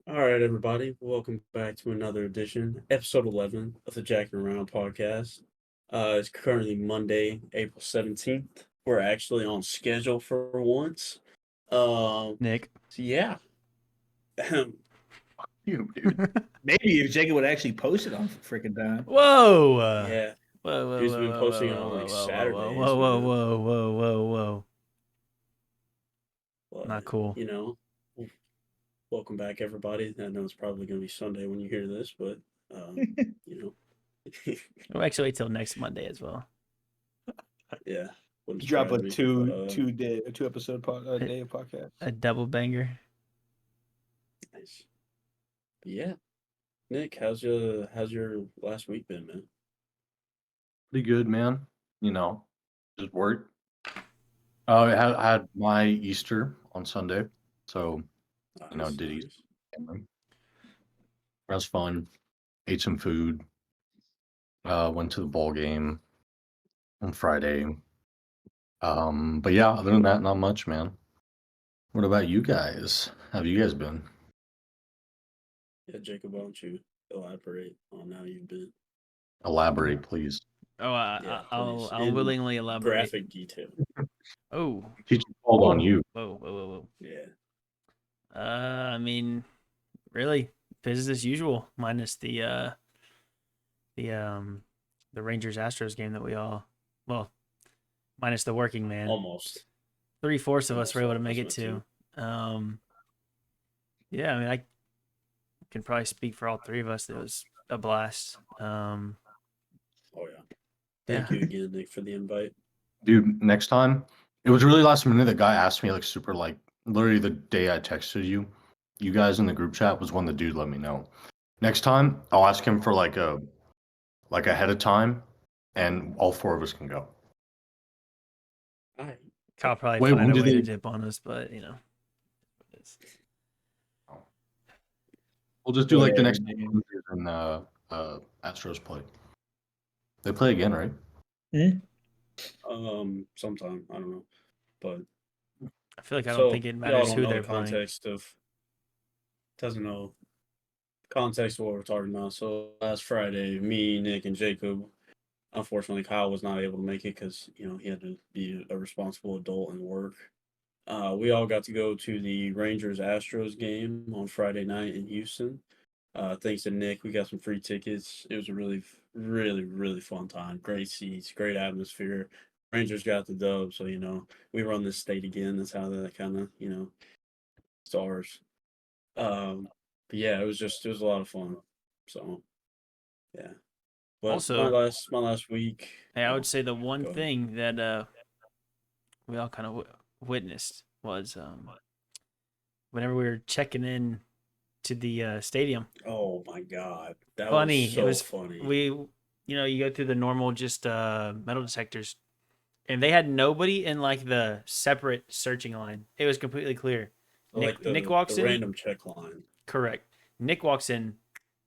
All right, everybody. Welcome back to another edition, episode 11 of the Jack and Around podcast. It's currently Monday, April 17th. We're actually on schedule for once. Nick. So yeah. You, dude. Maybe if Jacob would actually post it on freaking time. Whoa. Yeah. Whoa, whoa, Dude's whoa, been whoa, posting whoa, on like whoa, whoa, whoa, Saturdays, whoa, whoa, man. whoa, whoa, whoa, whoa. But, Not cool. welcome back, everybody. I know it's probably going to be Sunday when you hear this, but, you know, We'll actually wait till next Monday as well. yeah. Wouldn't Drop a surprise me. But, two episode day of podcast. A double banger. nice. But yeah. Nick, how's your last week been, man? Pretty good, man. Just work. I had my Easter on Sunday, so Nice, did nice. Easter. That was fun. Ate some food. Went to the ball game on Friday. But yeah, other than that, not much, man. What about you guys? How have you guys been? Yeah, Jacob, why don't you elaborate on how you've been? Elaborate, please. Oh, Yeah, I'll please. I'll In willingly elaborate. graphic detail. Oh, Teaching called on you. whoa, whoa, whoa, whoa. Yeah. I mean, really, business as usual, minus the Rangers Astros game that we all, well, minus the working man. Almost. 3/4 of us were able to Almost make it went to. Yeah, I mean, I can probably speak for all three of us. It was a blast. Oh yeah. Yeah. Thank you again, Nick, for the invite. Dude, next time, it was really last minute. The guy asked me literally the day I texted you. You guys in the group chat was when the dude let me know. Next time, I'll ask him for like ahead of time, and all four of us can go. All right. Kyle probably Wait, find when a do way to they- dip on us, but We'll just do like the Yeah, next man. and Astros play. They play again, right? Sometime I don't know, but I feel like I don't so think it y'all matters don't who know they're the playing. context of doesn't know context of what we're talking about. So last Friday, me, Nick, and Jacob. Unfortunately, Kyle was not able to make it because he had to be a responsible adult and work. We all got to go to the Rangers Astros game on Friday night in Houston. Thanks to Nick, we got some free tickets. It was a really, really, really fun time. Great seats, great atmosphere. Rangers got the dub, so we run this state again. That's how that kind of stars. But yeah, it was a lot of fun. So yeah, but Also, my last week. hey, I Oh, would say the one go ahead. thing that we all kind of witnessed was whenever we were checking in to the stadium. Oh my god, that Funny, was it so was funny. you go through the normal just metal detectors, and they had nobody in like the separate searching line. It was completely clear. Like Nick the walks in. random check line. Correct. Nick walks in.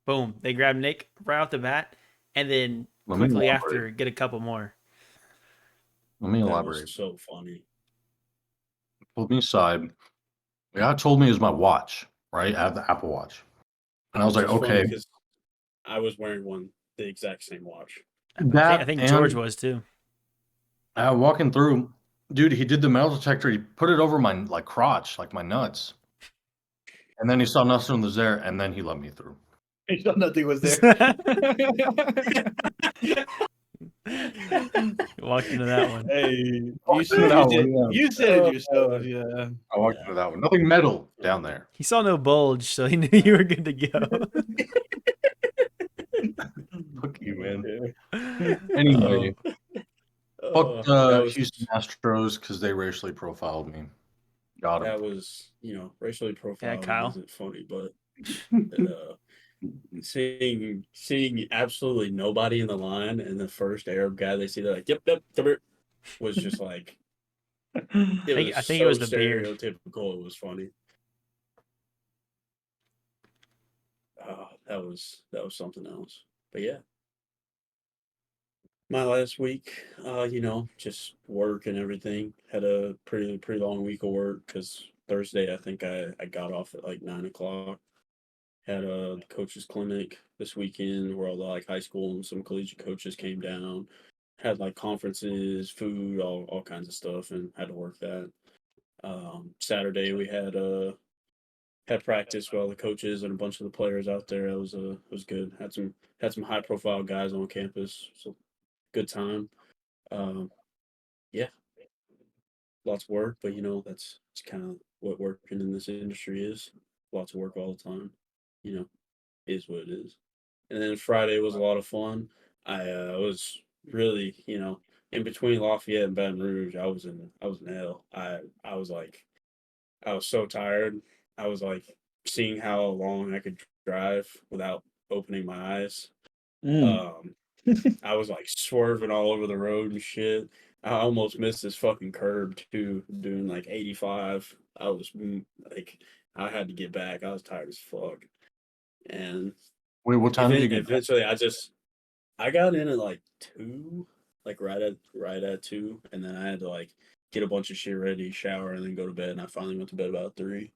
Boom. They grab Nick right off the bat, and then Let me quickly elaborate. after get a couple more. Let me That elaborate. was so funny. Pulled me aside. The guy told me it was my watch, right? I have the Apple Watch. And I was like, okay. Because I was wearing one, the exact same watch. I think George was too. Walking through, dude, he did the metal detector. He put it over my crotch, like my nuts. And then he saw nothing was there, and then he let me through. He thought nothing was there. Walked into that one. Hey, Oh, you said it yourself. Yeah. I walked into that one. Nothing metal down there. He saw no bulge, so he knew you were good to go. Fuck you, man. Oh. Anyway, fuck that was Houston Astros because they racially profiled me. Got him. that was racially profiled Kyle. isn't funny, but seeing absolutely nobody in the line and the first Arab guy they see, they're like, yep, come here, was just like I think it was the beard. stereotypical. It was funny. That was something else. But yeah. My last week, just work and everything. Had a pretty long week of work because Thursday I think I got off at like 9 o'clock. Had a coaches clinic this weekend where all the like high school and some collegiate coaches came down. Had like conferences, food, all kinds of stuff, and had to work that. Saturday we had practice with all the coaches and a bunch of the players out there. It was good. Had some high profile guys on campus. So good time. Um, yeah, lots of work, but that's kind of what working in this industry is. Lots of work all the time. You know, is what it is. And then Friday was a lot of fun. I was really, in between Lafayette and Baton Rouge. I was in hell. I was like I was so tired. I was like seeing how long I could drive without opening my eyes. Mm. Um, I was like swerving all over the road and shit. I almost missed this fucking curb too, doing like 85. Like, I had to get back. I was tired as fuck. And Wait, what time did you get back? eventually I got in at like 2, like right at 2, and then I had to like get a bunch of shit ready, shower, and then go to bed. And I finally went to bed about 3.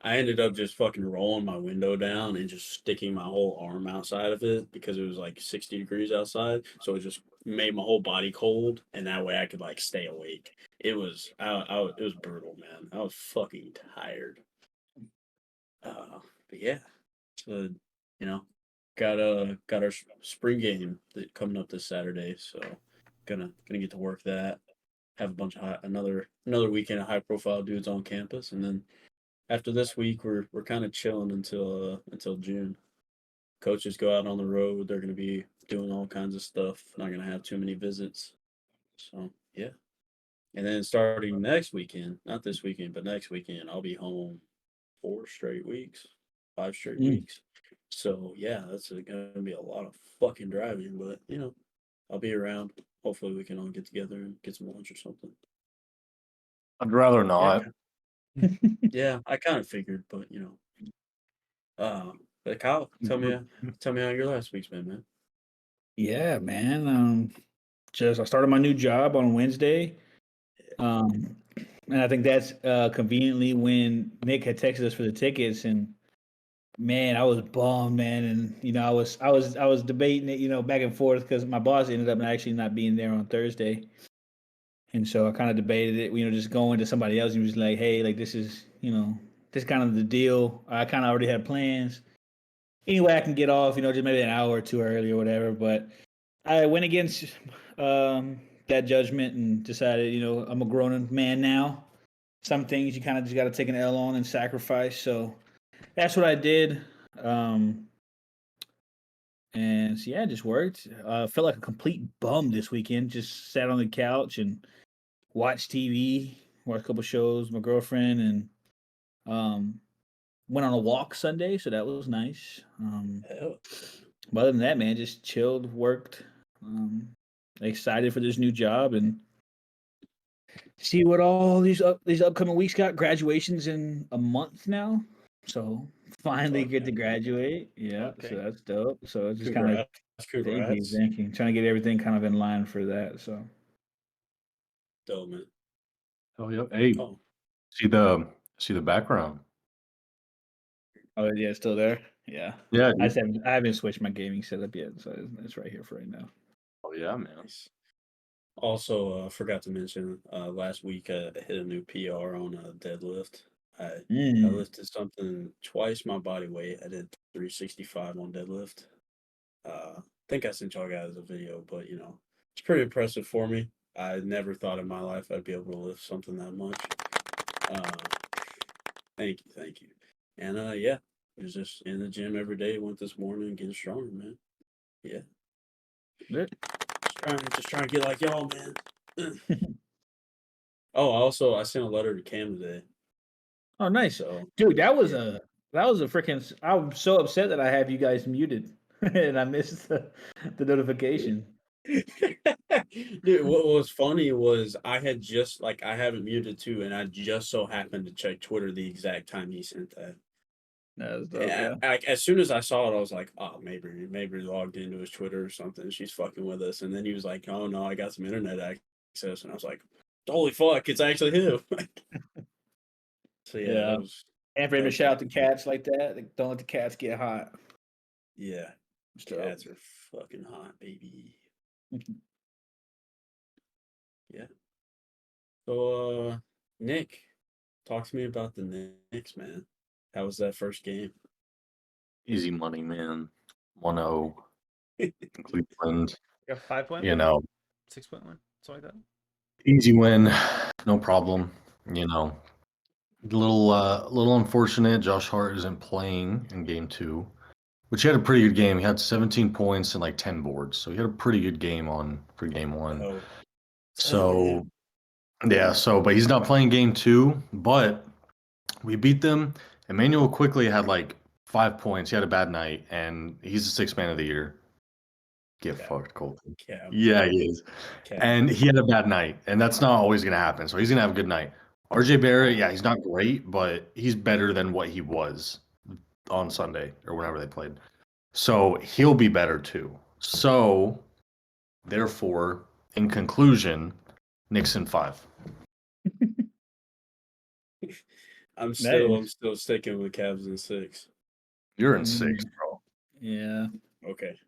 I ended up just fucking rolling my window down and just sticking my whole arm outside of it because it was like 60 degrees outside. So it just made my whole body cold, and that way I could like stay awake. It was brutal, man. I was fucking tired. But yeah, so you know, got our spring game coming up this Saturday, so gonna get to work that. Have a bunch of another weekend of high profile dudes on campus, and then after this week, we're kind of chilling until June. Coaches go out on the road. They're gonna be doing all kinds of stuff. Not gonna have too many visits. So yeah. And then starting next weekend, not this weekend, but next weekend, I'll be home 4 straight weeks, 5 straight Mm. weeks. So yeah, that's gonna be a lot of fucking driving, but I'll be around. Hopefully, we can all get together and get some lunch or something. I'd rather Yeah, not. yeah, I kind of figured, but but Kyle, tell me how your last week's been, man. Yeah, man. I started my new job on Wednesday. And I think that's conveniently when Nick had texted us for the tickets, and man, I was bummed, man. And I was debating it, back and forth because my boss ended up actually not being there on Thursday, and so I kind of debated it, just going to somebody else and was like, hey, like this is, this kind of the deal. I kind of already had plans. Anyway, I can get off, just maybe an hour or two early or whatever. But I went against that judgment and decided, I'm a grown man now. Some things you kind of just got to take an L on and sacrifice. So that's what I did. Um, and so, yeah, it just worked. Felt like a complete bum this weekend. Just sat on the couch and watched TV, watched a couple shows, with my girlfriend, and um, went on a walk Sunday. So that was nice. Hell, But other than that, man, just chilled, worked. Excited for this new job and see what all these upcoming weeks got. Graduations in a month now, so finally fuck get to yeah. graduate. Yeah, so Okay. that's dope. So it's just kind of Congrats, thank you, congrats. thank you. Trying to get everything kind of in line for that. So Dope, man. Oh yeah. Hey, Oh, see the background. oh yeah, it's still there. Yeah, Yeah, I haven't switched my gaming setup yet, so it's right here for right now. Oh yeah, man. nice. Also, forgot to mention, last week I hit a new PR on a deadlift. I Mm. lifted something twice my body weight. I did 365 on deadlift. I think I sent y'all guys a video, but it's pretty impressive for me. I never thought in my life I'd be able to lift something that much. Uh, thank you. And yeah, it was just in the gym every day. Went this morning, getting stronger, man. Yeah, Good. just trying to get like y'all, man. Oh, I sent a letter to Cam today. Oh, nice, So dude. yeah. That was a freaking. I'm so upset that I have you guys muted and I missed the notification. Dude, what was funny was I had just like I haven't muted too, and I just so happened to check Twitter the exact time he sent that. That was dope. Yeah, Yeah. like as soon as I saw it, I was like, "Oh, maybe he logged into his Twitter or something. She's fucking with us." And then he was like, "Oh no, I got some internet access," and I was like, "Holy fuck, it's actually him!" So yeah, Yeah. And for him to That's shout out the fucking cats like that, like, don't let the cats get hot. Yeah, So, cats are fucking hot, baby. Yeah. So, Nick, talk to me about the Knicks, man. How was that first game? Easy money, man. 1-0 in Cleveland. You got 5-point You win? know, 6-point win? Something like that? easy win, no problem. You know, little unfortunate. Josh Hart isn't playing in game 2, which he had a pretty good game. He had 17 points and like 10 boards, so he had a pretty good game for game 1. Oh, So yeah, but he's not playing game 2. But we beat them. Emmanuel quickly had like 5 points. He had a bad night, and he's the 6th man of the year. Get Cap. fucked, Colton. Cap. Yeah, he is. Cap. And he had a bad night, and that's not always going to happen. So he's going to have a good night. RJ Barrett, yeah, he's not great, but he's better than what he was on Sunday or whenever they played. So he'll be better too. So therefore, in conclusion, Knicks in 5. I'm still Nice. sticking with Cavs in 6. You're in 6, Mm. bro. Yeah. Okay.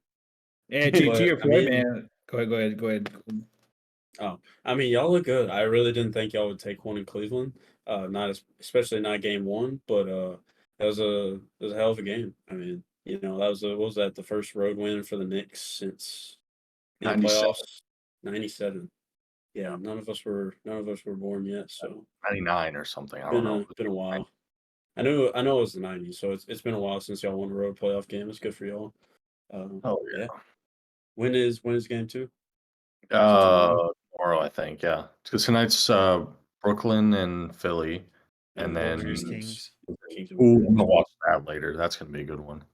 Yeah, to But, your I point, mean- man. Go ahead. Oh, I mean, y'all look good. I really didn't think y'all would take one in Cleveland. Especially not game 1, but that was a hell of a game. I mean, that was what was that, the first road win for the Knicks since in the 97. playoffs? 97. Yeah, none of us were born yet, so 99 or something. I don't know. been a while. I know it was the 90s, so it's been a while since y'all won a road playoff game. It's good for y'all. Oh yeah. When is game 2? Tomorrow I think. Yeah, because tonight's Brooklyn and Philly, and then Warriors, Kings. Kings and Ooh, Warriors. I'm gonna watch that later. That's gonna be a good one.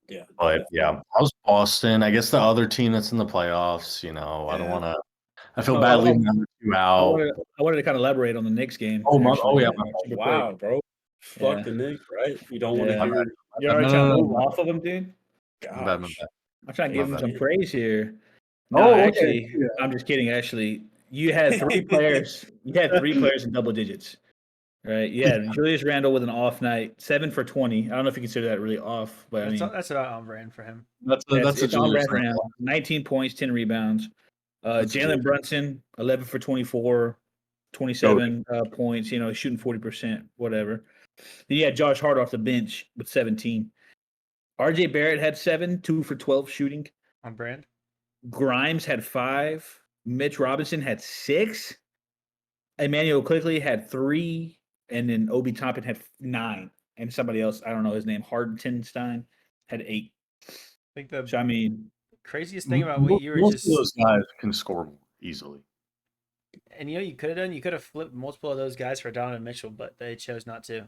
Yeah, But definitely. yeah, how's Boston? I guess the other team that's in the playoffs. I don't Yeah. want to. I feel Oh, bad I- leaving the other 2 out. I wanted to kind of elaborate on the Knicks game. Oh, actually. yeah. Super Wow, quick. bro. Fuck Yeah. the Knicks, right? You don't want to Yeah. hear. You're already trying to No, move off of them, dude. My bad. Gosh. I'm trying to give My him bad. some praise here. No, Oh, okay. actually, Yeah. I'm just kidding. Actually, you had 3 players. You had 3 players in double digits, right? You had Julius Randle with an off night, 7 for 20. I don't know if you consider that really off, but I mean, That's about on brand for him. That's it's a on Julius brand for him. Randle. 19 points, 10 rebounds. That's a Jalen Julius. Brunson, 11 for 24, 27 points. Shooting 40%, whatever. Then you had Josh Hart off the bench with 17. RJ Barrett had 7, 2 for 12 shooting. On brand. Grimes had 5. Mitch Robinson had 6. Emmanuel Quickly had 3. And then Obi Toppin had 9. And somebody else, I don't know his name, Hardenstein, had 8. I think the So, I mean, craziest thing about what you were Most just of those guys can score easily. and you could have done, you could have flipped multiple of those guys for Donovan Mitchell, but they chose not to.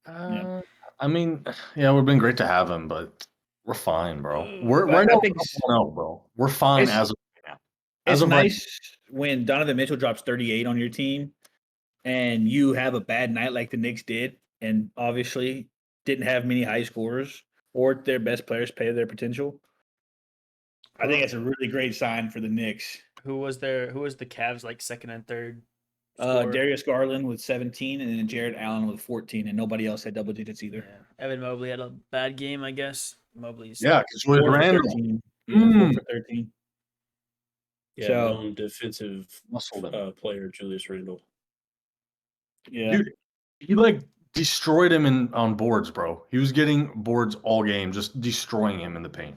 Yeah. I mean, yeah, it would have been great to have him, but we're fine, bro. We're But I right think now, bro. We're fine it's- as of right now. it's As of right nice when Donovan Mitchell drops 38 on your team and you have a bad night like the Knicks did, and obviously didn't have many high scorers or their best players pay their potential. I think it's a really great sign for the Knicks. Who was the Cavs like second and third scorer? Darius Garland with 17 and then Jared Allen with 14, and nobody else had double digits either. Yeah. Evan Mobley had a bad game, I guess. Mobley's Yeah, because Julius 4 for Randle 13. Yeah, 4 for 13. Yeah, So- known defensive muscled him. player, Julius Randle. Yeah. Dude, he like destroyed him on boards, bro. He was getting boards all game, just destroying him in the paint.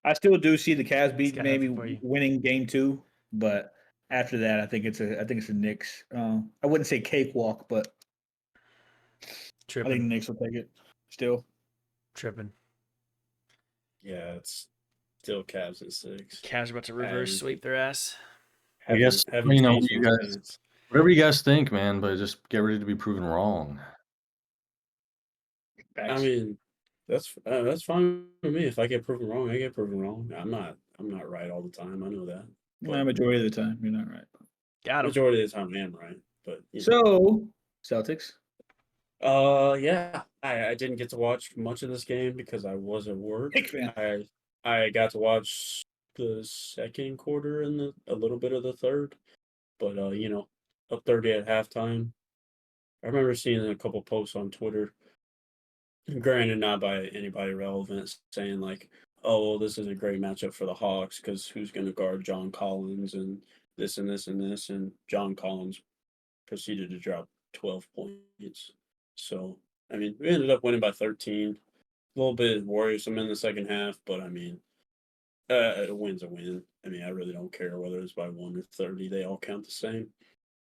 I still do see the Cavs beat got maybe nothing for you. winning game 2, but after that, I think it's a Knicks. I wouldn't say cakewalk, but I think the tripping. Knicks will take it still. Tripping. Yeah, it's still Cavs in 6. Cavs are about to reverse And- sweep their ass. I guess, haven't you know, changed you my guys- stance. Whatever you guys think, man, but just get ready to be proven wrong. I mean, that's fine with me. If I get proven wrong, I get proven wrong. I'm not right all the time. I know that. Majority of the time, you're not right. Got him. Majority of the time, I am right. But So, Celtics. yeah, I didn't get to watch much of this game because I was at work. Big fan. I got to watch the second quarter and a little bit of the third, but up 30 at halftime. I remember seeing a couple posts on Twitter, granted not by anybody relevant, saying like, "Oh, well, this is a great matchup for the Hawks because who's going to guard John Collins and this and this and this," and John Collins proceeded to drop 12 points. So I mean, we ended up winning by 13. A little bit worrisome in the second half, but I mean, a win's a win. I mean, I really don't care whether it's by 1 or 30. They all count the same.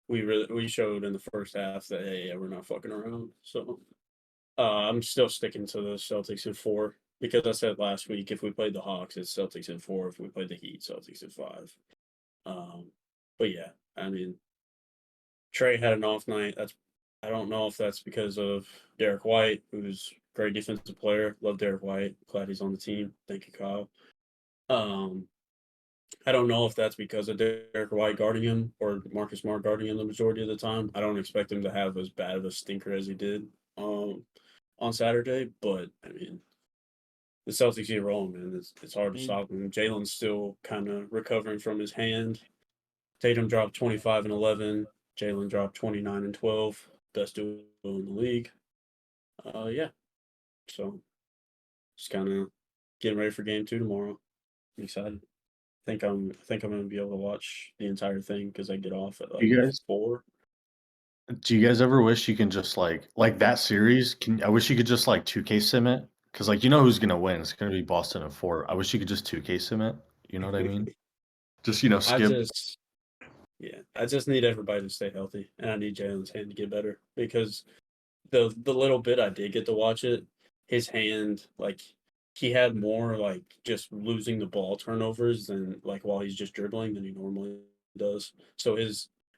We showed in the first half that hey, yeah, we're not fucking around. So I'm still sticking to the Celtics in 4 because I said last week if we played the Hawks, it's Celtics in 4. If we played the Heat, Celtics in 5. Um, but yeah, I mean, Trey had an off night. I don't know if that's because of Derek White, who's a great defensive player. Love Derek White. Glad he's on the team. Thank you, Kyle. Um, I don't know if that's because of Derek White guarding him or Marcus Smart guarding him the majority of the time. I don't expect him to have as bad of a stinker as he did on Saturday, but I mean, the Celtics get rolling, man. It's hard to stop him. Jalen's still kind of recovering from his hand. Tatum dropped 25 and 11. Jalen dropped 29 and 12. Best duo in the league. Yeah. So just kind of getting ready for game 2 tomorrow. I'm excited. I think I'm gonna be able to watch the entire thing because I get off at like You guys, 4. do you guys ever wish you can just like that series? I wish you could just like 2K sim it because like you know who's gonna win. It's gonna be Boston in 4. I wish you could just 2K sim it. You know what I mean? Just I skip. just I just need everybody to stay healthy, and I need Jalen's hand to get better because the little bit I did get to watch it, his hand like he had more like just losing the ball turnovers than like while he's just dribbling than he normally does. So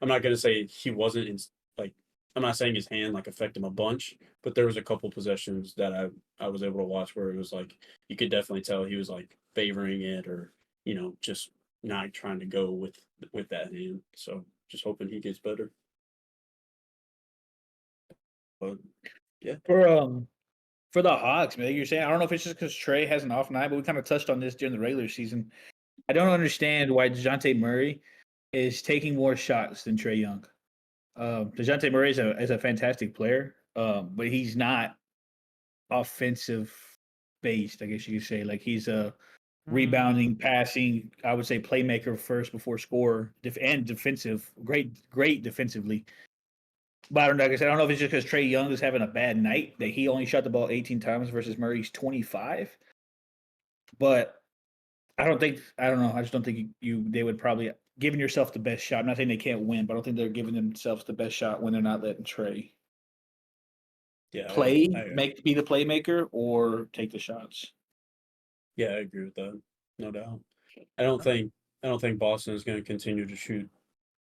I'm not gonna say he wasn't like I'm not saying his hand like affected him a bunch, but there was a couple possessions that I was able to watch where it was like you could definitely tell he was like favoring it or just not trying to go with that hand. So just hoping he gets better. But yeah. For the Hawks, man, like you're saying, I don't know if it's just because Trey has an off night, but we kind of touched on this during the regular season. I don't understand why DeJounte Murray is taking more shots than Trey Young. DeJounte Murray is a fantastic player, but he's not offensive based, I guess you could say. Like he's a rebounding, passing, I would say playmaker first before scorer, and defensive, great defensively. But I don't know. Like I said, I don't know if it's just because Trey Young is having a bad night that he only shot the ball 18 times versus Murray's 25. But I don't know. I just don't think they would probably giving yourself the best shot. I'm not saying they can't win, but I don't think they're giving themselves the best shot when they're not letting Trey be the playmaker or take the shots. Yeah, I agree with that. No doubt. I don't think Boston is going to continue to shoot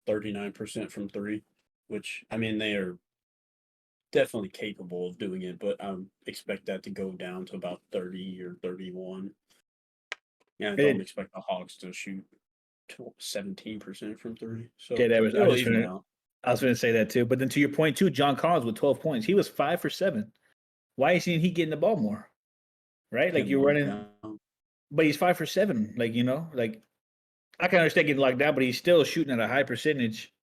39% from 3, which I mean they are definitely capable of doing it, but I expect that to go down to about 30 or 31. Yeah, I don't expect the Hawks to shoot 17% from 3. So yeah, it'll even out. I was going to say that too. But then to your point too, John Collins with 12 points, he was 5 for 7. Why isn't he getting the ball more? Right? Like you're running, but he's 5 for 7. Like like I can understand getting locked down, but he's still shooting at a high percentage.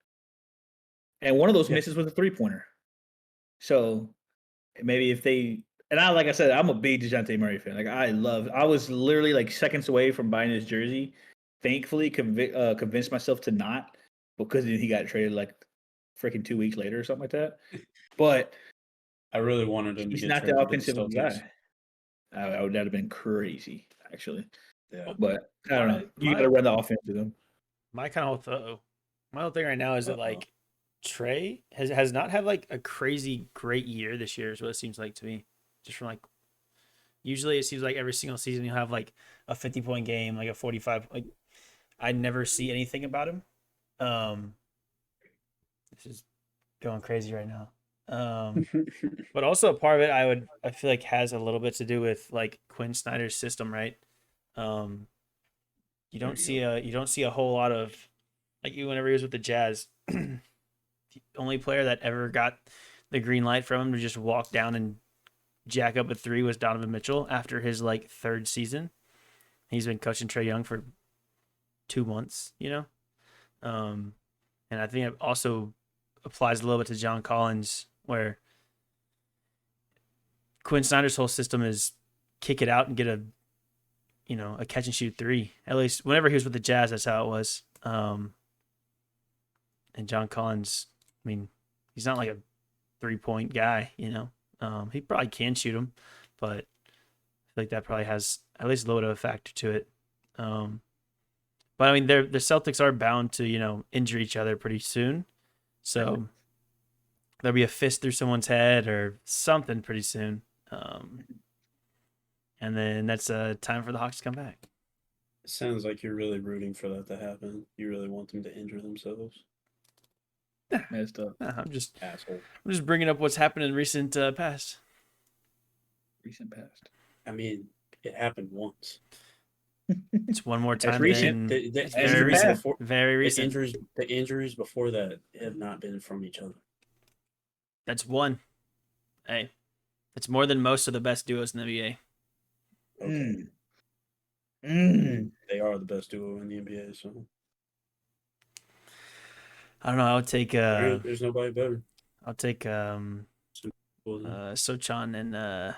And one of those misses was a 3-pointer. So maybe if they like I said, I'm a big DeJounte Murray fan. Like I was literally like seconds away from buying his jersey. Thankfully, convinced myself to not because then he got traded like freaking 2 weeks later or something like that. But I really wanted him to get not traded the to the offensive Celtics. guy. I would have been crazy actually. Yeah, but I don't know. You got to run the offense to them. My whole thing right now is that like Trey has not had like a crazy great year this year is what it seems like to me. Just from like usually it seems like every single season you'll have like a 50-point game, like a 45. Like I never see anything about him. This is going crazy right now. But also a part of it I feel like has a little bit to do with like Quinn Snyder's system, right? You don't see a whole lot of like whenever he was with the Jazz. The only player that ever got the green light from him to just walk down and jack up a 3 was Donovan Mitchell after his like 3rd season. He's been coaching Trey Young for 2 months, and I think it also applies a little bit to John Collins where Quinn Snyder's whole system is kick it out and get a catch and shoot three. At least whenever he was with the Jazz, that's how it was. And John Collins, I mean, he's not like a 3-point guy, He probably can shoot them, but I feel like that probably has at least a little bit of a factor to it. But I mean, the Celtics are bound to, injure each other pretty soon. So there'll be a fist through someone's head or something pretty soon. And then that's time for the Hawks to come back. It sounds like you're really rooting for that to happen. You really want them to injure themselves. Messed up. I'm just Asshole. bringing up what's happened in recent past. Recent past. I mean, it happened once. It's one more time. That's recent. The That's injuries recent. before, Very recent. the injuries before that have not been from each other. That's one. Hey, it's more than most of the best duos in the NBA. Okay. They are the best duo in the NBA, so I don't know. I would take. there's nobody better. I'll take Well, Sochan and I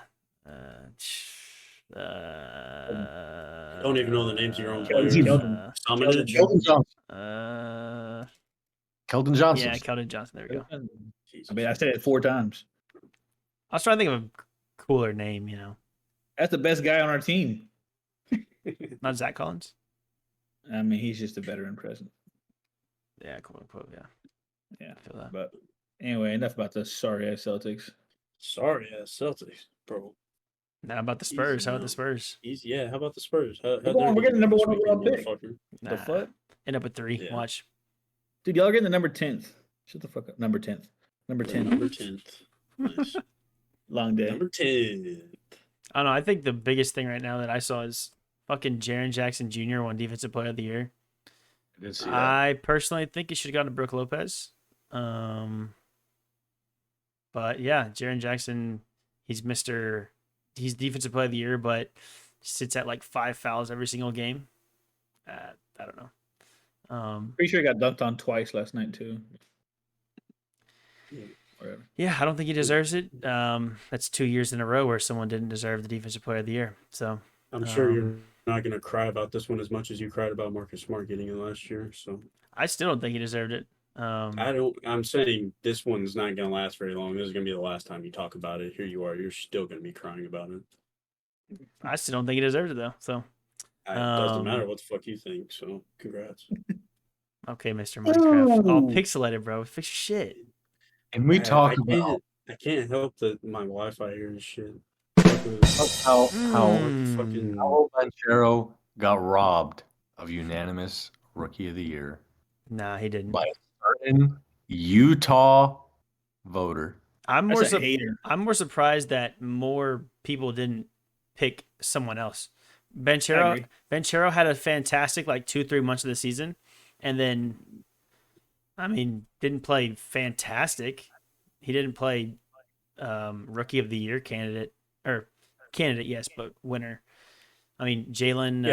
don't even know the names of your own Keldon players. Johnson. Keldon Johnson. Keldon Johnson. Yeah, Keldon Johnson. There we go. Jesus. I mean, I said it 4 times. I was trying to think of a cooler name, That's the best guy on our team. Not Zach Collins. I mean, he's just a veteran present. Yeah, quote unquote. Yeah. Yeah. I feel that. But anyway, enough about the sorry ass Celtics. Sorry, Celtics, bro. Now about the Spurs. Easy How about now. the Spurs? Easy, yeah. How about the Spurs? How We're getting number 1 overall pick. motherfucker? Nah, The fuck? End up with 3. Yeah. Watch. Dude, y'all are getting the number 10th. Shut the fuck up. Number 10th. Number 10. Number 10th. Nice. Long day. Number 10. I don't know. I think the biggest thing right now that I saw is fucking Jaren Jackson Jr. won Defensive Player of the Year. I did see that. I personally think he should have gone to Brook Lopez. But yeah, Jaren Jackson, he's Defensive Player of the Year, but sits at like 5 fouls every single game. I don't know. Pretty sure he got dunked on twice last night, too. Whatever. Yeah, I don't think he deserves it. That's 2 years in a row where someone didn't deserve the Defensive Player of the Year. So I'm sure you're not going to cry about this one as much as you cried about Marcus Smart getting it last year. So I still don't think he deserved it. I'm saying this one's not going to last very long. This is going to be the last time you talk about it. Here you are. You're still going to be crying about it. I still don't think he deserved it though. So It doesn't matter what the fuck you think. So congrats. okay, Mr. Minecraft, all pixelated, bro. Fix your shit. And we talk about I can't help that my Wi-Fi here is shit. how Fucking Banchero got robbed of unanimous Rookie of the Year Nah, he didn't. by a certain Utah voter. I'm That's a hater. I'm more surprised that more people didn't pick someone else. I agree. Banchero had a fantastic 2-3 months of the season, and then, I mean, didn't play fantastic. He didn't play Rookie of the Year candidate, yes, but winner. I mean, Jalen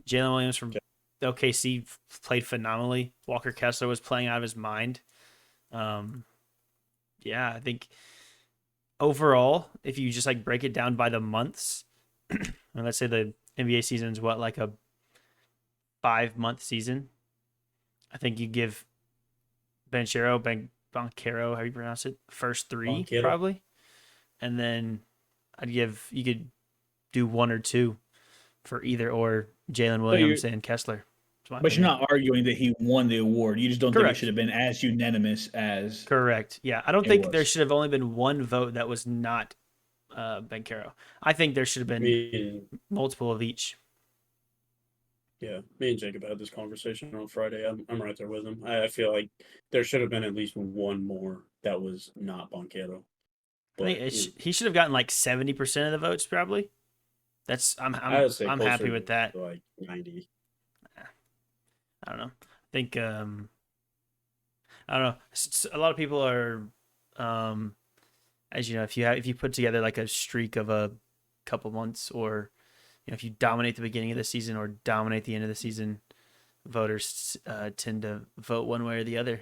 Williams from OKC played phenomenally. Walker Kessler was playing out of his mind. Yeah, I think overall, if you just break it down by the months, and let's say the NBA season is like a 5-month season, I think you give Banchero, how you pronounce it, first 3 Banchero. probably, and then you could do 1 or 2 for either or Jalen Williams and Kessler. But you're not arguing that he won the award. You just don't think it Correct. should have been as unanimous as. Correct. Yeah, I don't It think was. there should have only been one vote that was not Banchero. I think there should have been multiple of each. Yeah, me and Jacob had this conversation on Friday. I'm right there with him. I feel like there should have been at least one more that was not Banchero. I think he should have gotten 70% of the votes probably. I'm happy with that. 90. I don't know. I think I don't know. A lot of people are, as you know, if you put together a streak of a couple months, or if you dominate the beginning of the season or dominate the end of the season, voters tend to vote one way or the other.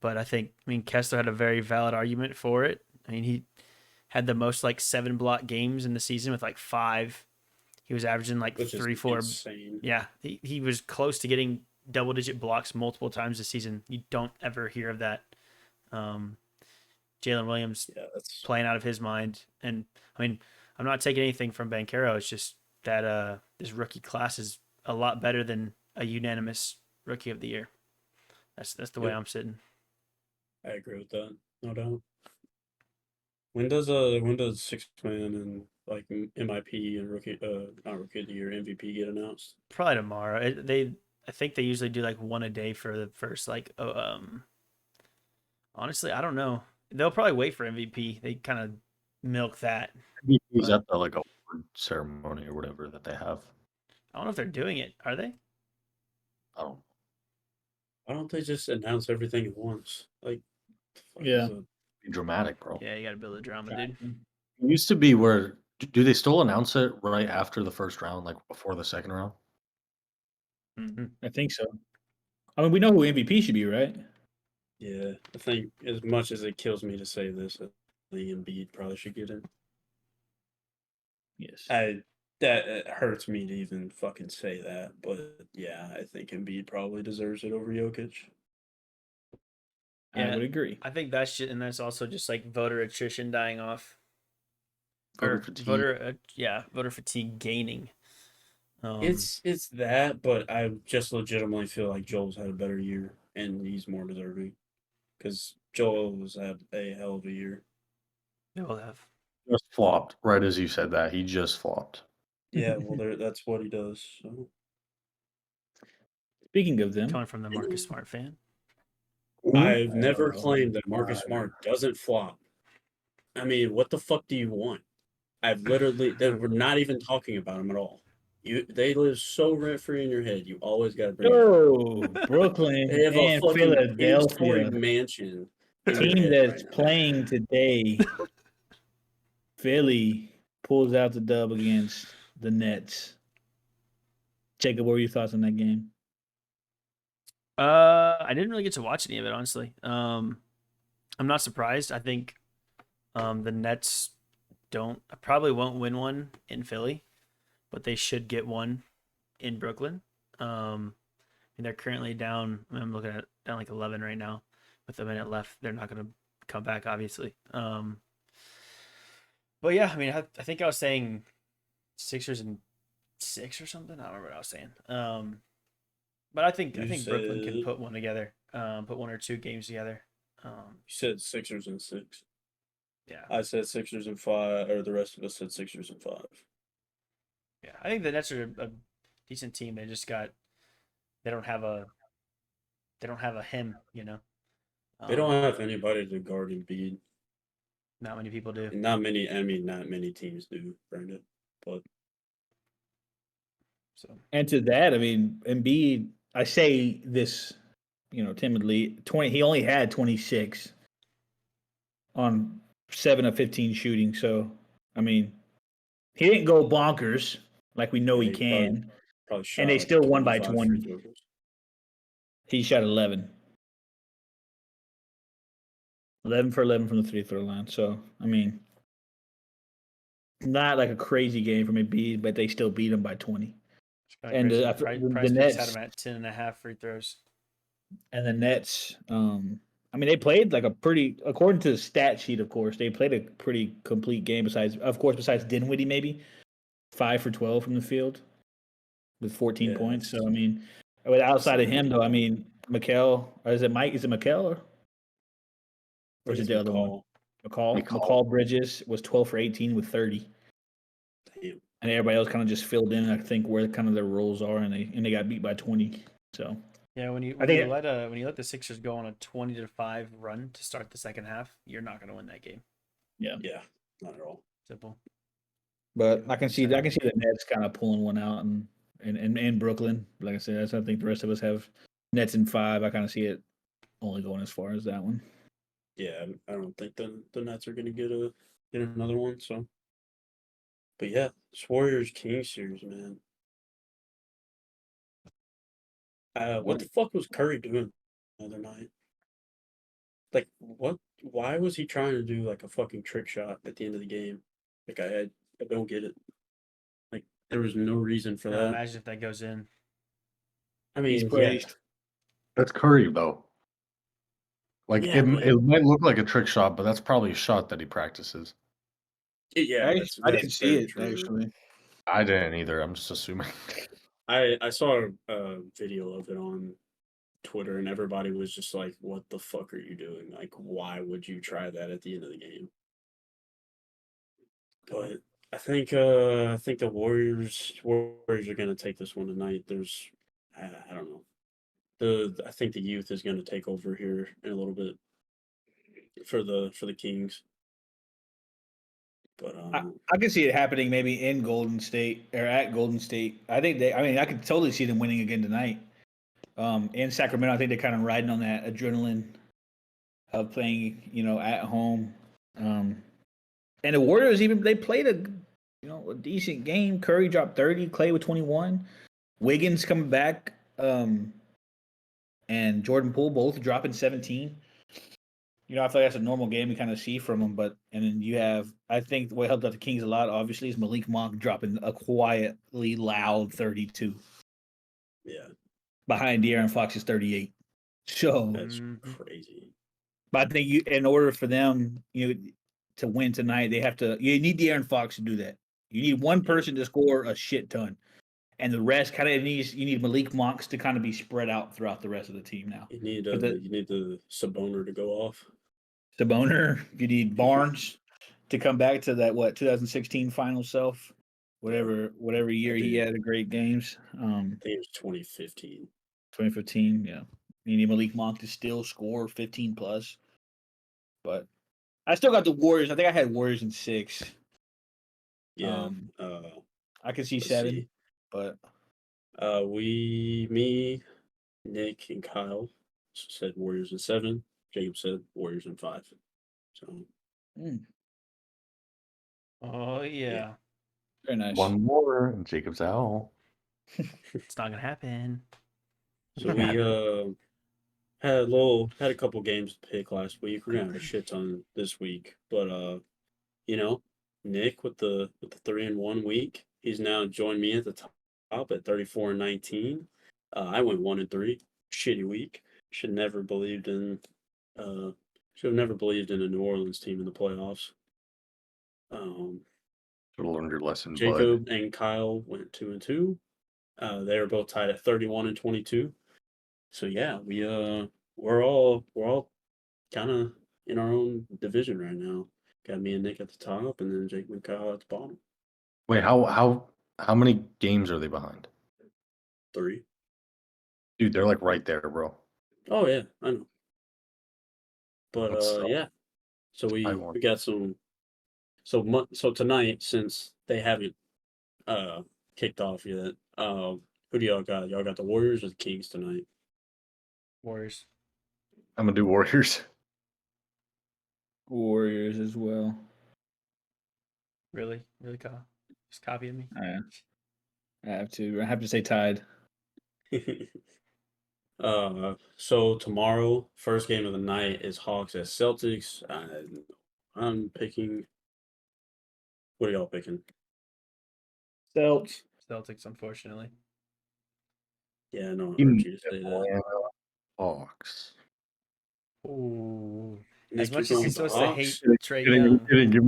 But I mean, Kessler had a very valid argument for it. I mean, he had the most like 7 block games in the season with like 5. He was averaging like which is 3, 4. insane. Yeah, he was close to getting double-digit blocks multiple times this season. You don't ever hear of that. Jalen Williams Yeah, that's playing out of his mind. And I mean, I'm not taking anything from Banchero. It's just that this rookie class is a lot better than a unanimous rookie of the year. That's the way Yep. I'm sitting. I agree with that, no doubt. When does six man and like MIP and rookie not rookie of the year MVP get announced? Probably tomorrow. I think they usually do like one a day for the first like honestly, I don't know. They'll probably wait for MVP. They kind of milk that. Is But at the like award ceremony or whatever that they have? I don't know if they're doing it. Are they? I don't. Why don't they just announce everything at once? Like, the fuck Yeah. is a- Be dramatic, bro. Yeah, you got to build a drama, dude. It used to be where do they still announce it right after the first round, like before the second round? Mm-hmm. I think so. I mean, we know who MVP should be, right? Yeah, I think as much as it kills me to say this, I think Embiid probably should get in. Yes. That it hurts me to even fucking say that, but yeah, I think Embiid probably deserves it over Jokic. I would agree. I think that's just, and that's also just like voter attrition dying off. Voter Or fatigue. voter fatigue gaining. It's that, but I just legitimately feel like Joel's had a better year and he's more deserving because Joel has had a hell of a year. They will have. Just flopped right as you said that. He just flopped. Yeah, well, that's what he does. So. Speaking of them, Coming from the Marcus Smart fan. I've never Oh, claimed that Marcus Smart doesn't flop. I mean, what the fuck do you want? I've literally we're not even talking about him at all. They live so rent free in your head. You always got to bring it up. oh, Brooklyn They have a and fucking 8-story Philadelphia mansion in your team head that's right now. playing today. Philly pulls out the dub against the Nets. Jacob, what were your thoughts on that game? I didn't really get to watch any of it, honestly. I'm not surprised. I think the Nets probably won't win one in Philly, but they should get one in Brooklyn. And they're currently down. I'm looking at down like 11 right now, with a minute left. They're not going to come back, obviously. But yeah, I mean, I think I was saying Sixers and 6 or something. I don't remember what I was saying. But I think Brooklyn can put one together. Put 1 or 2 games together. You said Sixers and 6. Yeah. I said Sixers and 5, or the rest of us said Sixers and 5. Yeah, I think the Nets are a decent team. They just got they don't have a him, you know. They don't have anybody to guard Embiid. Not many people do. And not many teams do, Brandon. But So And to that, I mean, Embiid, I say this, timidly, he only had 26 on 7 of 15 shooting. So, I mean, he didn't go bonkers like we know he can. Probably shot And they like still won by 25 free 20. throws. He shot 11. 11 for 11 from the 3-throw line. So, I mean, not like a crazy game from Embiid, but they still beat him by 20. And crazy. the Nets had Nets him at 10.5 free throws. And the Nets, I mean, they played like according to the stat sheet, of course, they played a pretty complete game. Besides Dinwiddie, maybe 5 for 12 from the field with 14 points. So I mean, outside of him, though, I mean, Mikal, or is it Mike? Is it Mikal or is it the other one? McCall Bridges was 12 for 18 with 30. Damn. And everybody else kind of just filled in, I think, where kind of their roles are, and they got beat by 20. So yeah, when you let the Sixers go on a 20-5 run to start the second half, you're not going to win that game. Yeah, not at all. Simple. But I can see the Nets kind of pulling one out in Brooklyn. Like I said, I think the rest of us have Nets in 5. I kind of see it only going as far as that one. Yeah, I don't think the Nets are going to get another one. So, but yeah, this Warriors Kings series, man. What the fuck was Curry doing the other night? like what? Why was he trying to do like a fucking trick shot at the end of the game? Like I don't get it. Like there was no reason for that. Imagine if that goes in. I He's mean, yeah, praised. That's Curry though. Like Yeah, but- it might look like a trick shot, but that's probably a shot that he practices. yeah. I didn't see very it true. actually. I didn't either. I'm just assuming. I saw a video of it on Twitter, and everybody was just like, "What the fuck are you doing? Like, why would you try that at the end of the game?" But I think the Warriors are gonna take this one tonight. There's I don't know. I think the youth is gonna take over here in a little bit for the Kings. But I can see it happening maybe in Golden State or at Golden State. I mean, I could totally see them winning again tonight. In Sacramento, I think they're kind of riding on that adrenaline of playing, at home. And the Warriors they played a decent game. Curry dropped 30, Clay with 21, Wiggins coming back, and Jordan Poole both dropping 17. I feel like that's a normal game we kind of see from them, and then you have, I think what helped out the Kings a lot, obviously, is Malik Monk dropping a quietly loud 32 yeah, behind De'Aaron Fox's 38. So that's crazy. But I think in order for them, to win tonight, you need De'Aaron Fox to do that. You need one person to score a shit ton, and the rest you need Malik Monks to kind of be spread out throughout the rest of the team now. You need the Saboner to go off. Saboner, you need Barnes to come back to that 2016 final self, whatever year he had the great games. I think it was 2015. 2015, yeah. You need Malik Monk to still score 15 plus. But I still got the Warriors. I think I had Warriors in 6. Yeah. I could see let's 7, see. but me, Nick, and Kyle said Warriors in 7. Jacob said Warriors in 5. So Oh yeah. very nice. One more, and Jacob's out. It's not gonna happen. So we had a couple games to pick last week. We're gonna have a shit ton this week, but Nick with the 3-1 week, he's now joined me at the top at 34-19. I went 1-3. Shitty week. Should have never believed in a New Orleans team in the playoffs. Should have learned your lesson, bud. Jacob and Kyle went 2-2. They were both tied at 31-22. So yeah, we're all kind of in our own division right now. Got me and Nick at the top, and then Jacob and Kyle at the bottom. Wait, how many games are they behind? 3. Dude, they're like right there, bro. Oh yeah, I know. But That's yeah. So we won. got some. So tonight, since they haven't kicked off yet, who do y'all got? Y'all got the Warriors or the Kings tonight? Warriors. I'm gonna do Warriors. Warriors as well. Really, Kyle? Just copying me. I have to say tied. So tomorrow, first game of the night is Hawks at Celtics. I'm picking. What are y'all picking? Celtics. Celtics, unfortunately. Yeah, no, I heard you to say that. Hawks. Ooh. Nick, As much you're as he's going supposed to Hawks? hate Trey Young. Give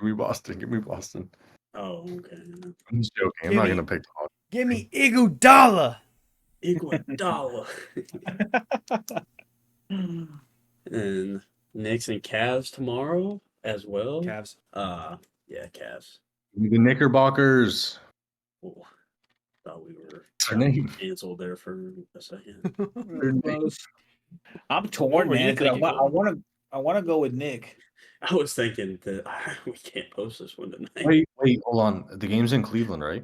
me Boston. Give me Boston. Oh, okay. I'm just joking. I'm not gonna pick the Hawks. Give me Iguodala. Iguodala. And Knicks and Cavs tomorrow as well. Cavs. Yeah, Cavs. The Knickerbockers. Oh, thought we were Their name. canceled there for a second. I'm torn, What were you man, because thinking, Cole? I want to go with Nick. I was thinking that we can't post this one tonight. Wait, hold on. The game's in Cleveland, right?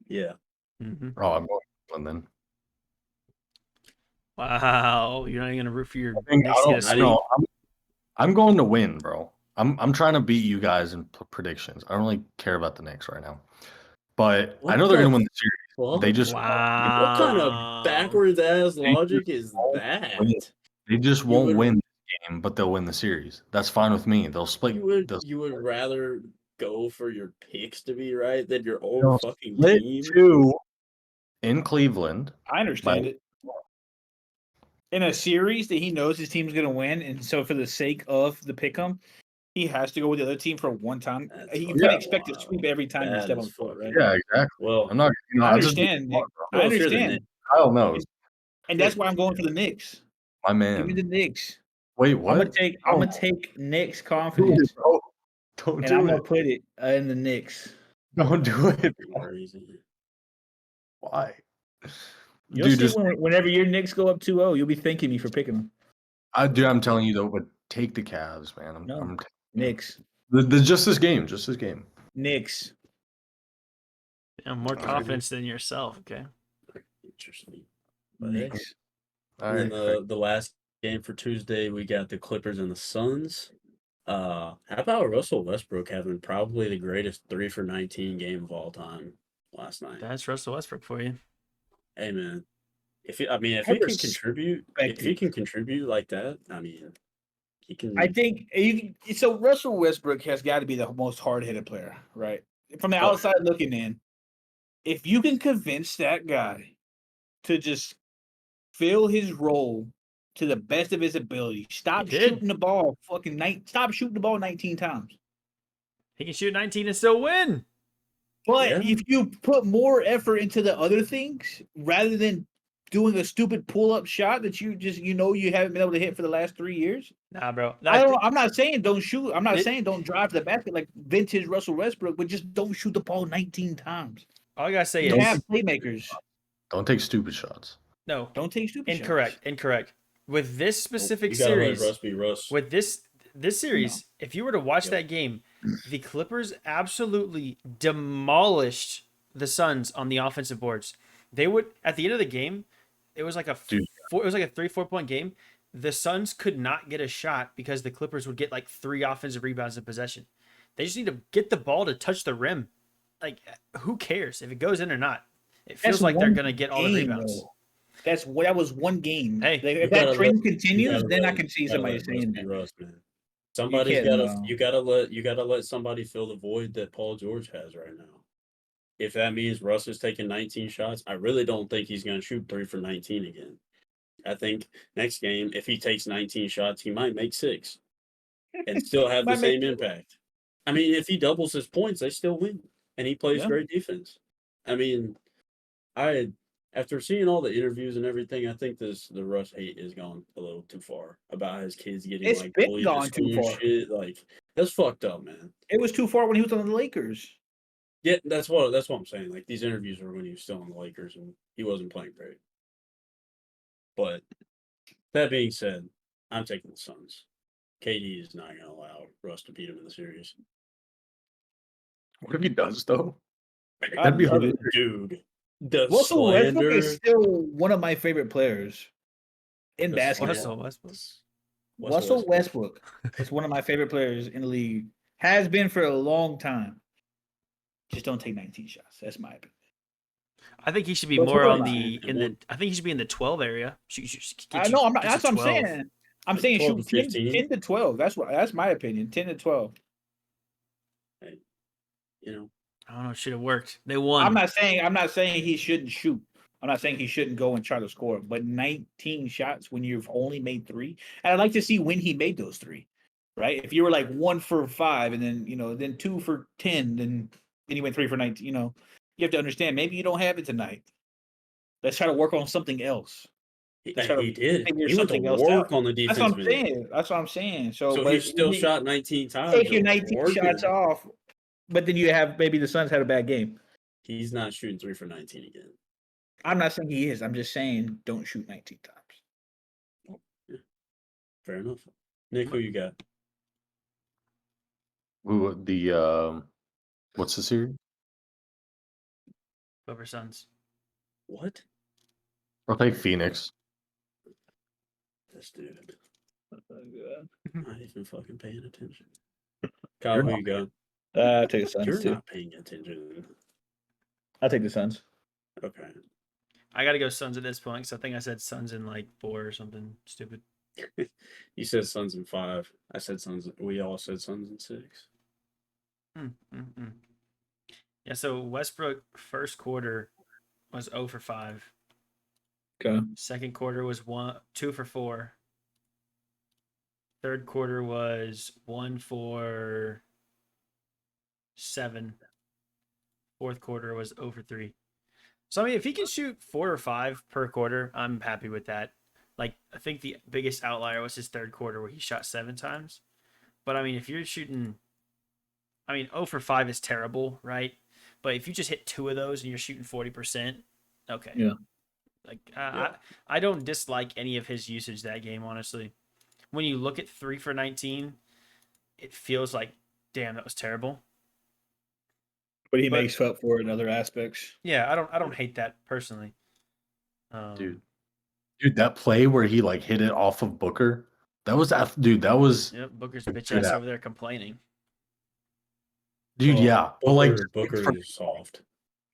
Yeah. Mm-hmm. Oh, I'm going to Cleveland then. Wow, you're not even gonna root for your I Knicks to get a I sweep? don't- I'm going to win, bro. I'm trying to beat you guys in predictions. I don't really care about the Knicks right now, but I know they're going to win the series. Well, They just what kind of backwards ass logic is that? They just You won't would- win this game, but they'll win the series. That's fine with me. They'll split. You would rather go for your picks to be right than your own They'll fucking split team? 2 in Cleveland. I understand it. In a series that he knows his team's going to win, and so for the sake of the pick'em, he has to go with the other team for one time. You can't expect to sweep every time you step on the court, right? Yeah, exactly. Well, I'm not. I I just understand, Nick. I well, if you're the understand. Knicks- Kyle knows. And that's why I'm going for the Knicks. My Give me the man. Knicks. Wait, I'm what? gonna take Knicks Do confidence, it, bro. Don't and do I'm it. gonna put it in the Knicks. Don't do it. Crazy. Why? You'll Dude, see just whenever your Knicks go up 2-0, you'll be thanking me for picking them. I'm telling you though, but take the Cavs, man. No. I'm Knicks. just this game, just this game. Knicks. More Alright. confidence than yourself. Okay. Interesting. But hey, Knicks. All and right. then the last game for Tuesday, we got the Clippers and the Suns. How about Russell Westbrook having probably the greatest 3 for 19 game of all time last night? That's Russell Westbrook for you. Hey man, if he can respect contribute like that, I mean, he can. I think so. Russell Westbrook has got to be the most hard-headed player, right? From the outside looking in, if you can convince that guy to just fill his role to the best of his ability, stop He did. shooting the ball, stop shooting the ball 19 times. He can shoot 19 and still win. But Yeah. if you put more effort into the other things rather than doing a stupid pull-up shot that you haven't been able to hit for the last 3 years. Nah, bro. I'm not saying don't shoot. I'm not saying don't drive to the basket like vintage Russell Westbrook, but just don't shoot the ball 19 times. All I gotta say You is have playmakers. Don't take stupid shots. no. Don't take stupid Incorrect. shots. Incorrect. With this specific you gotta series, let Russ be Russ. with this series, if you were to watch Yep. that game, the Clippers absolutely demolished the Suns on the offensive boards. They would at the end of the game, it was like a 3-4 point game. The Suns could not get a shot because the Clippers would get like 3 offensive rebounds in possession. They just need to get the ball to touch the rim. Like, who cares if it goes in or not? It feels like they're gonna get all the rebounds. That was one game. Hey, if that trend continues, then I can see somebody saying that. Russ, man. You gotta let somebody fill the void that Paul George has right now. If that means Russ is taking 19 shots, I really don't think he's gonna shoot 3 for 19 again. I think next game, if he takes 19 shots, he might make 6 and still have the same impact. I mean, if he doubles his points, they still win, and he plays great defense. I mean, after seeing all the interviews and everything, I think the Russ hate is gone a little too far about his kids getting It's been bullied gone at school too and far. shit. Like, that's fucked up, man. It was too far when he was on the Lakers. Yeah, that's what I'm saying. Like, these interviews were when he was still on the Lakers and he wasn't playing great. But that being said, I'm taking the Suns. KD is not gonna allow Russ to beat him in the series. What if he does though? That'd be hard. Dude. The Russell Westbrook slander. is still one of my favorite players in The basketball. Russell Russell Westbrook. Westbrook is one of my favorite players in the league. Has been for a long time. Just don't take 19 shots. That's my opinion. I think he should be But more who on am I? the. I think he should be in the 12 area. I know. I'm not. That's what I'm saying. I'm saying 12 shoot to 15. 10 to 12. That's my opinion. 10 to 12. Hey, you know, I don't know. It should have worked. They won. I'm not saying he shouldn't shoot. I'm not saying he shouldn't go and try to score. But 19 shots when you've only made 3, and I'd like to see when he made those 3. Right? If you were like 1 for 5, and then then 2 for 10, then he went 3 for 19. You have to understand. Maybe you don't have it tonight. Let's try to work on something else. he did. figure He went to something else work out. on the defense. That's what I'm saying. So he still shot 19 times. take your 19 shots off, but then you have maybe the Suns had a bad game. He's not shooting 3 for 19 again. I'm not saying he is. I'm just saying don't shoot 19 times. Yeah. Fair enough. Nick, who you got? What's the series? Over Suns. What? I'll take Phoenix. This dude. Not even fucking paying attention. Kyle, who you got? I'll take the Suns You're too. not paying attention. I'll take the Suns. Okay. I got to go Suns at this point because I think I said Suns in like 4 or something stupid. You said Suns in 5. I said Suns. We all said Suns in 6. Yeah, so Westbrook first quarter was 0 for 5. Okay. Second quarter was 2 for 4. Third quarter was 1 for 7. Fourth quarter was 0 for 3. So I mean, if he can shoot 4 or 5 per quarter, I'm happy with that. Like I think the biggest outlier was his third quarter where he shot 7 times. But I mean, if you're shooting, I mean, 0 for 5 is terrible, right? But if you just hit 2 of those and you're shooting 40%, okay. Yeah. Like Yeah. I don't dislike any of his usage that game, honestly. When you look at 3 for 19, it feels like, damn, that was terrible. But he But- makes up for it in other aspects. Yeah, I don't hate that personally. Dude, that play where he like hit it off of Booker, that was That was Yep, Booker's bitch Good ass app. over there complaining. dude. Well, Yeah, but like Booker from is soft.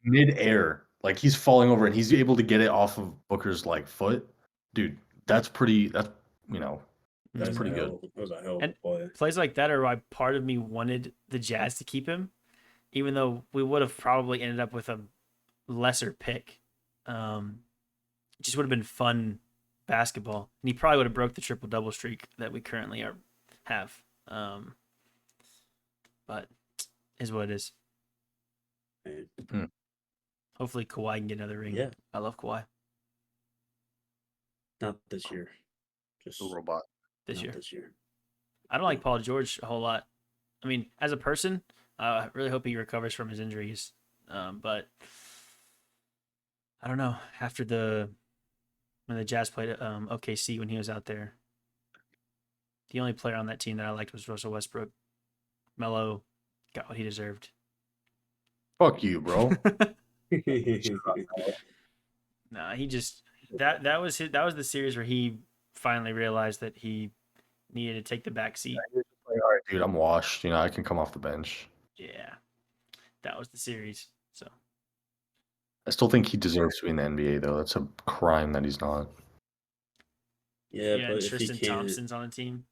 mid-air, like he's falling over and he's able to get it off of Booker's like foot. Dude, that's pretty. That's That's pretty a good. hell, that was a hell of And a play. plays like that are why part of me wanted the Jazz to keep him, even though we would have probably ended up with a lesser pick. It just would have been fun basketball, and he probably would have broke the triple double streak that we currently have. But is what it is. And Hopefully Kawhi can get another ring. Yeah. I love Kawhi not this year. Just The robot. this not year. This year. I don't like Paul George a whole lot. I mean, as a person, I really hope he recovers from his injuries. But I don't know. After when the Jazz played OKC when he was out there, the only player on that team that I liked was Russell Westbrook. Melo got what he deserved. Fuck you, bro. Nah, he just that was the series where he finally realized that he needed to take the back seat. Like, all right, dude, I'm washed. I can come off the bench. Yeah, that was the series. So I still think he deserves to be in the NBA, though. That's a crime that he's not. Yeah, yeah, but and if he Tristan can't, Thompson's on the team.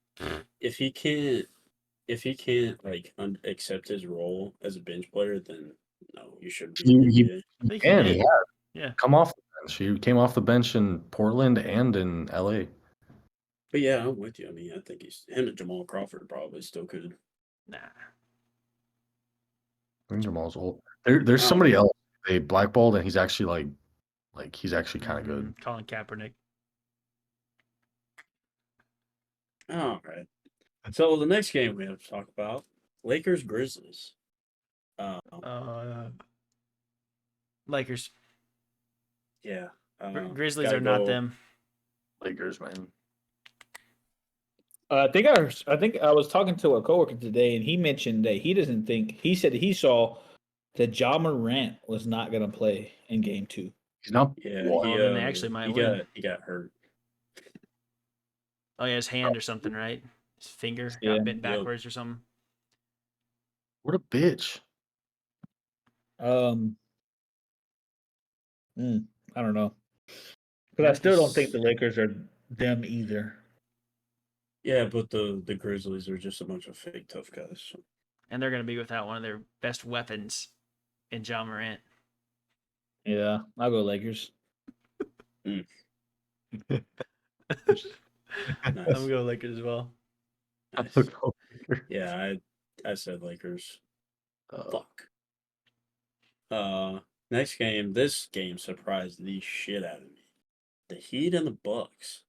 if he can't like accept his role as a bench player, then no, you shouldn't be in the He, NBA. I think And he he did. had Yeah. come off the bench. He came off the bench in Portland and in LA. But yeah, I'm with you. I mean, I think him and Jamal Crawford probably still could. Nah. I think Jamal's old. There's Oh. somebody else they blackballed, and he's actually he's actually kind of good. Colin Kaepernick. All right. So the next game we have to talk about Lakers Grizzlies. Lakers. Yeah. Grizzlies gotta are not go- them. Lakers, man. I think I was talking to a coworker today, and he mentioned that he doesn't think he said he saw that Ja Morant was not going to play in Game 2. He's not. Yeah, Well, then they actually might win. He got hurt. Oh yeah, his hand or something, right? His finger Yeah. got bent backwards or something. What a bitch. I don't know, because I still don't think the Lakers are them either. Yeah, but the Grizzlies are just a bunch of fake tough guys. So. And they're gonna be without one of their best weapons in Ja Morant. Yeah, I'll go Lakers. I'm Nice. gonna go Lakers as well. Nice. Yeah, I said Lakers. Fuck. Next game. This game surprised the shit out of me. The Heat and the Bucks.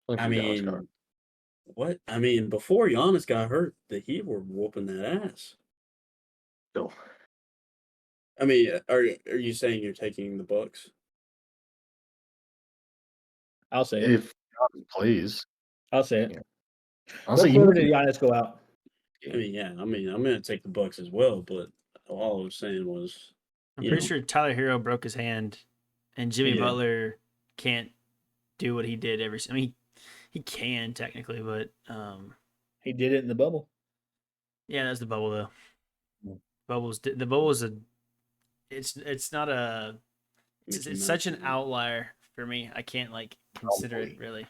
I mean, what? I mean, before Giannis got hurt, the Heat were whooping that ass. No. I mean, are you saying you're taking the Bucks? I'll say it. If Giannis plays, I'll say it. Yeah. What quarter did Giannis go out? I mean, yeah. I mean, I'm gonna take the Bucks as well, but all I was saying was, I'm pretty sure Tyler Hero broke his hand, and Jimmy Yeah. Butler can't do what he did every. I mean, he can technically, but He did it in the bubble. yeah, that's the bubble though. Yeah. The bubble is a. It's not a. It's such an outlier for me. I can't like consider it really.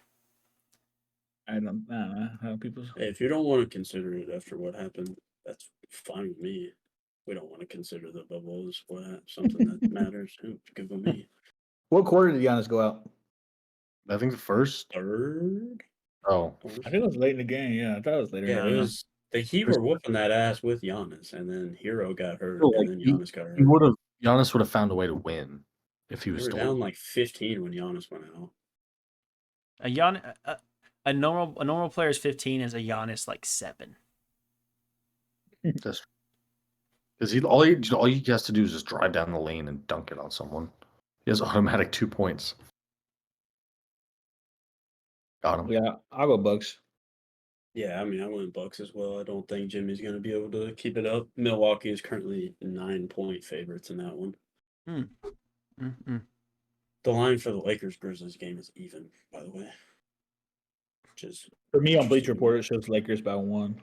I don't know how people. Hey, if you don't want to consider it after what happened, that's fine with me. We don't want to consider the bubble as something that matters. Good with me. What quarter did Giannis go out? I think the first. Third. Oh, I think it was late in the game. Yeah, I thought it was later. Yeah, No, it no. was. The Heat were whooping that ass with Giannis, and then Hero got hurt, like, and then Giannis got he hurt. would have. Giannis would have found a way to win if he They was were still. down like 15 when Giannis went out. A normal player is 15, is a Giannis like 7. Because all he has to do is just drive down the lane and dunk it on someone. He has automatic 2 points. Got him. Yeah, I'll go Bucks. Yeah, I mean, I went Bucks as well. I don't think Jimmy's going to be able to keep it up. Milwaukee is currently 9-point favorites in that one. Mm-hmm. The line for the Lakers Grizzlies game is even, by the way. Just For me on Bleacher Report, it shows Lakers by 1.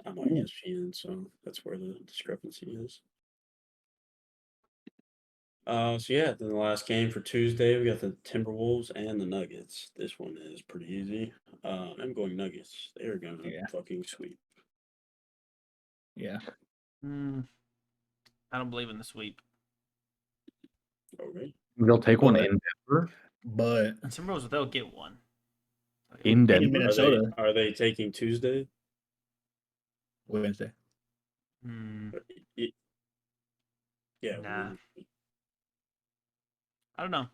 I'm on ESPN, so that's where the discrepancy is. So yeah, then the last game for Tuesday, we got the Timberwolves and the Nuggets. This one is pretty easy. I'm going Nuggets. They are gonna fucking sweep. Yeah. I don't believe in the sweep. Okay. They'll take one But- in Denver. But Timberwolves, they'll get one. In Denver. Minnesota. Are they taking Tuesday? Wednesday. Yeah. Nah. I don't know.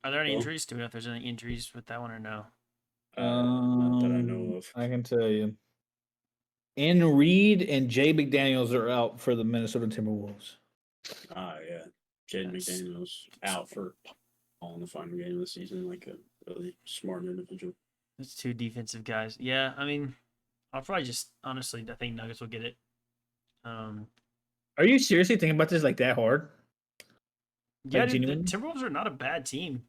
Are there any injuries? Do we know if there's any injuries with that one or no? Not that I know of. I can tell you. N. Reed and Jay McDaniels are out for the Minnesota Timberwolves. Yeah. Jaden McDaniels out for all in the final game of the season, like a really smart individual. It's 2 defensive guys. Yeah, I mean, I'll probably just honestly, I think Nuggets will get it. Are you seriously thinking about this like that hard? Yeah, Like, dude, the genuinely? Timberwolves are not a bad team.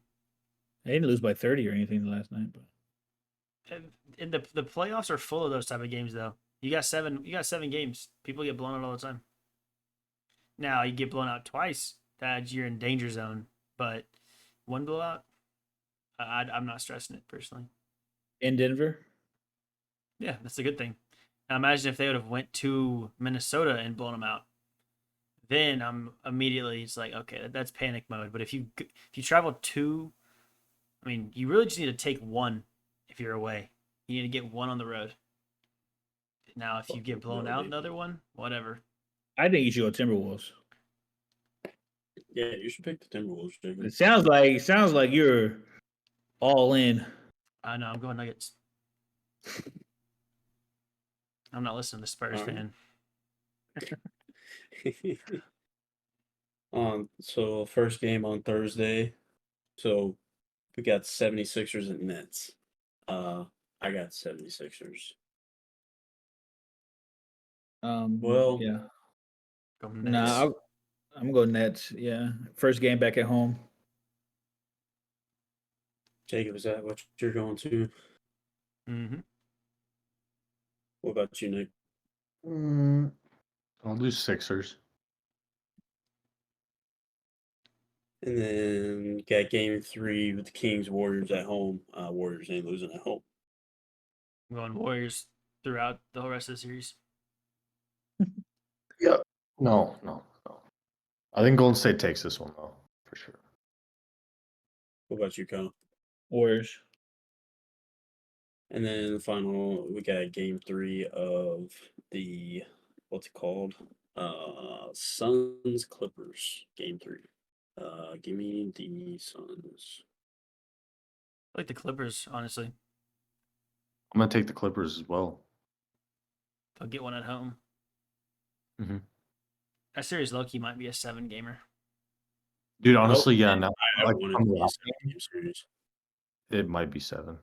They didn't lose by 30 or anything last night, but And the playoffs are full of those type of games, though. You got 7 games. People get blown out all the time. Now you get blown out twice, that you're in danger zone. But one blowout, I'm not stressing it personally. in Denver. Yeah, that's a good thing. Now imagine if they would have went to Minnesota and blown them out. Then I'm immediately, it's like, okay, that's panic mode. But if you travel to, I mean, you really just need to take one if you're away. You need to get one on the road. Now, if you get blown out another one, whatever. I think you should go Timberwolves. Yeah, you should pick the Timberwolves, Jacob. It sounds like you're all in. I know, I'm going Nuggets. I'm not listening to Spurs fan. So first game on Thursday. So we got 76ers and Nets. I got 76ers. Well, yeah. Go Nets. Nah, I'm going Nets. Yeah, first game back at home. Jacob, is that what you're going to? Mm-hmm. What about you, Nick? I'll do Sixers. And then got game 3 with the Kings Warriors at home. Warriors ain't losing at home. I'm going Warriors throughout the whole rest of the series. Yeah. No. I think Golden State takes this one though, for sure. What about you, Kyle? Warriors. And then the final, we got game 3 of the what's it called? Suns Clippers game 3. Give me the Suns. I like the Clippers, honestly. I'm gonna take the Clippers as well. They'll get one at home. Mm-hmm. That series low-key might be a 7-gamer. Dude, honestly, yeah. Now, I like, wanted to be a 7-game series. it might be 7.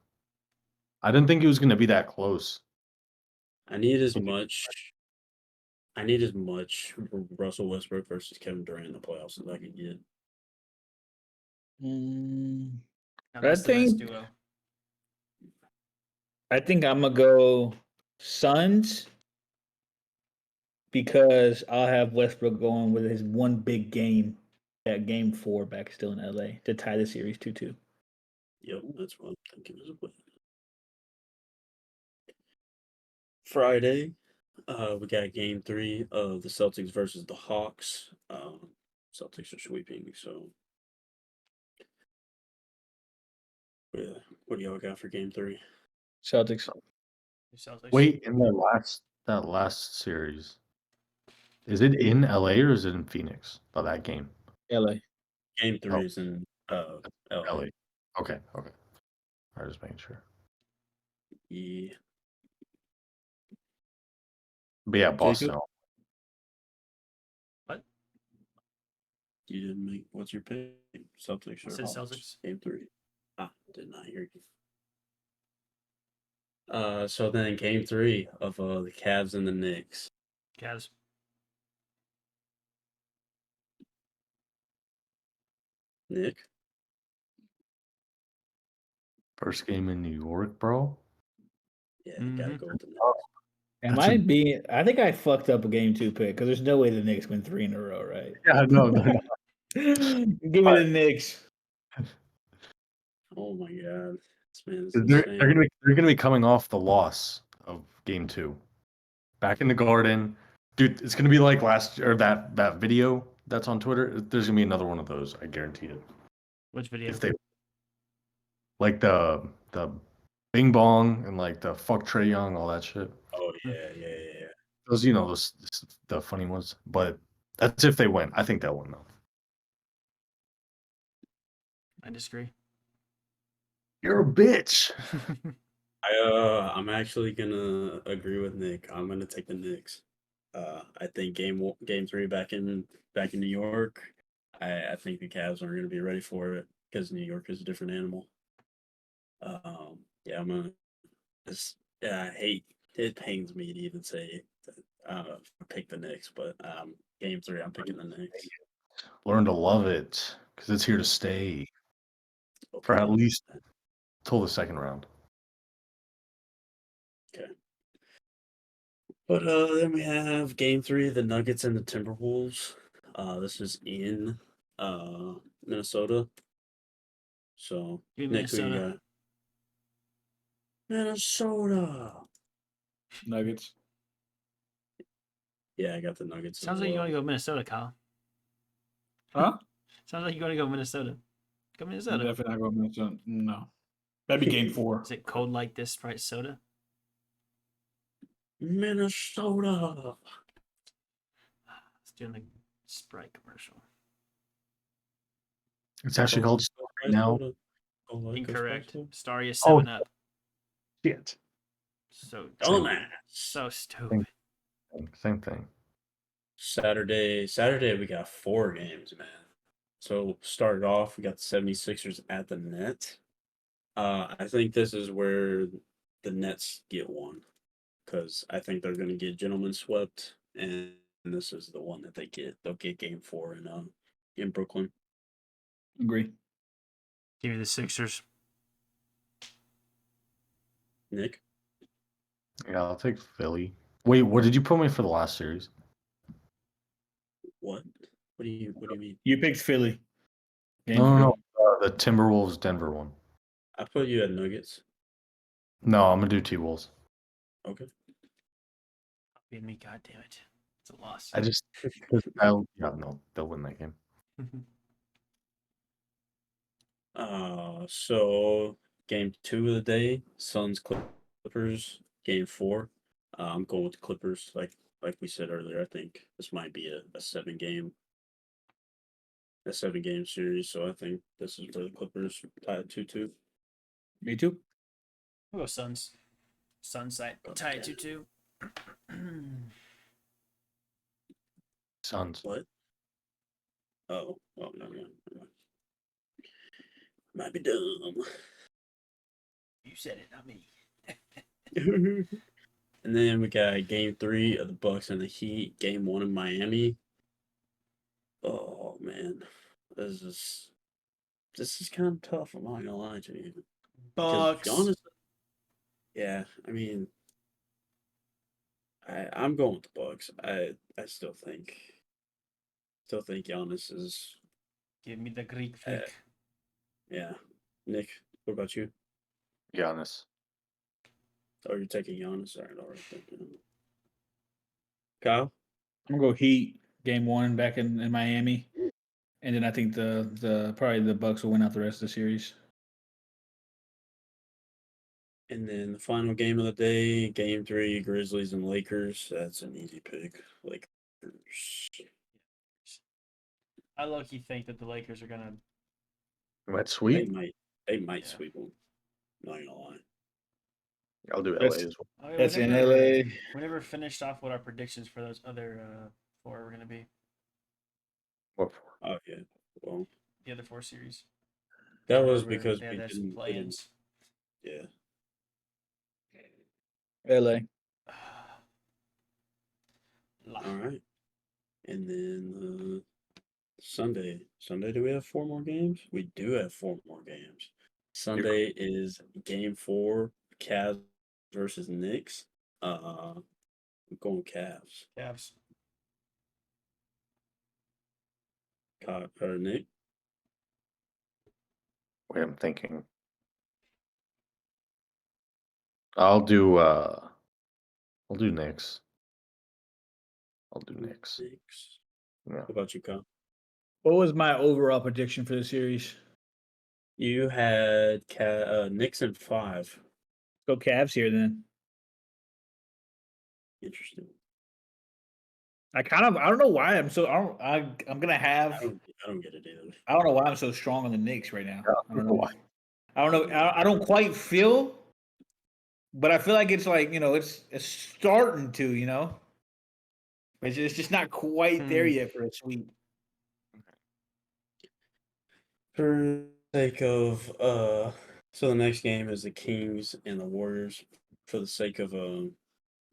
I didn't think it was gonna be that close. I need as much Russell Westbrook versus Kevin Durant in the playoffs as I can get. Now, that's the best duo. I think I'm gonna go Suns because I'll have Westbrook going with his one big game at game 4 back still in LA to tie the series 2-2. Yep, that's what I'm thinking as well. Friday, we got game 3 of the Celtics versus the Hawks. Celtics are sweeping, so yeah. What do y'all got for game 3? Celtics. Celtics. Wait, in that last series, is it in LA or is it in Phoenix? Oh, that game. LA. Game 3 Oh. is in LA. LA. Okay. I was just making sure. Yeah. But yeah, Boston. Jacob? What? You didn't make. What's your pick? Celtics I or said Hawks? Celtics. Game 3. Did not hear you. So then game 3 of the Cavs and the Knicks. Cavs. Nick? First game in New York, bro. Yeah, you gotta Mhm. go with the Knicks. Am That's I a- being? I think I fucked up a game 2 pick because there's no way the Knicks win 3 in a row, right? Yeah, no. Give me the Knicks. Oh my god. This man is They're insane. gonna be coming off the loss of game 2. Back in the Garden. Dude, it's gonna be like that video that's on Twitter. There's gonna be another one of those, I guarantee it. Which video? If they like the Bing Bong and like the fuck Trey Young, all that shit. Oh yeah. Those, those the funny ones. But that's if they win. I think they'll win though. I disagree. You're a bitch. I'm actually gonna agree with Nick. I'm gonna take the Knicks. I think game 3 back in New York. I think the Cavs aren't gonna be ready for it because New York is a different animal. Yeah, I'm gonna. I hate. It pains me to even say pick the Knicks, but game 3, I'm picking the Knicks. Learn to love it because it's here to stay for Okay. at least till the second round. Okay. But then we have game 3, the Nuggets and the Timberwolves. This is in Minnesota. So Give me Nick, who you Minnesota. got? Minnesota. Nuggets. Yeah, I got the Nuggets Sounds as like you well. want to go Minnesota, Kyle. Huh? Sounds like you want to go Minnesota. Go I'm Minnesota. definitely not going Minnesota. No. That'd be game 4. Is it cold like this, Sprite soda? Minnesota. It's doing the Sprite commercial. It's actually called right now. Incorrect. Starry is Oh, 7 Up. Shit. So Dumbass. so stupid. Same thing. Saturday we got 4 games, man. So started off, we got the 76ers at the net. I think this is where the Nets get one because I think they're going to get gentlemen swept, and this is the one that they get. They'll get game 4 in Brooklyn. Agree. Give me the Sixers. Nick, Yeah, I'll take Philly. Wait, what did you put me for the last series? what? What do you mean? You picked Philly. Game No. 3. The Timberwolves Denver one. I put you at Nuggets. No, I'm gonna do T-Wolves. Okay. Beat me, god damn it. It's a loss. I just they'll win that game. So game 2 of the day, Suns Clippers. Game 4, I'm going with the Clippers. Like we said earlier, I think this might be a 7-game series. So I think this is where the Clippers tied 2-2. Me too. We'll go Suns. Suns side. Tie it 2-2. Suns. What? Oh no. Might be dumb. You said it, not me. And then we got game 3 of the Bucks and the Heat. Game 1 in Miami. Oh man, this is kind of tough. I'm not gonna lie to you. Because Bucks. Giannis, yeah, I mean, I'm going with the Bucks. I still think Giannis is. Give me the Greek freak. Yeah, Nick. What about you? Giannis. Oh, you're taking Giannis. All right, all right. Then. Kyle? I'm gonna go Heat game one back in Miami, and then I think the probably the Bucks will win out the rest of the series. And then the final game of the day, game 3, Grizzlies and Lakers. That's an easy pick. Lakers. I low-key think that the Lakers are gonna. You might They sweep. might Yeah. sweep them. Not gonna lie. I'll do LA That's- as well. Okay, That's in never- LA. We never finished off what our predictions for those other 4 were gonna be. What for? Oh yeah. Well, The other 4 series. that I was remember because they we had to have some didn't. plans. Yeah. LA. All right. And then Sunday. Sunday, do we have 4 more games? We do have 4 more games. Sunday is game 4, Cavs versus Knicks. I'm going Cavs. Cavs. Nick. Wait, I'm thinking. I'll do Knicks. I'll do Knicks. Knicks. Yeah. What about you, Kyle? What was my overall prediction for the series? You had Knicks in 5. Go Cavs here then. Interesting. I don't know why I'm so I'm gonna have I don't get it either. I don't know why I'm so strong on the Knicks right now. I don't know why. I don't know. I don't quite feel, but I feel like it's like it's starting to it's just not quite there yet for a sweep. For the sake of so the next game is the Kings and the Warriors. For the sake of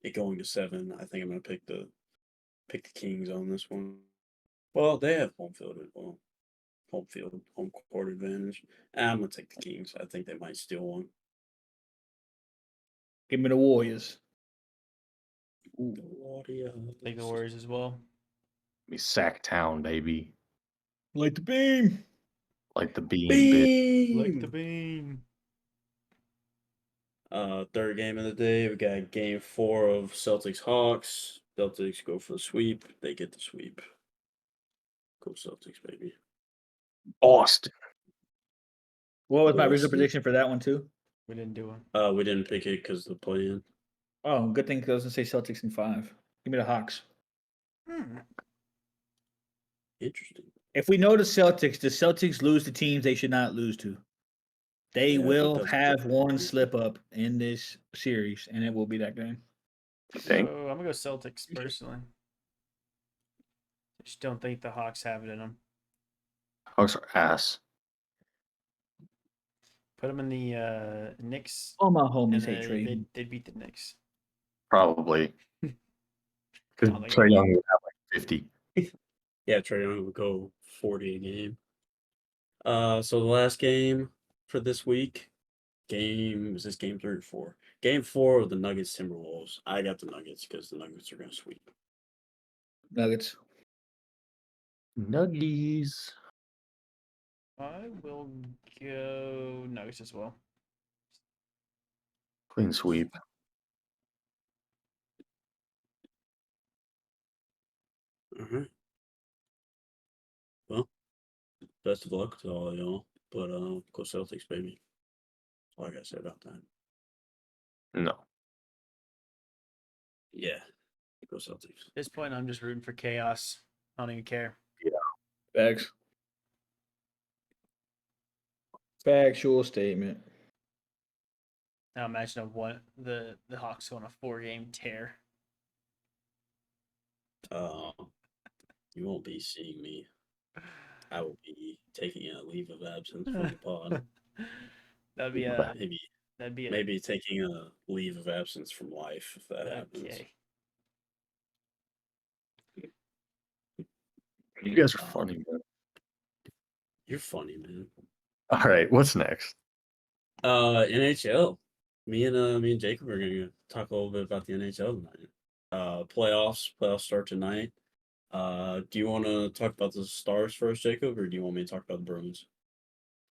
it going to 7, I think I'm gonna pick the Kings on this one. Well, they have home court advantage. I'm gonna take the Kings. I think they might steal one. Give me the Warriors. The Warriors. Take the Warriors as well. Be Sack Town, baby. Like the beam. Like the beam, bitch. Beam! Like the beam. Third game of the day, we got game 4 of Celtics Hawks. Celtics go for the sweep. They get the sweep. Go Celtics, baby. Boston. What was my original Boston. prediction for that one too? We didn't do one. We didn't pick it because of the play-in. Oh, good thing it doesn't say Celtics in 5. Give me the Hawks. Interesting. If we know the Celtics lose to teams they should not lose to. They Yeah, will but that's have different. one slip up in this series, and it will be that game. You think? So I'm gonna go Celtics personally. I just don't think the Hawks have it in them. Hawks are ass. Put them in the Knicks. All my And homies hate trading. they'd beat the Knicks. Probably. Because Oh, they Trae got- Young would have like 50. Yeah, Trae Young would go 40 a game. So the last game for this week, is this game 3 or 4? Game 4 of the Nuggets Timberwolves. I got the Nuggets because the Nuggets are going to sweep. Nuggets. Nuggies. I will go Nuggets as well. Clean sweep. All right. Well, best of luck to all of y'all. But go Celtics, baby. That's all I got to say about that. No. Yeah, go Celtics. At this point, I'm just rooting for chaos. I don't even care. Facts. Factual statement. Now imagine the Hawks go on a 4-game tear. You won't be seeing me. I will be taking a leave of absence from the pod. That'd be Maybe taking a leave of absence from life if that happens. okay. You guys are funny, man. You're funny, man. All right, what's next? NHL. Me and Jacob are gonna talk a little bit about the NHL tonight. Playoffs start tonight. Do you want to talk about the Stars first, Jacob, or do you want me to talk about the Bruins?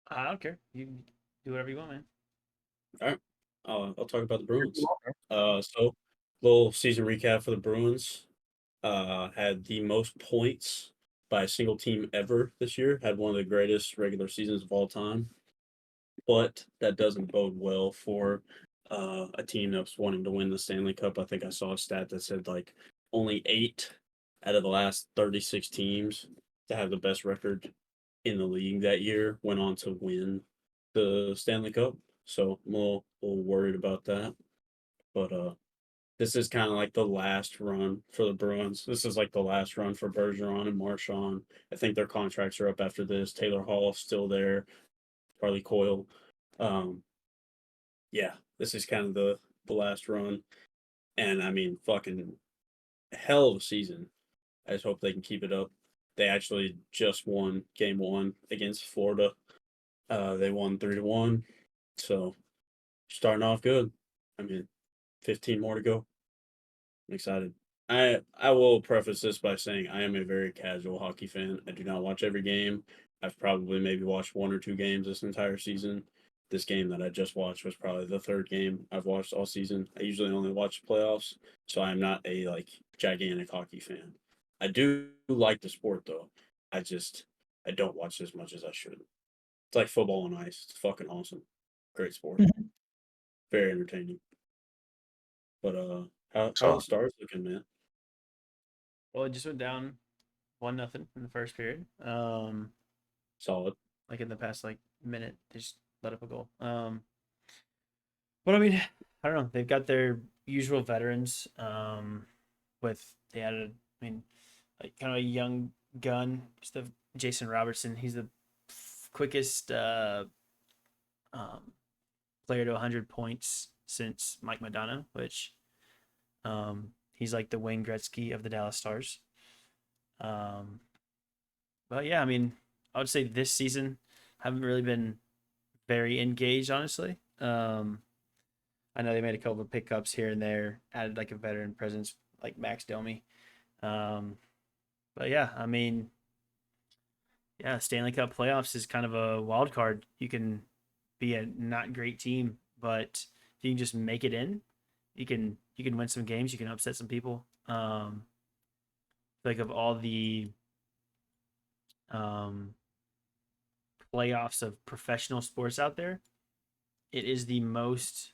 I don't care. You Do whatever you want, man. All right. I'll talk about the Bruins. So little season recap for the Bruins. Had the most points by a single team ever this year. Had one of the greatest regular seasons of all time. But that doesn't bode well for a team that's wanting to win the Stanley Cup. I think I saw a stat that said like only 8 out of the last 36 teams to have the best record in the league that year went on to win the Stanley Cup. So I'm a little worried about that. But this is kind of like the last run for the Bruins. This is like the last run for Bergeron and Marchand. I think their contracts are up after this. Taylor Hall's still there. Charlie Coyle. Yeah, this is kind of the last run. And I mean, fucking hell of a season. I just hope they can keep it up. They actually just won game 1 against Florida. They won 3-1. So starting off good. I mean, 15 more to go. I'm excited. I will preface this by saying I am a very casual hockey fan. I do not watch every game. I've probably maybe watched 1 or 2 games this entire season. This game that I just watched was probably the 3rd game I've watched all season. I usually only watch the playoffs, so I'm not a like gigantic hockey fan. I do like the sport though. I don't watch as much as I should. It's like football on ice. It's fucking awesome. Great sport. Very entertaining. But how are the Stars looking, man? Well, it just went down 1-0 in the first period. Solid. Like in the past like minute, they just let up a goal. But I mean, I don't know. They've got their usual veterans. They added, I mean, like kind of a young gun. Just the Jason Robertson. He's the quickest player to 100 points since Mike Modano, which he's like the Wayne Gretzky of the Dallas Stars. But yeah, I mean, I would say this season haven't really been very engaged, honestly. I know they made a couple of pickups here and there, added like a veteran presence like Max Domi. But yeah, I mean, yeah, Stanley Cup playoffs is kind of a wild card. You can be a not great team, but if you can just make it in, you can win some games, you can upset some people. Like of all the playoffs of professional sports out there, it is the most,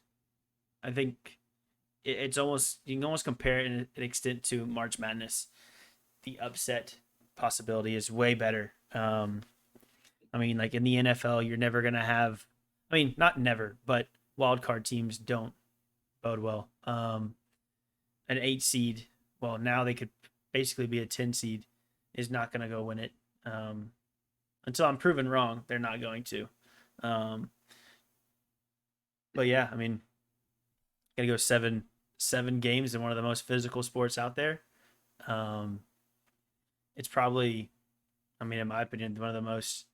I think it's almost, you can almost compare it in an extent to March Madness. The upset possibility is way better. I mean, like in the NFL, you're never going to have, I mean, not never, but wild card teams don't bode well. An 8 seed, well, now they could basically be a 10 seed, is not going to go win it. Until I'm proven wrong, they're not going to. But yeah, I mean, gonna go seven games in one of the most physical sports out there. It's probably, I mean, in my opinion, one of the most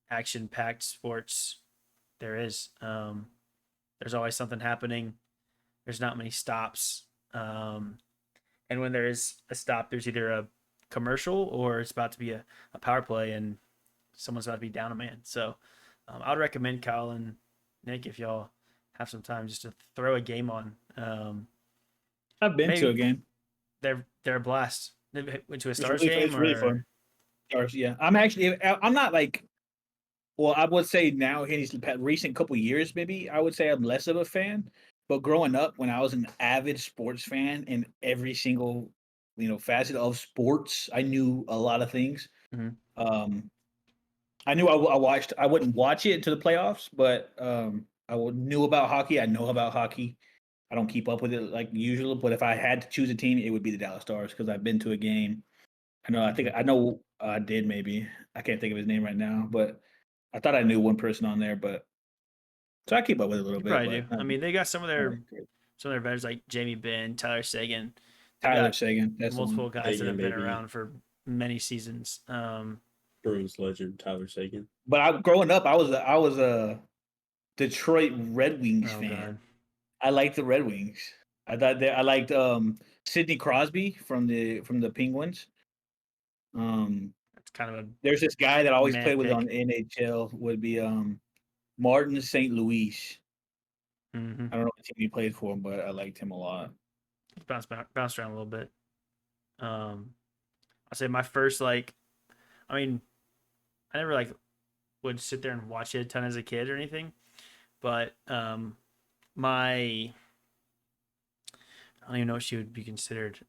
action-packed sports there is. There's always something happening. There's not many stops. And when there is a stop, there's either a commercial or it's about to be a power play and someone's about to be down a man. So I would recommend Kyle and Nick, if y'all have some time, just to throw a game on. I've been to a game. They're a blast. They went to a Stars really, game. it's really fun. Stars, yeah. I'm not like, well, I would say now in these recent couple years, maybe I would say I'm less of a fan. But growing up, when I was an avid sports fan in every single, facet of sports, I knew a lot of things. Mm-hmm. I knew I watched. I wouldn't watch it to the playoffs, but I knew about hockey. I know about hockey. I don't keep up with it like usual, but if I had to choose a team, it would be the Dallas Stars because I've been to a game. I did maybe. I can't think of his name right now, but I thought I knew one person on there, but so I keep up with it a little bit. Probably do. I mean, they got some of their veterans like Jamie Benn, Tyler Seguin. That's multiple guys that have been around for many seasons. Bruins legend Tyler Seguin. But growing up, I was a Detroit Red Wings fan. God. I liked the Red Wings. I liked Sidney Crosby from the Penguins. That's kind of a there's this guy that always played with on NHL would be Martin St. Louis. Mm-hmm. I don't know what team he played for, but I liked him a lot. Bounced around a little bit. I'll say my first I mean, I never would sit there and watch it a ton as a kid or anything, but my I don't even know what she would be considered.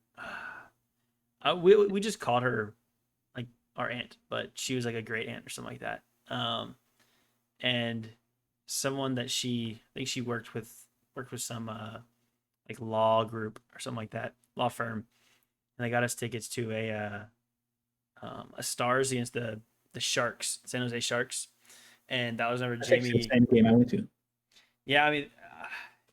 We just called her like our aunt, but she was like a great aunt or something like that. And someone that I think she worked with some like law group or something like that, law firm, and they got us tickets to a Stars against the Sharks, San Jose Sharks, and that was never That's actually the Jamie. same game I went to. Yeah, I mean,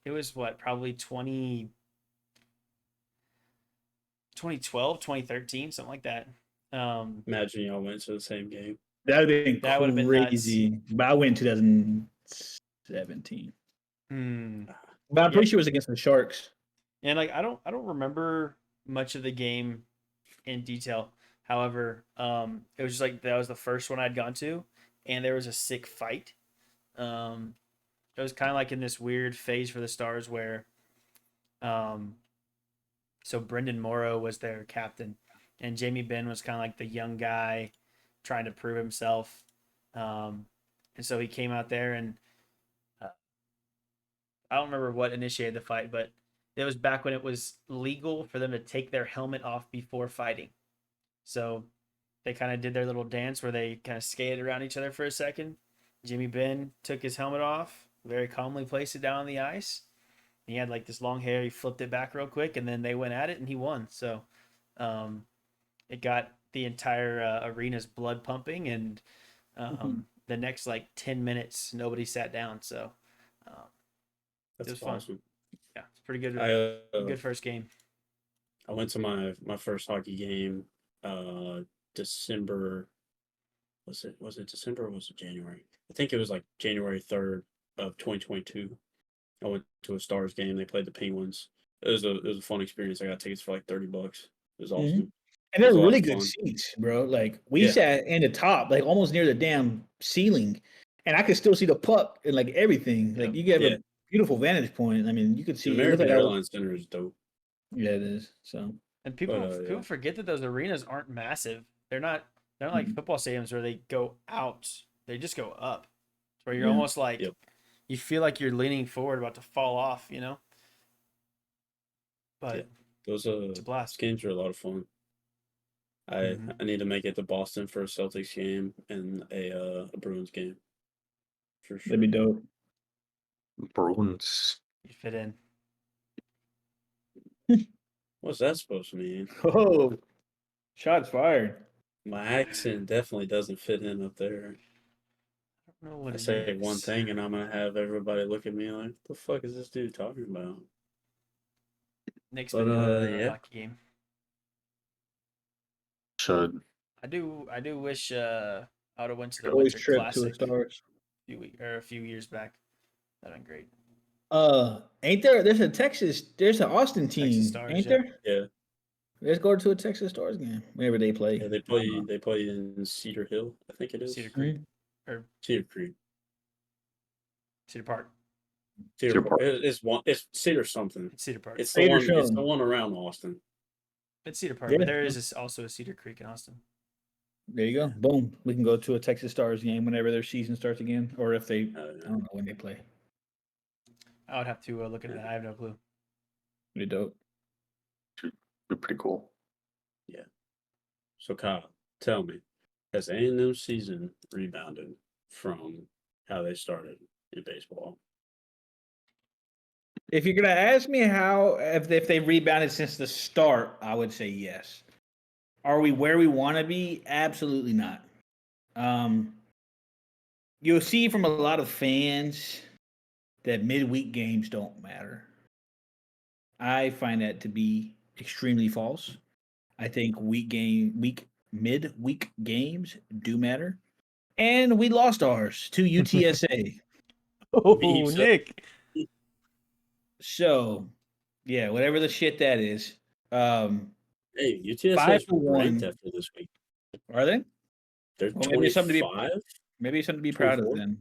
it was probably 2012, 2013, something like that. Imagine y'all went to the same game. That would have been That would've been nuts. crazy. But I went in 2017. Hmm. But I'm Yeah. pretty sure it was against the Sharks. And I don't remember much of the game in detail. However, it was just that was the first one I'd gone to, and there was a sick fight. It was kind of like in this weird phase for the Stars where, so Brendan Morrow was their captain, and Jamie Benn was kind of like the young guy trying to prove himself. And so he came out there, and I don't remember what initiated the fight, but it was back when it was legal for them to take their helmet off before fighting. So they kind of did their little dance where they kind of skated around each other for a second. Jimmy Ben took his helmet off, very calmly placed it down on the ice. He had this long hair. He flipped it back real quick, and then they went at it, and he won. So it got the entire arena's blood pumping, and the next 10 minutes, nobody sat down. So That's it was fun. awesome. Yeah, it's pretty good. Good first game. I went to my first hockey game December. Was it December or was it January? I think it was January 3rd of 2022. I went to a Stars game. They played the Penguins. It was a fun experience. I got tickets for $30. It was awesome. And It was they're a lot really of good fun. seats, bro. We Yeah. sat in the top, almost near the damn ceiling, and I could still see the puck and everything. Yeah. You get Yeah. a beautiful vantage point. I mean, you could The see. It looked American like I was, Airlines Center is dope. yeah, it is. So And people yeah. forget that those arenas aren't massive. They're not like football stadiums where they go out. They just go up. Where you're Yeah. almost Yep. you feel like you're leaning forward about to fall off, But Yeah. Those it's a blast. games are a lot of fun. I need to make it to Boston for a Celtics game and a Bruins game. For sure. that'd be dope. Bruins. You fit in. What's that supposed to mean? Oh, shots fired. My accent definitely doesn't fit in up there. I don't know what I it say is. one thing and I'm gonna have everybody look at me like, "The fuck is this dude talking about?" Nick's But, been to a yeah. hockey game. Should. I do wish I would have went to the Always Winter trip to the Classic Stars. a few years back. That'd been great. Ain't there? There's an Austin team, Texas Stars, ain't yeah. there? Yeah. Let's go to a Texas Stars game whenever they play. Yeah, they play in Cedar Hill, I think it is. Cedar Creek or Cedar Creek. Cedar Park. Cedar Park. Park. It's Cedar something. It's Cedar Park. It's Cedar the one. It's Shone. the one around Austin. It's Cedar Park, Yeah. but there is also a Cedar Creek in Austin. There you go. Boom. We can go to a Texas Stars game whenever their season starts again, or if they, I don't know when they play. I would have to look into that. I have no clue. Pretty dope. Be pretty cool. Yeah. So Kyle, tell me, has A&M season rebounded from how they started in baseball? If you're gonna ask me if they rebounded since the start, I would say yes. Are we where we want to be? Absolutely not. You'll see from a lot of fans that midweek games don't matter. I find that to be extremely false. I think midweek games do matter. And we lost ours to UTSA. Oh, Beef, so- Nick. So, yeah, whatever the shit that is. Hey, UTSA 5 is to 1. ranked after this week. Are they? They're Well, maybe 25. Maybe something to be proud of 24? then.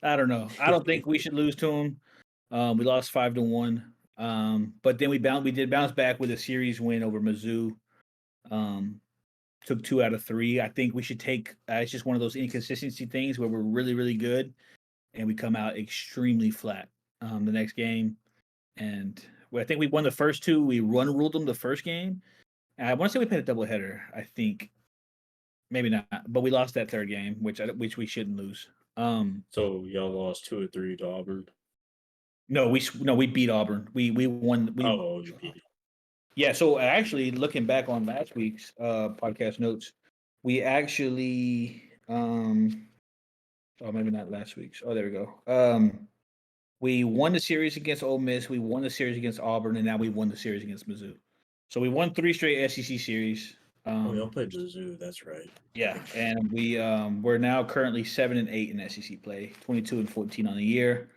I don't know. I don't think we should lose to them. We lost 5-1. But then we did bounce back with a series win over Mizzou. Took 2 out of 3. I think we should take. It's just one of those inconsistency things where we're really, really good, and we come out extremely flat the next game. And I think we won the first 2. We ruled them the first game. And I want to say we played a doubleheader. I think maybe not, but we lost that third game, which we shouldn't lose. So y'all lost 2 or 3 to Auburn. No, we beat Auburn. We won. You beat. Yeah. So actually, looking back on last week's podcast notes, we actually oh, maybe not last week's. Oh, there we go. We won the series against Ole Miss. We won the series against Auburn, and now we won the series against Mizzou. So we won 3 straight SEC series. Y'all played Mizzou. That's right. Yeah, and we're now currently 7-8 in SEC play, 22-14 on the year.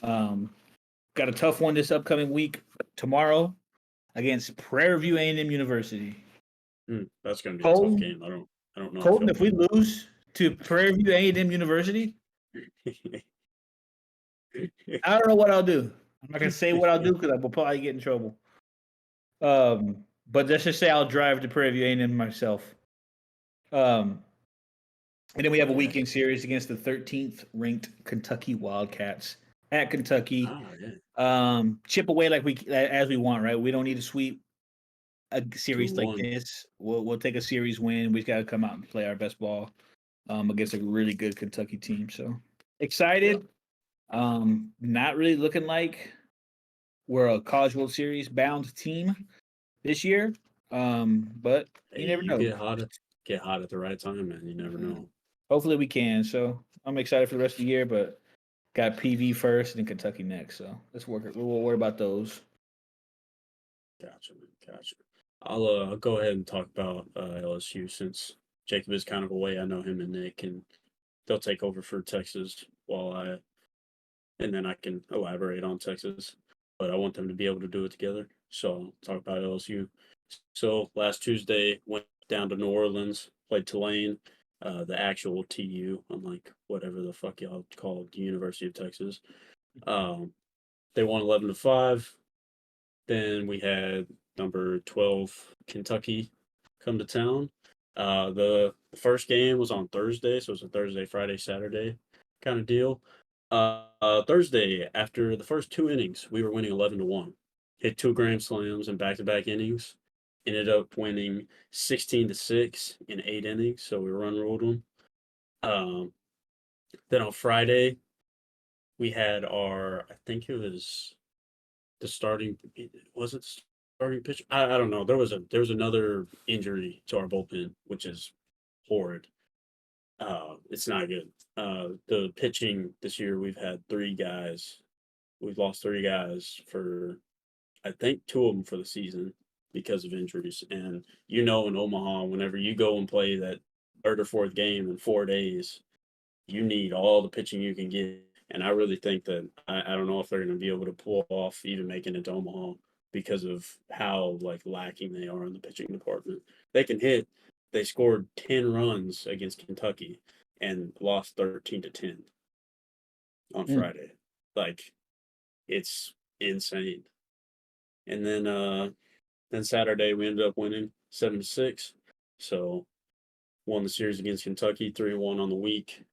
Got a tough one this upcoming week tomorrow against Prairie View A&M University. That's going to be a tough game. I don't know. Colton, if we lose to Prairie View A&M University, I don't know what I'll do. I'm not gonna say what I'll do because I will probably get in trouble. But let's just say I'll drive to Prairie View A&M myself. And then we have a weekend series against the 13th ranked Kentucky Wildcats at Kentucky. Oh, yeah. Chip away as we want, right? We don't need to sweep a series 2-1. like this. We'll take a series win. We just got to come out and play our best ball against a really good Kentucky team. So excited. Not really looking like we're a College World Series bound team this year. But you never know. Get hot at the right time, man. You never know. Hopefully we can. So I'm excited for the rest of the year, but got PV first and then Kentucky next. So let's work it. We'll worry about those. Gotcha, man. Gotcha. I'll go ahead and talk about LSU since Jacob is kind of away. I know him and Nick, and they'll take over for Texas and then I can elaborate on Texas. But I want them to be able to do it together. So I'll talk about LSU. So last Tuesday, went down to New Orleans, played Tulane, the actual TU, unlike whatever the fuck y'all call it, the University of Texas. They won 11-5. Then we had number 12 Kentucky come to town. The first game was on Thursday, so it was a Thursday, Friday, Saturday kind of deal. Thursday, after the first 2 innings, we were winning 11-1. Hit 2 grand slams in back-to-back innings. Ended up winning 16-6 in 8 innings, so we run ruled them. Then on Friday, we had I think it was the starting. Was it the starting pitch? I don't know. There was another injury to our bullpen, which is horrid. It's not good. The pitching this year, we've had 3 guys. We've lost 3 guys for, I think 2 of them for the season because of injuries. And in Omaha, whenever you go and play that 3rd or 4th game in 4 days, you need all the pitching you can get. And I really think that I don't know if they're going to be able to pull off even making it to Omaha because of how lacking they are in the pitching department. They can hit. They scored 10 runs against Kentucky and lost 13-10 on Friday. It's insane. And then Saturday we ended up winning 7-6. So won the series against Kentucky, 3-1 on the week.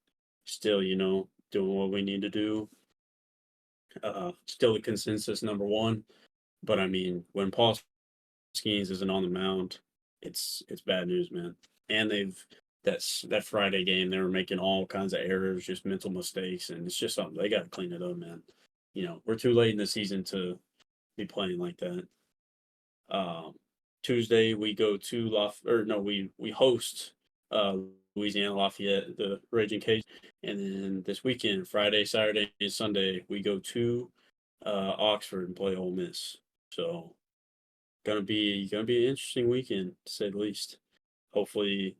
Still, doing what we need to do. Still the consensus number 1. But I mean, when Paul Skeens isn't on the mound, it's bad news, man. And that Friday game, they were making all kinds of errors, just mental mistakes, and it's just something they got to clean it up, man. We're too late in the season to be playing like that. Tuesday we go to we host Louisiana Lafayette, the Raging Cage, and then this weekend, Friday, Saturday, and Sunday, we go to Oxford and play Ole Miss. So gonna be an interesting weekend to say the least. Hopefully,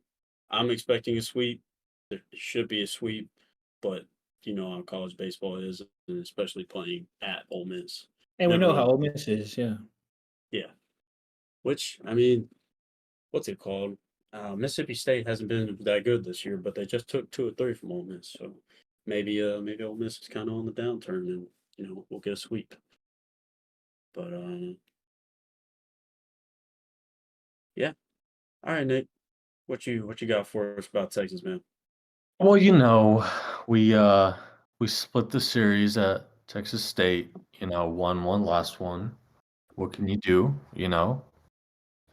I'm expecting a sweep. There should be a sweep, but you know how college baseball is, and especially playing at Ole Miss. And we know how Ole Miss is, yeah. Yeah. Which, I mean, what's it called? Mississippi State hasn't been that good this year, but they just took 2 or 3 from Ole Miss. So maybe Ole Miss is kind of on the downturn, and we'll get a sweep. But yeah. All right, Nick. What you got for us about Texas, man? Well, we split the series at Texas State. Won one, last one. What can you do?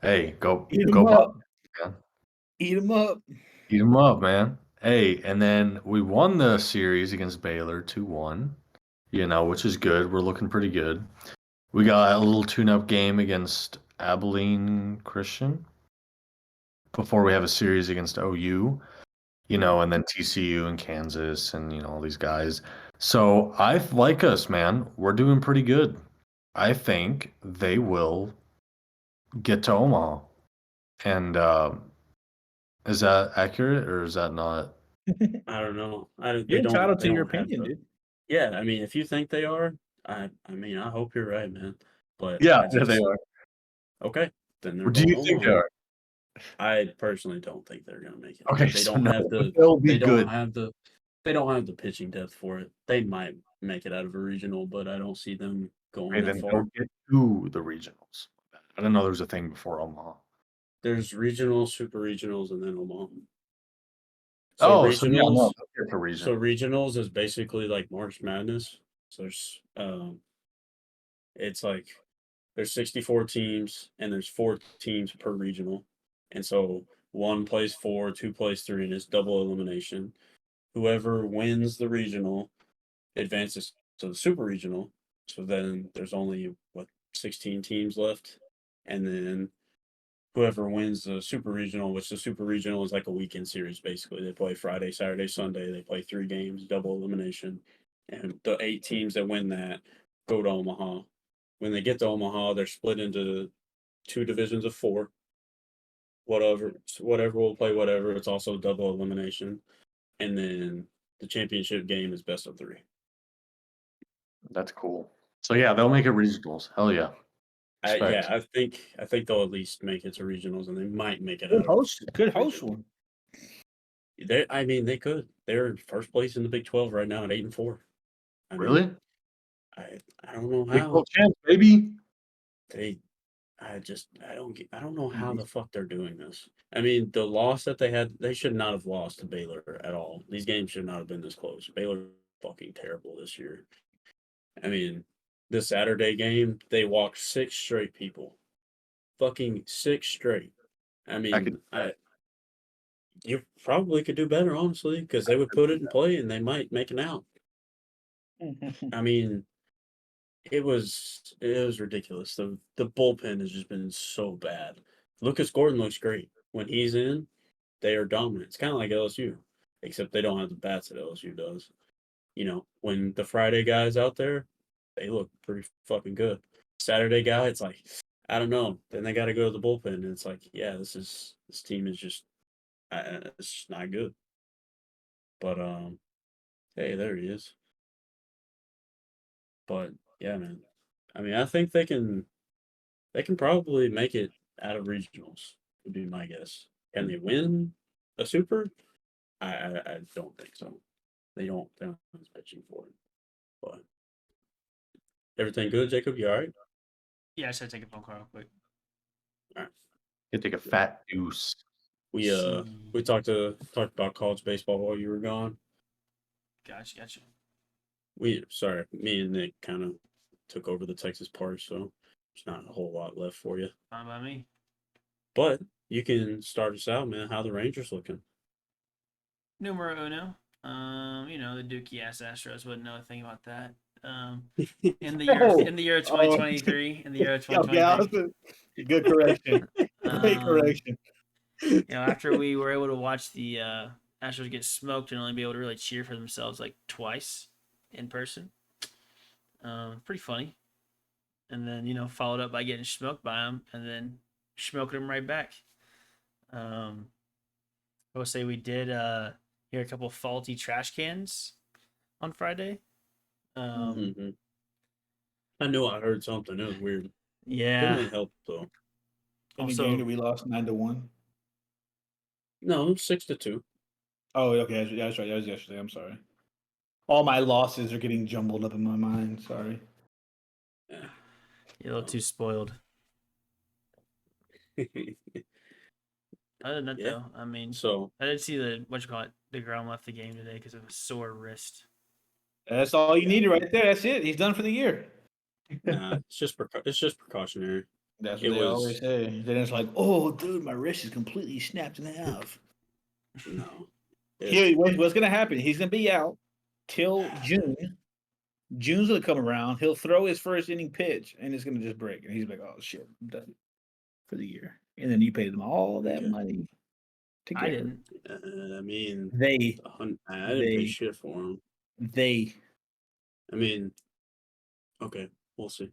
Hey, go Eat go, them up. man. Eat them up. Eat them up, man. Hey, and then we won the series against Baylor 2-1. Which is good. We're looking pretty good. We got a little tune-up game against Abilene Christian before we have a series against OU. And then TCU and Kansas and all these guys. So I like us, man. We're doing pretty good. I think they will get to Omaha. And is that accurate or is that not? I don't know. You're entitled They to your don't have opinion, the. dude. Yeah, I mean, if you think they are, I hope you're right, man. But Yeah, I they just are. okay. Then they're Or do going you to think they Omaha. are? I personally don't think they're going to make it. Okay, They so don't no, have but the. they'll be They good. don't have the. They don't have the pitching depth for it. They might make it out of a regional, but I don't see them going Okay, that then far. don't get to the regionals. I didn't know there was a thing before Omaha. There's regionals, super regionals, and then Omaha. So Oh, so yeah, no, regionals, don't get to region. so regionals is basically like March Madness. So it's like there's 64 teams and there's 4 teams per regional, and so one plays 4, 2 plays 3, and it's double elimination. Whoever wins the regional advances to the super regional. So then there's only 16 teams left, and then whoever wins the super regional, which the super regional is like a weekend series basically. They play Friday, Saturday, Sunday. They play 3 games, double elimination, and the 8 teams that win that go to Omaha. When they get to Omaha, they're split into 2 divisions of 4. Whatever will play whatever. It's also double elimination, and then the championship game is best of 3. That's cool. So yeah, they'll make it regionals. Hell yeah. Respect. I think they'll at least make it to regionals, and they might make it Good out. host. Good host regional. one. I mean, they could. They're in first place in the Big 12 right now at 8-4. I mean, Really? I don't know Big how 12 champs, baby. they. I don't know how the fuck they're doing this. I mean, the loss that they had, they should not have lost to Baylor at all. These games should not have been this close. Baylor fucking terrible this year. I mean, the Saturday game, they walked 6 straight people. Fucking 6 straight. I mean, you probably could do better, honestly, because they would put it in play and they might make it out. I mean, it was ridiculous. The bullpen has just been so bad. Lucas Gordon looks great. When he's in, they are dominant. It's kind of like LSU, except they don't have the bats that LSU does. When the Friday guy's out there, they look pretty fucking good. Saturday guy, it's like, I don't know. Then they got to go to the bullpen, and it's like, yeah, this team is just, it's just not good. But hey, there he is. But yeah, man. I mean, I think they can probably make it out of regionals. Would be my guess. Can they win a super? I don't think so. They don't have pitching for it. But everything good, Jacob? You all right? Yeah, I should take a phone call real quick. All right. You take a fat deuce. We talked about college baseball while you were gone. Gotcha. Me and Nick kind of took over the Texas part, so there's not a whole lot left for you. Fine by me. But you can start us out, man. How the Rangers looking? Numero uno. The Dookie ass Astros wouldn't know a thing about that. In the year of 2023, in the year of 2023. Good correction. Great correction. After we were able to watch the Astros get smoked and only be able to really cheer for themselves like twice in person, pretty funny. And then followed up by getting smoked by them and then smoking them right back. I will say we did hear a couple faulty trash cans on Friday. Mm-hmm. I knew I heard something. It was weird. Yeah. Didn't really help though. In the Also- game that we lost 9-1. No, 6-2. Oh, okay. That's right. That was yesterday. I'm sorry. All my losses are getting jumbled up in my mind. Sorry. Yeah. You're a little too spoiled. Other than that, Yeah. though, I mean, So I did see the DeGrom left the game today because of a sore wrist. That's all you Yeah. needed right there. That's it. He's done for the year. nah, it's just precautionary. That's It what they was always say. Then it's like, oh, dude, my wrist is completely snapped in half. no. What's going to happen? He's going to be out till June. June's going to come around. He'll throw his first inning pitch, and it's going to just break. And he's like, oh, shit, I'm done for the year. And then you paid them all that Okay. money to I get hurt. didn't. I mean, They, I didn't pay they, shit for him. they. I mean, okay, we'll see.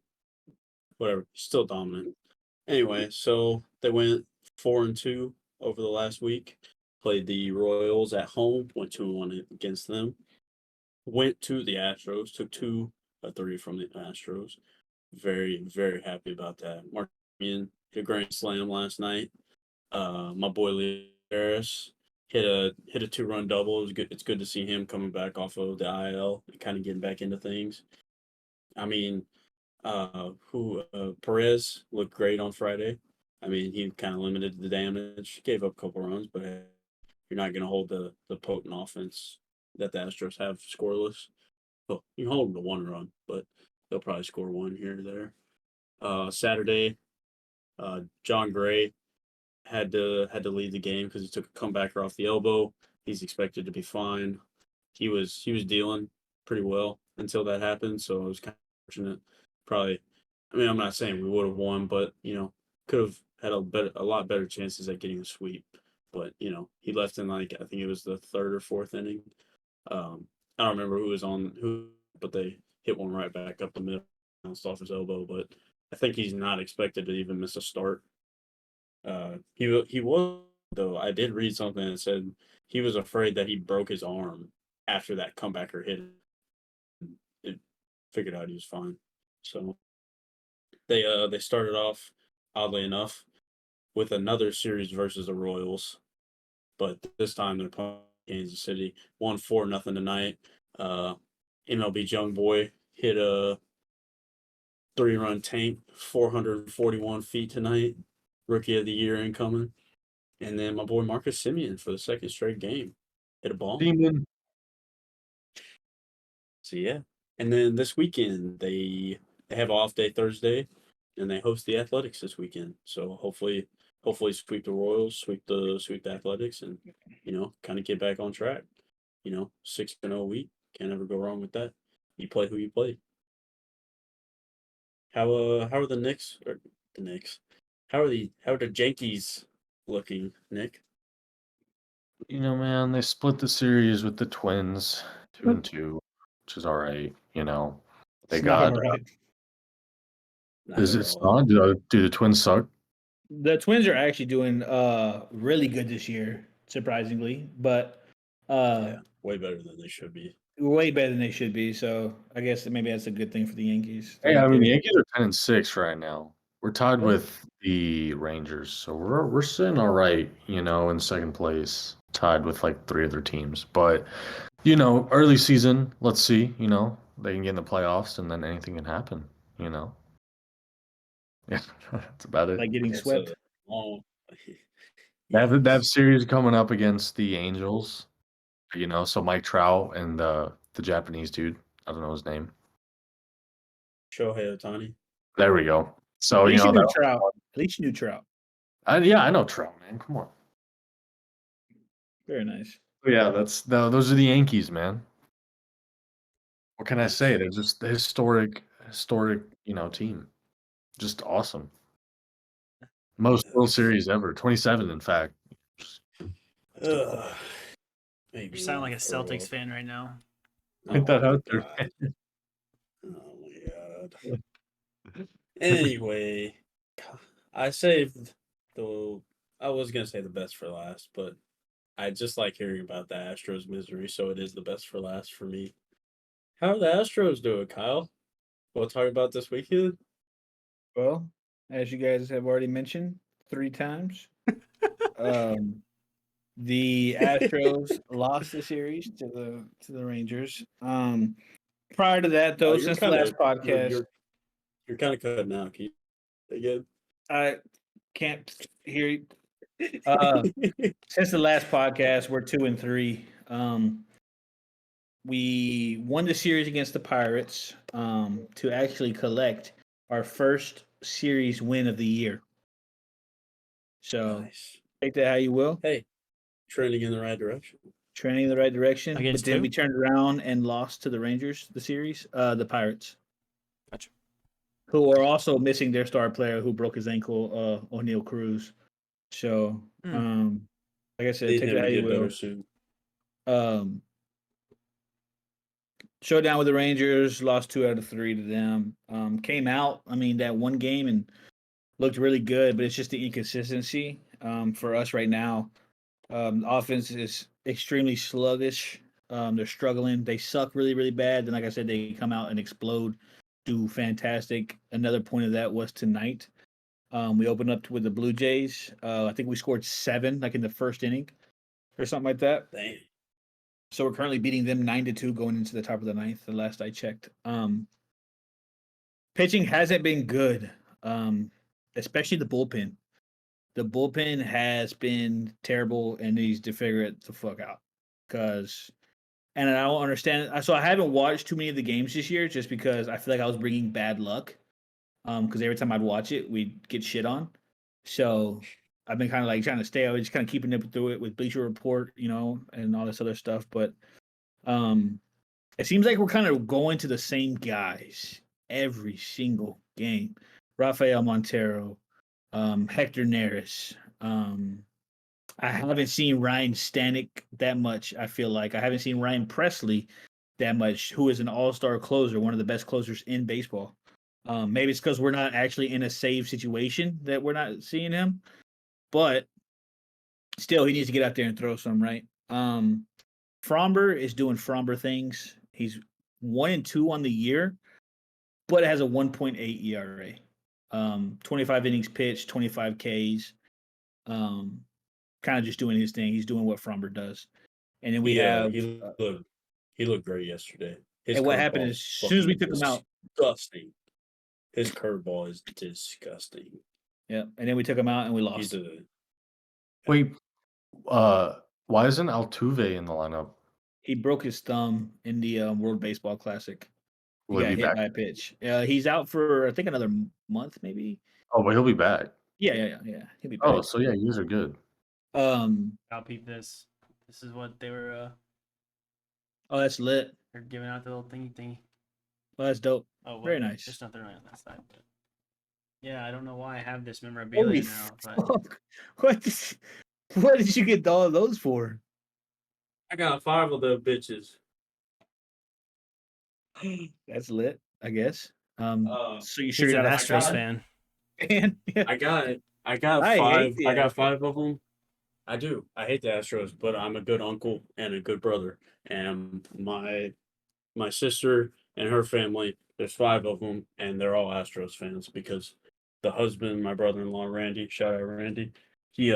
Whatever, still dominant. Anyway, so they went 4-2 over the last week. Played the Royals at home. Went 2-1 against them. Went to the Astros. Took 2-3 from the Astros. Very, very happy about that. Mark hit a grand slam last night. My boy Leo Harris hit a 2-run double. It was good. It's good to see him coming back off of the IL and kind of getting back into things. I mean, Perez looked great on Friday. I mean, he kind of limited the damage, gave up a couple runs, but you're not going to hold the potent offense that the Astros have scoreless. Well, you can hold them to 1 run, but they'll probably score 1 here or there. Saturday, John Gray had to lead the game because he took a comebacker off the elbow. He's expected to be fine. He was dealing pretty well until that happened, so it was kind of fortunate. Probably, I mean, I'm not saying we would have won, but could have had a lot better chances at getting a sweep. But he left in I think it was the 3rd or 4th inning. I don't remember who was on who, but they hit one right back up the middle, bounced off his elbow. But I think he's not expected to even miss a start. He was, though. I did read something that said he was afraid that he broke his arm after that comebacker hit. It figured out he was fine. So they started off oddly enough with another series versus the Royals, but this time they're playing Kansas City. Won 4-0 tonight. MLB's young boy hit a 3-run tank, 441 feet tonight. Rookie of the year incoming. And then my boy Marcus Simeon for the 2nd straight game hit a ball. Demon. So yeah. And then this weekend they have off day Thursday, and they host the Athletics this weekend. So hopefully sweep the Royals, sweep the Athletics, and kind of get back on track. 6-0 week, can't ever go wrong with that. You play who you play. How are the Knicks or the Knicks? How are the Yankees looking, Nick? Man, they split the series with the Twins 2-2, which is all right. They It's got. not all right. Is at it all. not? Do the Twins suck? The Twins are actually doing really good this year, surprisingly, but Yeah, way better than they should be. way better than they should be. So I guess that maybe that's a good thing for the Yankees. Hey, I mean, the Yankees are 10-6 right now. We're tied Oh. with the Rangers, so we're sitting all right. In second place, tied with like 3 other teams. But early season, let's see. They can get in the playoffs, and then anything can happen. Yeah, that's about it. Like getting It's swept. long. They have Yes. series coming up against the Angels. So Mike Trout and the Japanese dude, I don't know his name. Shohei Ohtani. There we go. So At least you knew that, Trout. At least you knew Trout. yeah, I know Trout, man. Come on. Very nice. Yeah, those are the Yankees, man. What can I say? They're just a historic, team. Just awesome. Most World Series ever. 27, in fact. Ugh. You sound like a Celtics fan right now. Get that out there. Oh my god. Anyway, I saved I was gonna say the best for last, but I just like hearing about the Astros' misery, so it is the best for last for me. How are the Astros doing, Kyle? We'll talk about this weekend. Well, as you guys have already mentioned 3 times, The Astros lost the series to the Rangers. Prior to that, though, You're since the kind last of podcast, you're kind of cutting out. Can you again? I can't hear you. Since the last podcast, we're 2-3. We won the series against the Pirates to actually collect our first series win of the year. So Nice. take that how you will. Hey, trending in the right direction. Trending in the right direction. Against but then who? we turned around and lost to the Rangers, the series, the Pirates. Gotcha. Who are also missing their star player who broke his ankle, O'Neal Cruz. So, like I said, Need take him that how to you get will. better soon. Showdown with the Rangers, lost 2 out of 3 to them. Came out, that one game and looked really good, but it's just the inconsistency for us right now. Offense is extremely sluggish. They're struggling. They suck really, really bad. Then, like I said, they come out and explode, do fantastic. Another point of that was tonight. We opened up with the Blue Jays. I think we scored 7, like in the first inning or something like that. Damn. So we're currently beating them 9-2 going into the top of the ninth. The last I checked. Pitching hasn't been good, especially the bullpen. The bullpen has been terrible and needs to figure it the fuck out. And I don't understand. So I haven't watched too many of the games this year just because I feel like I was bringing bad luck. Because every time I'd watch it, we'd get shit on. So I've been kind of like trying to stay away, just kind of keeping up through it with Bleacher Report, and all this other stuff. But it seems like we're kind of going to the same guys every single game. Rafael Montero, Hector Neris. I haven't seen Ryan Stanek that much, I feel like. I haven't seen Ryan Presley that much, who is an all-star closer, one of the best closers in baseball. Maybe it's because we're not actually in a save situation that we're not seeing him. But still, he needs to get out there and throw some, right? Fromber is doing Fromber things. He's 1-2 on the year, but it has a 1.8 ERA. 25 innings pitched, 25 Ks. Kind of just doing his thing. He's doing what Fromber does. And then we have he looked great yesterday. His and what happened curveball is, as soon as we took him out, disgusting. His curveball is disgusting. yeah, and then we took him out and we lost. Wait, why isn't Altuve in the lineup? He broke his thumb in the World Baseball Classic. He Will got he be hit back? by a pitch. He's out for I think another month, maybe. Oh, but he'll be back. Yeah. He'll be back. Oh, so yeah, you guys are good. I'll peep this. This is what they were Oh, that's lit. they're giving out the little thingy. Oh, that's dope. Oh, well, Very nice. There's nothing right on that side. But yeah, I don't know why I have this memorabilia now. But Fuck. What did you get all of those for? I got 5 of the bitches. That's lit, I guess. So you sure he's you're an not Astros fan. fan? Yeah. I got 5. I hate the I got Astros. 5 of them. I do. I hate the Astros, but I'm a good uncle and a good brother. And my sister and her family, there's 5 of them, and they're all Astros fans because the husband, my brother-in-law Randy, shout out Randy, he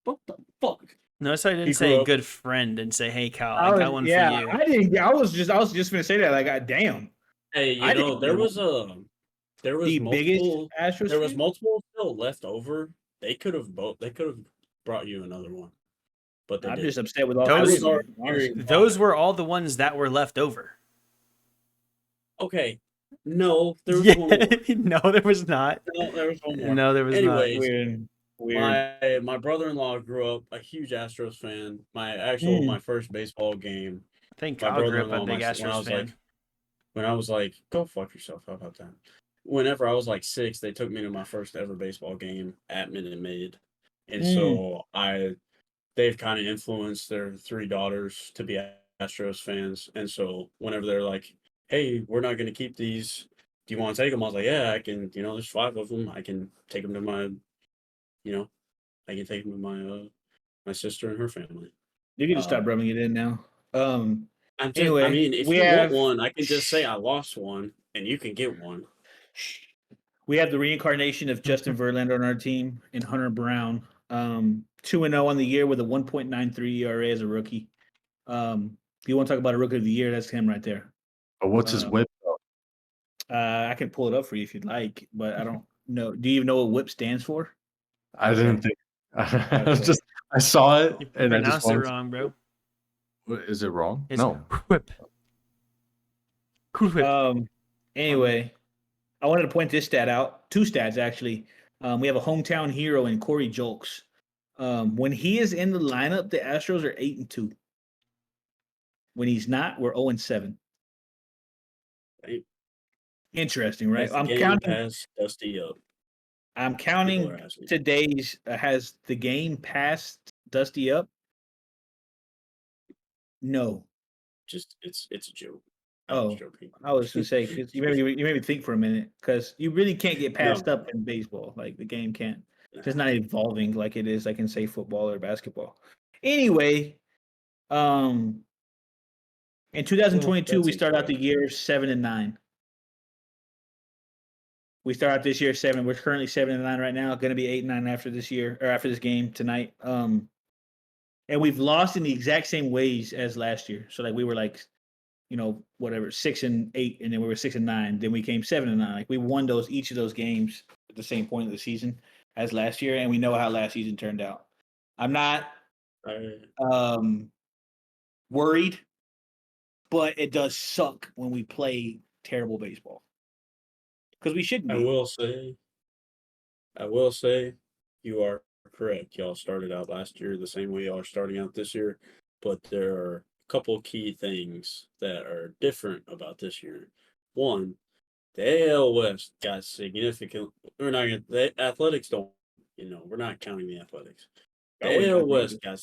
what the fuck? Notice I didn't He say grew up- good friend and say, hey Cal, I got one for you. I didn't. I was just gonna say that. Like, damn. Hey, I didn't there know. was The biggest multiple Astros. there was fan? multiple still left over. They could have brought you another one, but they I'm didn't. just upset with all Those- three of them, honestly. Those were all the ones that were left over. Okay. No, there was Yeah. one more. No, there was not. No, there was one more. No, there was Anyways, Weird. my brother-in-law grew up a huge Astros fan. My first baseball game. not. I think My Kyle grew up a brother-in-law, big when I Astros was fan. when I was like, go fuck yourself. How about that? Whenever I was like 6, they took me to my first ever baseball game at Minute Maid. And so they've kind of influenced their 3 daughters to be Astros fans. And so whenever they're like, hey, we're not going to keep these, do you want to take them? I was like, yeah, I can, there's 5 of them. I can take them to my, I can take them to my sister and her family. You can just stop rubbing it in now. Anyway, I mean, if we you have- want one, I can just say I lost one and you can get one. We have the reincarnation of Justin Verlander on our team and Hunter Brown. 2-0 on the year with a 1.93 ERA as a rookie. If you want to talk about a rookie of the year, that's him right there. But what's his whip? Though? I can pull it up for you if you'd like, but I don't know. Do you even know what WHIP stands for? I didn't think. I was Okay. just I saw it You and I just pronounced it wanted. wrong, bro. Is it wrong? It's No. whip. Cool whip. Anyway, I wanted to point this stat out. Two stats actually. We have a hometown hero in Corey Julks. When he is in the lineup, the Astros are 8-2. When he's not, we're 0-7. Hey, Interesting, right? has the I'm game counting. passed Dusty up? I'm People counting are asking. today's. Has the game passed Dusty up? No. Just it's a joke. I was Oh, joking. I was gonna say 'cause you made me think for a minute because you really can't get passed No. up in baseball. Like the game can't. It's not evolving like it is like in say football or basketball. Anyway, in 2022 we that's start out the incorrect. year 7-9. We start out this year 7. We're currently 7-9 right now. Going to be 8-9 after this year or after this game tonight. And we've lost in the exact same ways as last year. So like we were like, whatever 6-8, and then we were 6-9. Then we came 7-9. Like we won each of those games at the same point of the season as last year, and we know how last season turned out. I'm not worried, but it does suck when we play terrible baseball because we shouldn't I be. will say, you are correct. Y'all started out last year the same way y'all are starting out this year, but there are a couple key things that are different about this year. One, the AL West got significant. We're not gonna. The Athletics don't. We're not counting the Athletics. I The wouldn't AL count West either.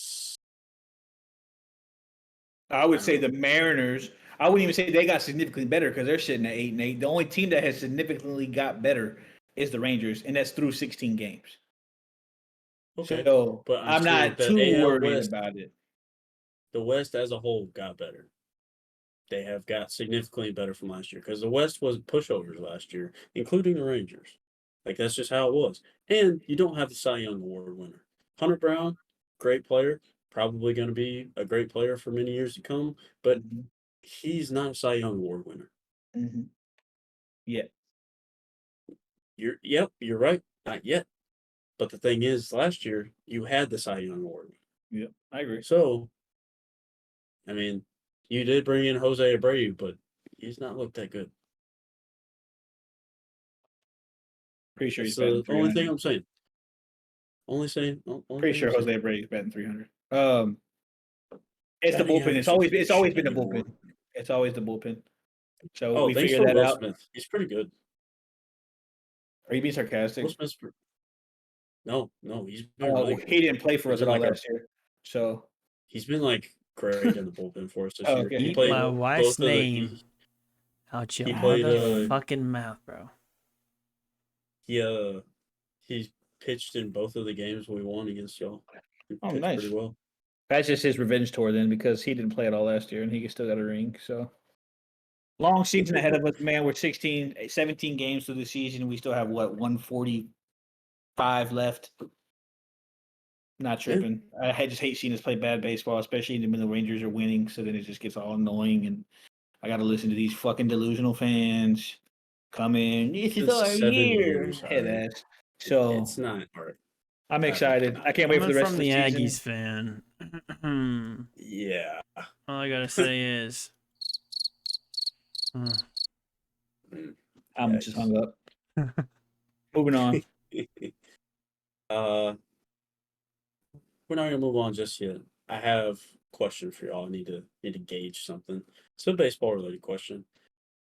got. I would say the Mariners. I wouldn't even say they got significantly better because they're sitting at 8-8. The only team that has significantly got better is the Rangers, and that's through 16 games. Okay, So but I'm saying not that too AL worried West, about it. the West as a whole got better. They have got significantly better from last year because the West was pushovers last year, including the Rangers. Like that's just how it was. And you don't have the Cy Young Award winner. Hunter Brown, great player, probably going to be a great player for many years to come, but he's not a Cy Young Award winner. Mm-hmm. Yeah. You're right. Not yet. But the thing is, last year you had the Cy Young Award. Yeah, I agree. So, I mean, you did bring in Jose Abreu, but he's not looked that good. Pretty sure he's That's batting the only 300. thing I'm saying. Only Pretty thing sure I'm saying. Jose Abreu's batting 300. It's the Batting bullpen. average It's doesn't always mean been the shit bullpen. anymore. It's always the bullpen. So Oh, we thanks figured for that Will out. Smith. He's pretty good. Are you being sarcastic? Will Smith's no, he's been really good. He didn't play for He's us been at all like last year. So he's been like great in the bullpen for us this Oh, year. okay. He Keep played my wife's both of the name out your he played motherfucking mouth, bro. he pitched in both of the games we won against y'all. He pitched nice. pretty well. That's just his revenge tour then, because he didn't play at all last year and he still got a ring. So long season ahead of us, man. We're 17 games through the season. We still have 145 left. Not tripping. Yeah. I just hate seeing us play bad baseball, especially when the Rangers are winning. So then it just gets all annoying, and I got to listen to these fucking delusional fans come in. This is our 7 year, years, head right? ass. So It's not hard. I'm excited. I can't wait for Coming the rest from of the the season. Aggies fan, Yeah. all I gotta say is, I'm just hung up. Moving on. We're not gonna move on just yet. I have a question for y'all. I need to gauge something. It's a baseball related question.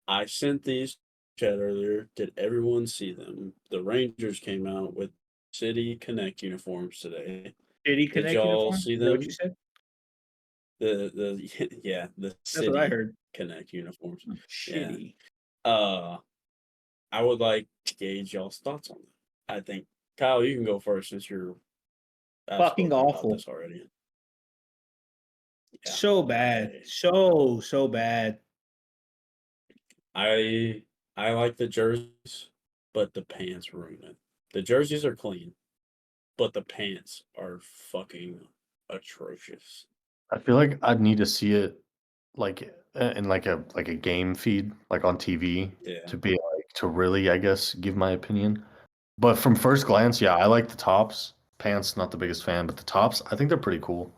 I sent these chat earlier. Did everyone see them? The Rangers came out with City Connect uniforms today. City Did Connect y'all uniform? see Is that them? what you said? The That's what I City heard. Connect uniforms. Oh, shitty. I would like to gauge y'all's thoughts on that. I think Kyle, you can go first since you're Fucking awful. about this already. Yeah. So bad. So bad. I like the jerseys, but the pants ruin it. The jerseys are clean. but the pants are fucking atrocious. I feel like I'd need to see it like in like a game feed, like on TV, Yeah. to be like to really, I guess, give my opinion. But from first glance, yeah, I like the tops. Pants, not the biggest fan, but the tops, I think they're pretty cool.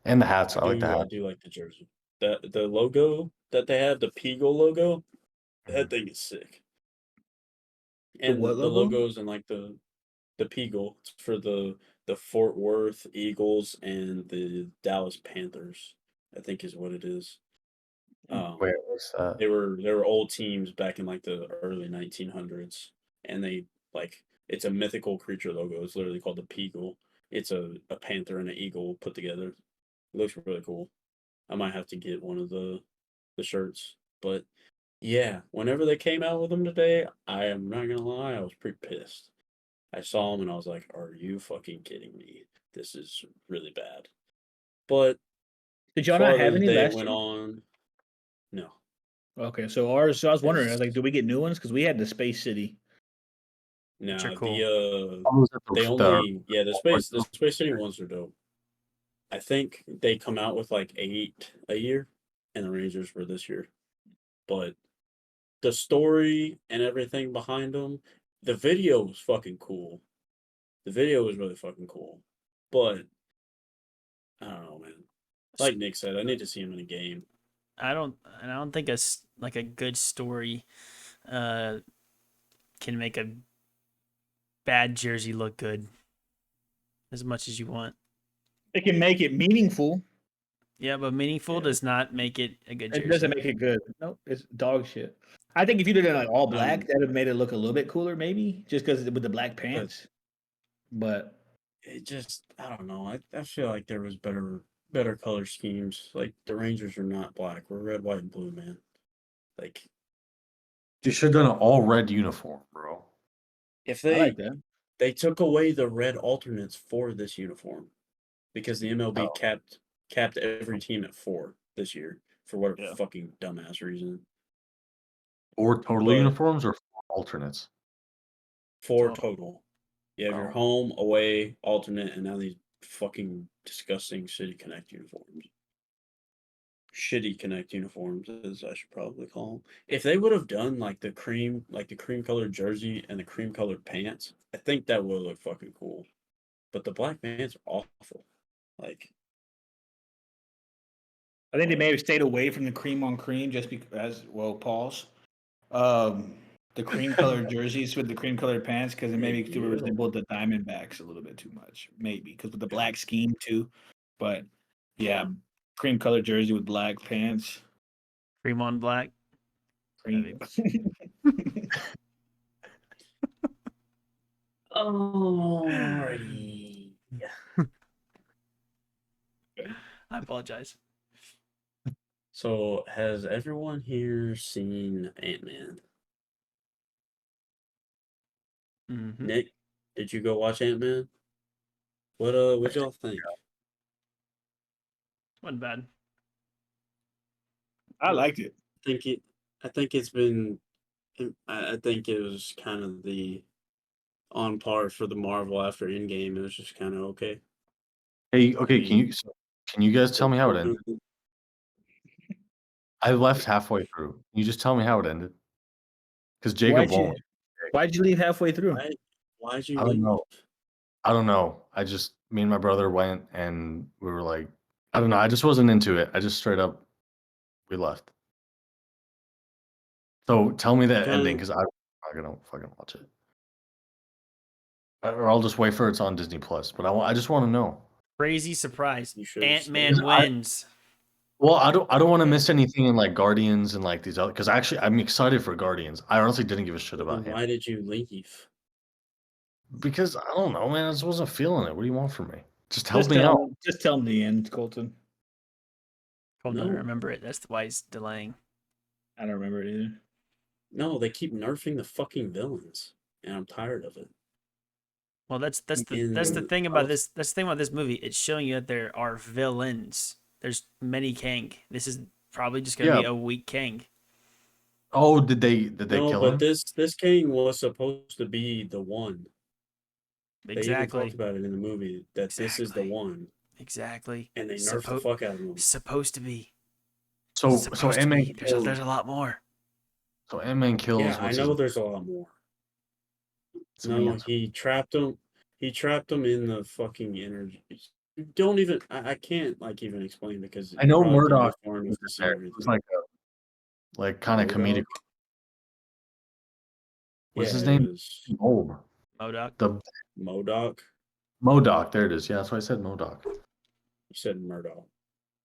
And the hats, I like the I hat. do like the jersey. The logo that they have, the Peagle logo, that Mhm. thing is sick. The what And the logo? logos and like the Peagle for the Fort Worth Eagles and the Dallas Panthers, I think is what it is. Where was that? They were old teams back in like the early 1900s, and they like it's a mythical creature logo. It's literally called the Peagle. It's a panther and an eagle put together. It looks really cool. I might have to get one of the shirts, but yeah, whenever they came out with them today, I am not gonna lie, I was pretty pissed. I saw them and I was like, "Are you fucking kidding me? This is really bad." But Did y'all not farther have the any day last went year? on, no, Okay, so ours. So I was wondering, I was because like, do we get new ones? Because we had the Space City. Which are no, cool. I was at they the only the Space City ones are dope. I think they come out with like 8 a year, and the Rangers were this year. But the story and everything behind them, the video was fucking cool. The video was really fucking cool. But I don't know, man. Like Nick said, I need to see him in a game. I don't think like a good story uh can make a bad jersey look good as much as you want. It can make it meaningful. Yeah, but meaningful Yeah. does not make it a good It jersey. doesn't make it good. Nope, it's dog shit. I think if you did it like all black, Um, that'd have made it look a little bit cooler, maybe, just because with the black but pants. But it just I don't know. I feel like there was better color schemes. Like the Rangers are not black. We're red, white, and blue, man. Like You should have done an all red uniform, bro. if I like that. they took away the red alternates for this uniform because the MLB Oh. capped every team at 4 this year for what Yeah. fucking dumbass reason. 4 total But uniforms or 4 alternates? 4 Total. total. You have your Oh. home, away, alternate, and now these fucking disgusting City Connect uniforms. Shitty Connect uniforms, as I should probably call them. If they would have done like the cream colored jersey and the cream colored pants, I think that would look fucking cool. But the black pants are awful. Like, I think they may have stayed away from the cream on cream just because, well, pause. Um, the cream colored jerseys with the cream colored pants because it maybe to yeah, resemble the Diamondbacks a little bit too much, maybe because with the black scheme too. But yeah, cream colored jersey with black pants. Cream on black. Cream. alrighty. I apologize. So, has everyone here seen Ant-Man? Mm-hmm. Nick, did you go watch Ant-Man? What y'all think? Wasn't bad. I liked it. Think it I think it's been I think it was kind of the on par for the Marvel after Endgame. It was just kind of okay. Hey, I okay, mean, can you guys tell me how it ended? the- I left halfway through. Can you just tell me how it ended? Because Jacob Why'd you won't. Why'd you leave halfway through? why why'd you I don't leave? know. I don't know. Me and my brother went and we were like, I don't know. I just wasn't into it. I just straight up, we left. So tell me the ending Kind because I'm not gonna fucking watch it. Or I'll just wait for it's on Disney Plus. But I just want to know. Crazy surprise. you should have Ant-Man stayed. wins. Well, I don't want to miss anything in like Guardians and like these other because actually I'm excited for Guardians. I honestly didn't give a shit Well, then about him why did you leave? because I don't know, man. I just wasn't feeling it. What do you want from me? Just help me out. Just tell him the end, Colton. Told him to No, remember it. That's why he's delaying. I don't remember it either. no, they keep nerfing the fucking villains, and I'm tired of it. Well, that's the In thing about this. That's the thing about this movie. It's showing you that there are villains. There's many Kang. This is probably just gonna Yeah. be a weak Kang. Oh, did they no, kill but him? this king was supposed to be the one. They even talked Exactly. about it in the movie that this is the Exactly. one, Exactly. and they nerfed the fuck out of him. Supposed to be. So Supposed to Ant-Man be. killed. There's a lot more. So Ant-Man kills. Yeah, I what's know his, there's a lot more. it's a No, man. he trapped him. He trapped him in the fucking energy. Don't even. I can't like even explain because I know probably too Murdoch much far enough was to in see there. It everything. was like kind of comedic. Modok? What's Yeah, his it name? was Oh, Modoc. the Modok. Modoc. There it is. Yeah, that's why I said Modoc. You said Murdoch.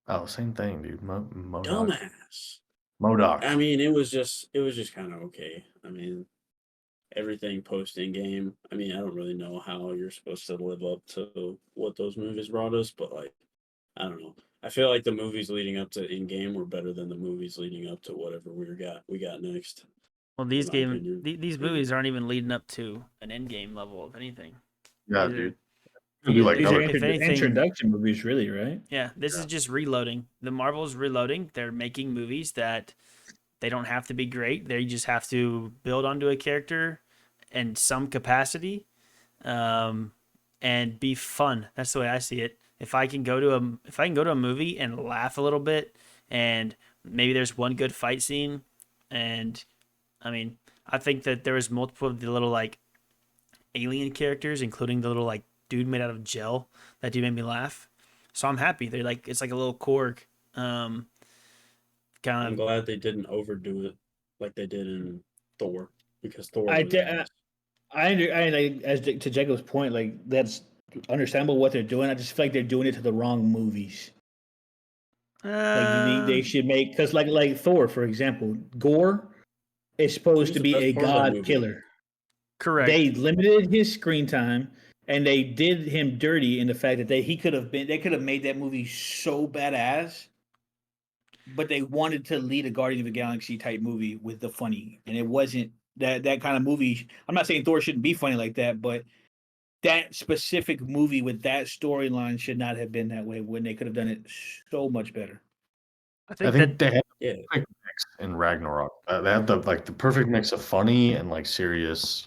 Oh, same thing, dude. Modoc. Dumbass. Modoc. I mean, it was just kind of okay. I mean, everything post in game. I mean, I don't really know how you're supposed to live up to what those movies brought us, but like, I don't know. I feel like the movies leading up to in game were better than the movies leading up to whatever we got next. Well, In my opinion, these movies aren't even leading up to an end game level of anything. Yeah, These are- dude. It'll be like These are another. if anything- introduction movies, really, right? Yeah, this is just reloading. The Marvel's reloading. They're making movies that they don't have to be great. They just have to build onto a character in some capacity, and be fun. That's the way I see it. If I can go to a movie and laugh a little bit, and maybe there's one good fight scene, and I mean, I think that there was multiple of the little like alien characters, including the little like dude made out of gel. That dude made me laugh. So I'm happy. They're like it's like a little Korg, kind I'm of. glad they didn't overdo it like they did in Thor because Thor I was did. ass. As to Jacob's point, like that's understandable what they're doing. I just feel like they're doing it to the wrong movies. Like they should make because like Thor, for example, Gore is He supposed was to the be best a part of that god movie. killer. Correct. They limited his screen time and they did him dirty in the fact that they could have made that movie so badass, but they wanted to lead a Guardian of the Galaxy type movie with the funny, and it wasn't that kind of movie. I'm not saying Thor shouldn't be funny like that, but that specific movie with that storyline should not have been that way when they could have done it so much better. I I think think that they had Yeah, the perfect mix in Ragnarok. They had the perfect mix of funny and like serious,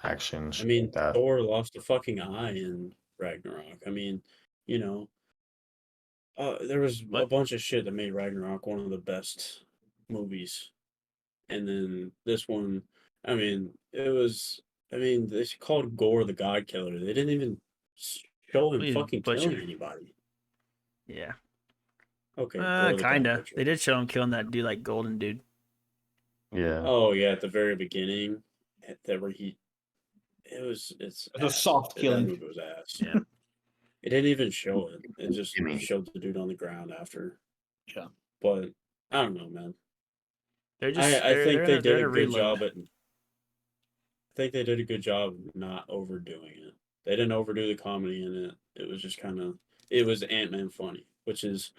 action I shit mean, like that. Thor lost a fucking eye in Ragnarok. I mean, you know, there was a what bunch of shit that made Ragnarok one of the best movies, and then this one, I mean, it was. I mean, they called Gore the God Killer. They didn't even show him we fucking butcher. killing anybody. Yeah. Okay, Gore the God Kinda. Butcher. They did show him killing that dude like golden dude. Yeah. Oh yeah, at the very beginning, that where he, it's It's a ass. soft That killing. movie was ass. Yeah. It didn't even show it. It just Gimme. showed the dude on the ground after. Yeah. But I don't know, man. They're just I think they they're did in a a good reload. job at. I think they did a good job not overdoing it. They didn't overdo the comedy in it. It was just kind of. It was Ant-Man funny, which is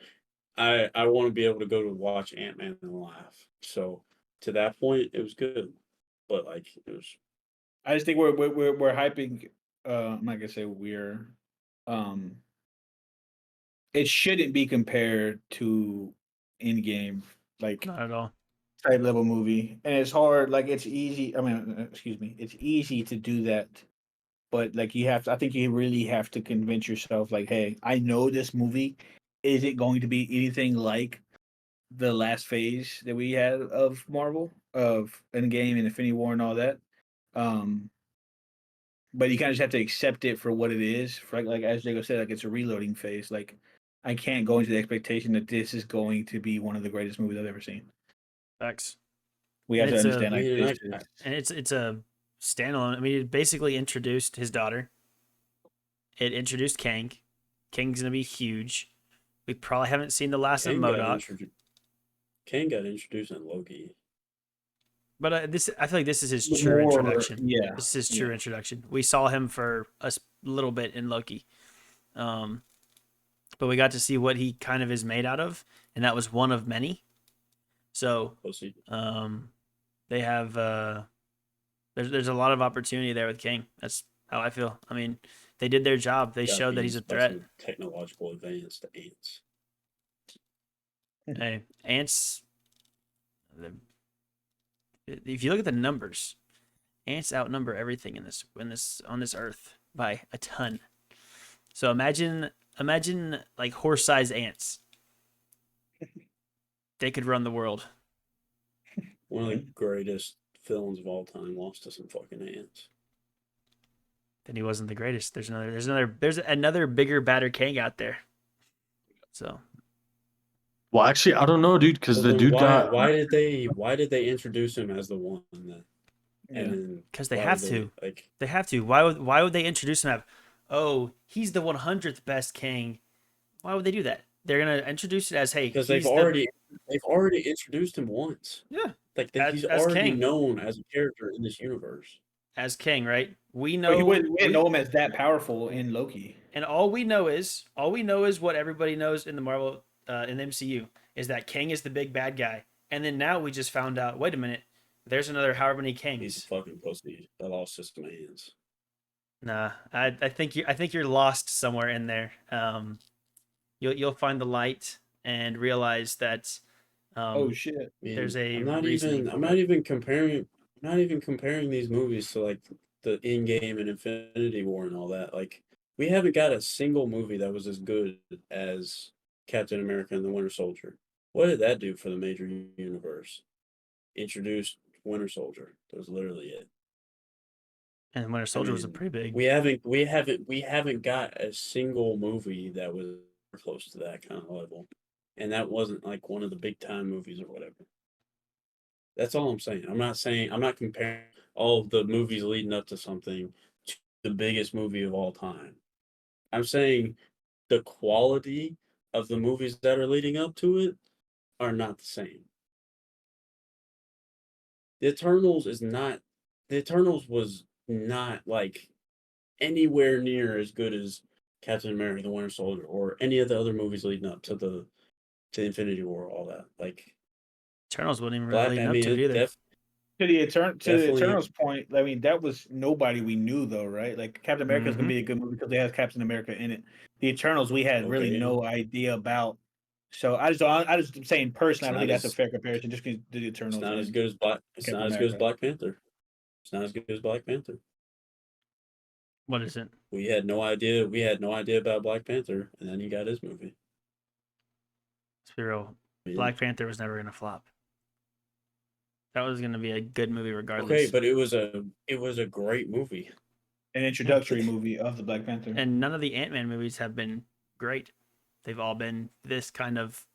I want to be able to go to watch Ant-Man and laugh. So to that point, it was good. But like it was. I just think we're hyping. I'm not gonna say we're. Um, it shouldn't be compared to Endgame, like Not at all. type level movie, and it's hard. Like it's easy. I mean, excuse me. It's easy to do that, but like you have to. I think you really have to convince yourself, like, hey, I know this movie isn't going to be anything like the last phase that we had of Marvel, of Endgame and Infinity War and all that. Um, but you kind of just have to accept it for what it is. For like as Jacob said, like it's a reloading phase. Like I can't go into the expectation that this is going to be one of the greatest movies I've ever seen. Facts. We And have to it's a- understand I like mean, this and is And it's a standalone. I mean, it basically introduced his daughter. It introduced Kang. Kang's gonna be huge. We probably haven't seen the last of Kang got Modoc, introduced. Kang got introduced in Loki. but I feel like this is his true more, introduction. yeah. This is his true Yeah. introduction. We saw him for a little bit in Loki, but we got to see what he kind of is made out of, and that was one of many. So Pussy. they have there's a lot of opportunity there with King. That's how I feel. I mean, they did their job. They Got showed that he's a beat by threat. some technological advance to ants. Hey, ants. If you look at the numbers, ants outnumber everything in this on this earth by a ton. So imagine like horse-sized ants. They could run the world. One of the greatest villains of all time lost to some fucking ants. Then he wasn't the greatest. There's another bigger, badder Kang out there. So Well, actually, I don't know, dude, because the then dude got. why did they introduce him as the one then? And then because they why have did to. like They have to. Why would they introduce him as, oh, he's the 100th best Kang? Why would they do that? They're gonna introduce it as, hey, because he's they've already introduced him once. yeah, Like he's as already Kang. known as a character in this universe. As Kang, right? We But know we didn't know him as that powerful in Loki. and all we know is what everybody knows in the Marvel in the MCU is that Kang is the big bad guy. And then now we just found out, wait a minute, there's another however many Kangs. He's a fucking pussy. That lost his commands. Nah, I think you're lost somewhere in there. You'll find the light and realize that Oh shit! I mean, there's a I'm not even comparing these movies to like the Endgame and Infinity War and all that. Like we haven't got a single movie that was as good as Captain America and the Winter Soldier. What did that do for the major universe? Introduced Winter Soldier. That was literally it. and Winter Soldier was a mean, pretty big. We haven't got a single movie that was close to that kind of level. And that wasn't like one of the big time movies or whatever. That's all I'm saying. I'm not comparing all of the movies leading up to something to the biggest movie of all time. I'm saying the quality of the movies that are leading up to it are not the same. The Eternals was not like anywhere near as good as Captain America the Winter Soldier or any of the other movies leading up to the Infinity War, all that. Like Eternals wasn't even really leading up to it either. To the Definitely. Eternals point, I mean, that was nobody we knew though, right? Like Captain America is gonna be a good movie because they have Captain America in it. The Eternals we had really no idea about. So I just am saying personally, I don't think that's a fair comparison. Just because the Eternals, it's not as good as Black. It's not as good as Black Panther. It's not as good as Black Panther. What is it? We had no idea. We had no idea about Black Panther, and then he got his movie. Let's be real. Black Panther was never gonna flop. That was gonna be a good movie regardless. Okay, but it was a great movie. An introductory movie of the Black Panther. And none of the Ant-Man movies have been great. They've all been this kind of.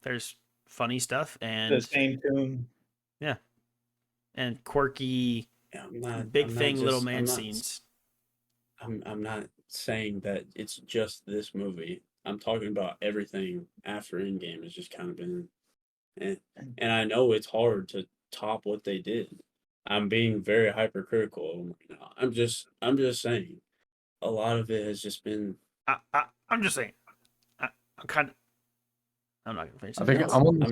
There's funny stuff and the same tune. Yeah, and quirky, little man scenes. I'm not saying that it's just this movie. I'm talking about everything after Endgame has just kind of been, and I know it's hard to top what they did. I'm being very hypercritical. I'm just saying, a lot of it has just been. I'm just saying. I'm not gonna finish. I'm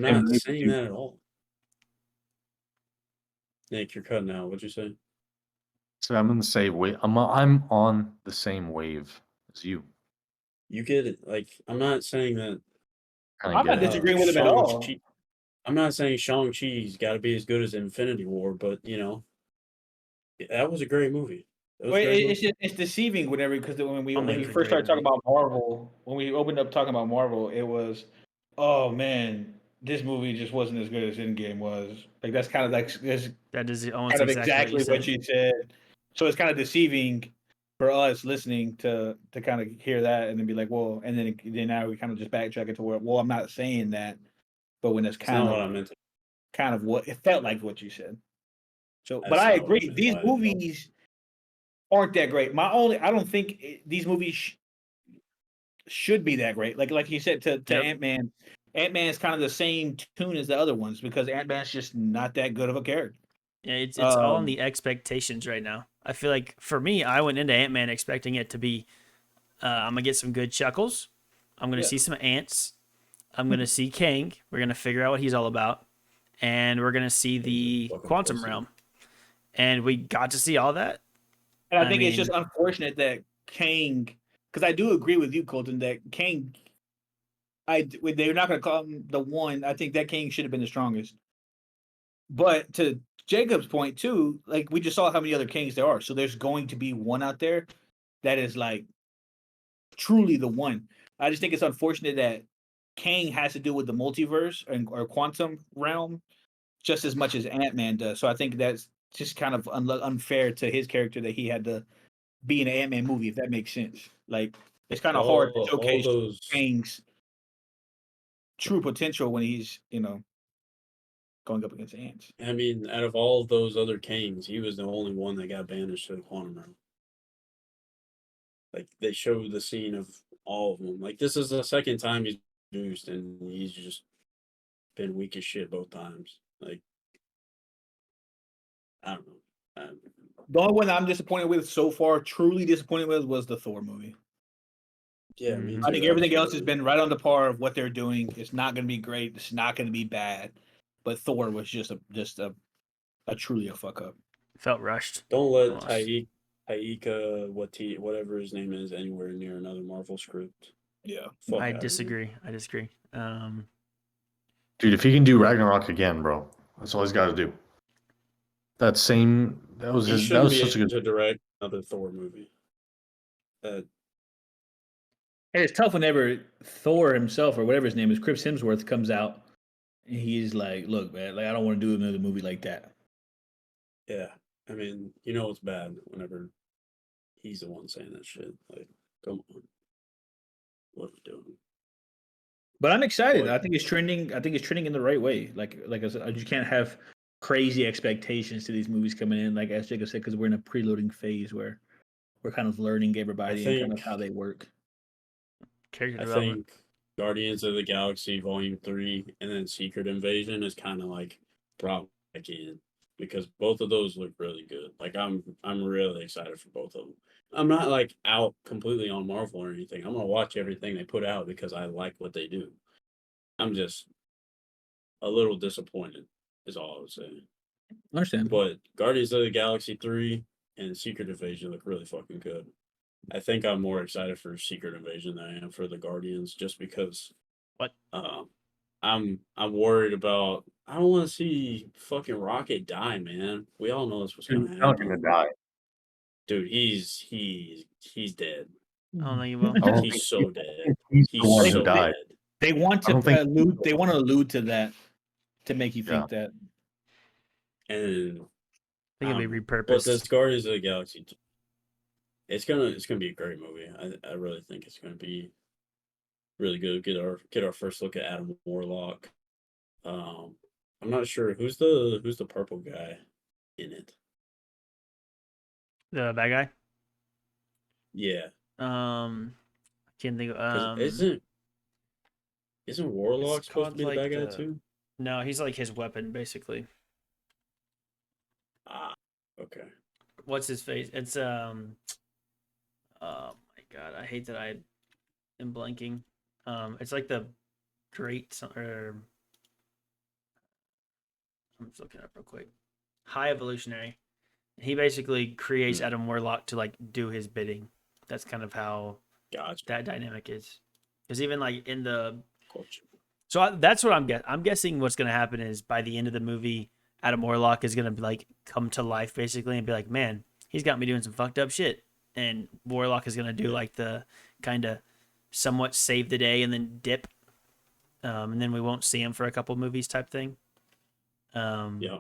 not saying that at all. Nick, you're cutting out. What'd you say? So I'm in the same wave. I'm on the same wave as you. You get it. Like I'm not saying that. I'm not disagreeing with him at all. I'm not saying Shang-Chi's got to be as good as Infinity War, but that was a great movie. It's deceiving whenever because when we first started talking about Marvel, when we opened up talking about Marvel, it was, oh man, this movie just wasn't as good as Endgame was. Like that's kind of like that is almost kind of exactly what you said. So it's kind of deceiving for us listening to kind of hear that and then be like, well, and then now we kind of just backtrack it to where, well, I'm not saying that, but when it's kind of what I meant, kind of what it felt like what you said. So, but I agree, these movies aren't that great. I don't think these movies should be that great. Like you said to Ant-Man. Ant-Man is kind of the same tune as the other ones because Ant-Man's just not that good of a character. Yeah, it's all in the expectations right now. I feel like for me, I went into Ant-Man expecting it to be, I'm gonna get some good chuckles. I'm gonna see some ants. I'm gonna see Kang. We're gonna figure out what he's all about, and we're gonna see the quantum realm. And we got to see all that. And I think it's just unfortunate that Kang, because I do agree with you, Colton, that Kang, they're not going to call him the one. I think that Kang should have been the strongest. But to Jacob's point too, like we just saw how many other Kangs there are. So there's going to be one out there. that is like truly the one. I just think it's unfortunate that Kang has to do with the multiverse or quantum realm just as much as Ant-Man does. So I think that's just kind of unfair to his character that he had to be in an Ant-Man movie, if that makes sense. Like, it's kind of hard to all showcase those. Kang's true potential when he's, going up against ants. I mean, out of all of those other kings, he was the only one that got banished to the quantum realm. Like, they show the scene of all of them. Like, this is the second time he's introduced, and he's just been weak as shit both times. Like, I don't know. The only one that I'm disappointed with so far, truly disappointed with, was the Thor movie. Yeah, me too. I think everything else has absolutely. been right on the par of what they're doing. It's not going to be great. It's not going to be bad. But Thor was just a truly a fuck up. Felt rushed. Don't let almost. Taika whatever his name is anywhere near another Marvel script. Yeah. Fuck I outta disagree. I disagree. Dude, if he can do Ragnarok again, bro, that's all he's got to do. That was here. He his. That shouldn't was be such a able good. to direct another Thor movie. And it's tough whenever Thor himself or whatever his name is, Chris Hemsworth, comes out and he's like, "Look, man, like I don't want to do another movie like that." Yeah, I mean, it's bad whenever he's the one saying that shit. Like, come on, what are you doing? But I'm excited. What? I think it's trending. I think it's trending in the right way. Like I said, you can't have crazy expectations to these movies coming in. Like as Jacob said, because we're in a preloading phase where we're kind of learning I everybody and kind of think how they work. Character I development. think Guardians of the Galaxy Volume 3 and then Secret Invasion is kind of like brought back in because both of those look really good. Like I'm really excited for both of them. I'm not like out completely on Marvel or anything. I'm gonna watch everything they put out because I like what they do. I'm just a little disappointed is all I would say. Understandable. But Guardians of the Galaxy 3 and Secret Invasion look really fucking good. I think I'm more excited for Secret Invasion than I am for the Guardians, just because What? I'm worried about. I don't want to see fucking Rocket die, man. We all know this was Dude, gonna he's not happen. gonna die. Dude, he's dead. I don't think you will. I don't He's think so dead. he's the He's one who so died. dead. They want I to don't think- allude. They want to allude to that to make you think that. And I think it'll be but repurposed. this Guardians of the Galaxy, it's gonna be a great movie. I really think it's gonna be really good. Get our first look at Adam Warlock. I'm not sure who's the purple guy in it. The bad guy. Yeah, I can't think. because isn't Warlock it's supposed to be called the like bad guy the. too? No, he's like his weapon basically. Ah, okay. What's his face? It's Oh my god, I hate that I am blanking. It's like the or I'm just looking it up real quick. High evolutionary. He basically creates Adam Warlock to like do his bidding. That's kind of how Gotcha. that dynamic is. Because even like in the Gotcha. so that's what I'm guessing. I'm guessing what's gonna happen is by the end of the movie, Adam Warlock is gonna be like come to life basically and be like, man, he's got me doing some fucked up shit. And Warlock is gonna do like the kind of somewhat save the day and then dip, and then we won't see him for a couple movies type thing. Yeah,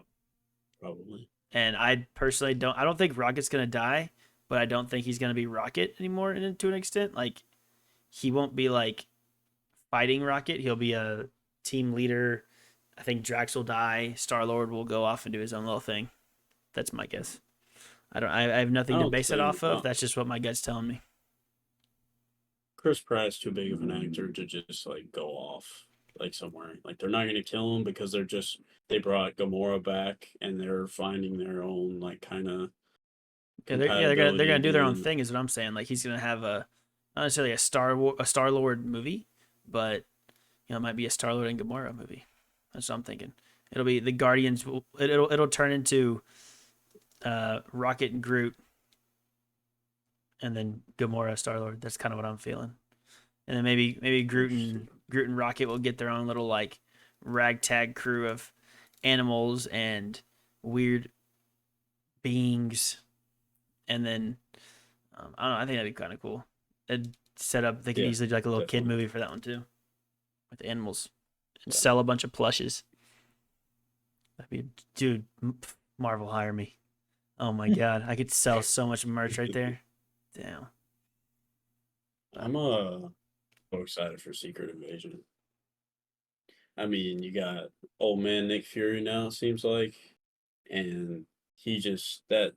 probably. And I personally don't. I don't think Rocket's gonna die, but I don't think he's gonna be Rocket anymore. To an extent, like he won't be like fighting Rocket. He'll be a team leader. I think Drax will die. Star-Lord will go off and do his own little thing. That's my guess. I have nothing to base it off of. That's just what my gut's telling me. Chris Pratt's too big of an actor to just like go off like somewhere. Like they're not gonna kill him because they brought Gamora back and they're finding their own like kind of they're gonna do their own thing is what I'm saying. Like he's gonna have a not necessarily a Star-Lord movie, but it might be a Star-Lord and Gamora movie. That's what I'm thinking. It'll be the Guardians. It'll turn into Rocket and Groot, and then Gamora, Star-Lord. That's kind of what I'm feeling. And then maybe Groot and Rocket will get their own little like ragtag crew of animals and weird beings, and then I don't know. I think that'd be kind of cool. It'd set up. They could Yeah, easily do like a little kid definitely. movie for that one too, with animals, and Yeah. sell a bunch of plushes. That'd be, dude. Marvel, hire me. Oh my god, I could sell so much merch right there. Damn. I'm so excited for Secret Invasion. I mean, you got old man Nick Fury now, it seems like, and he just that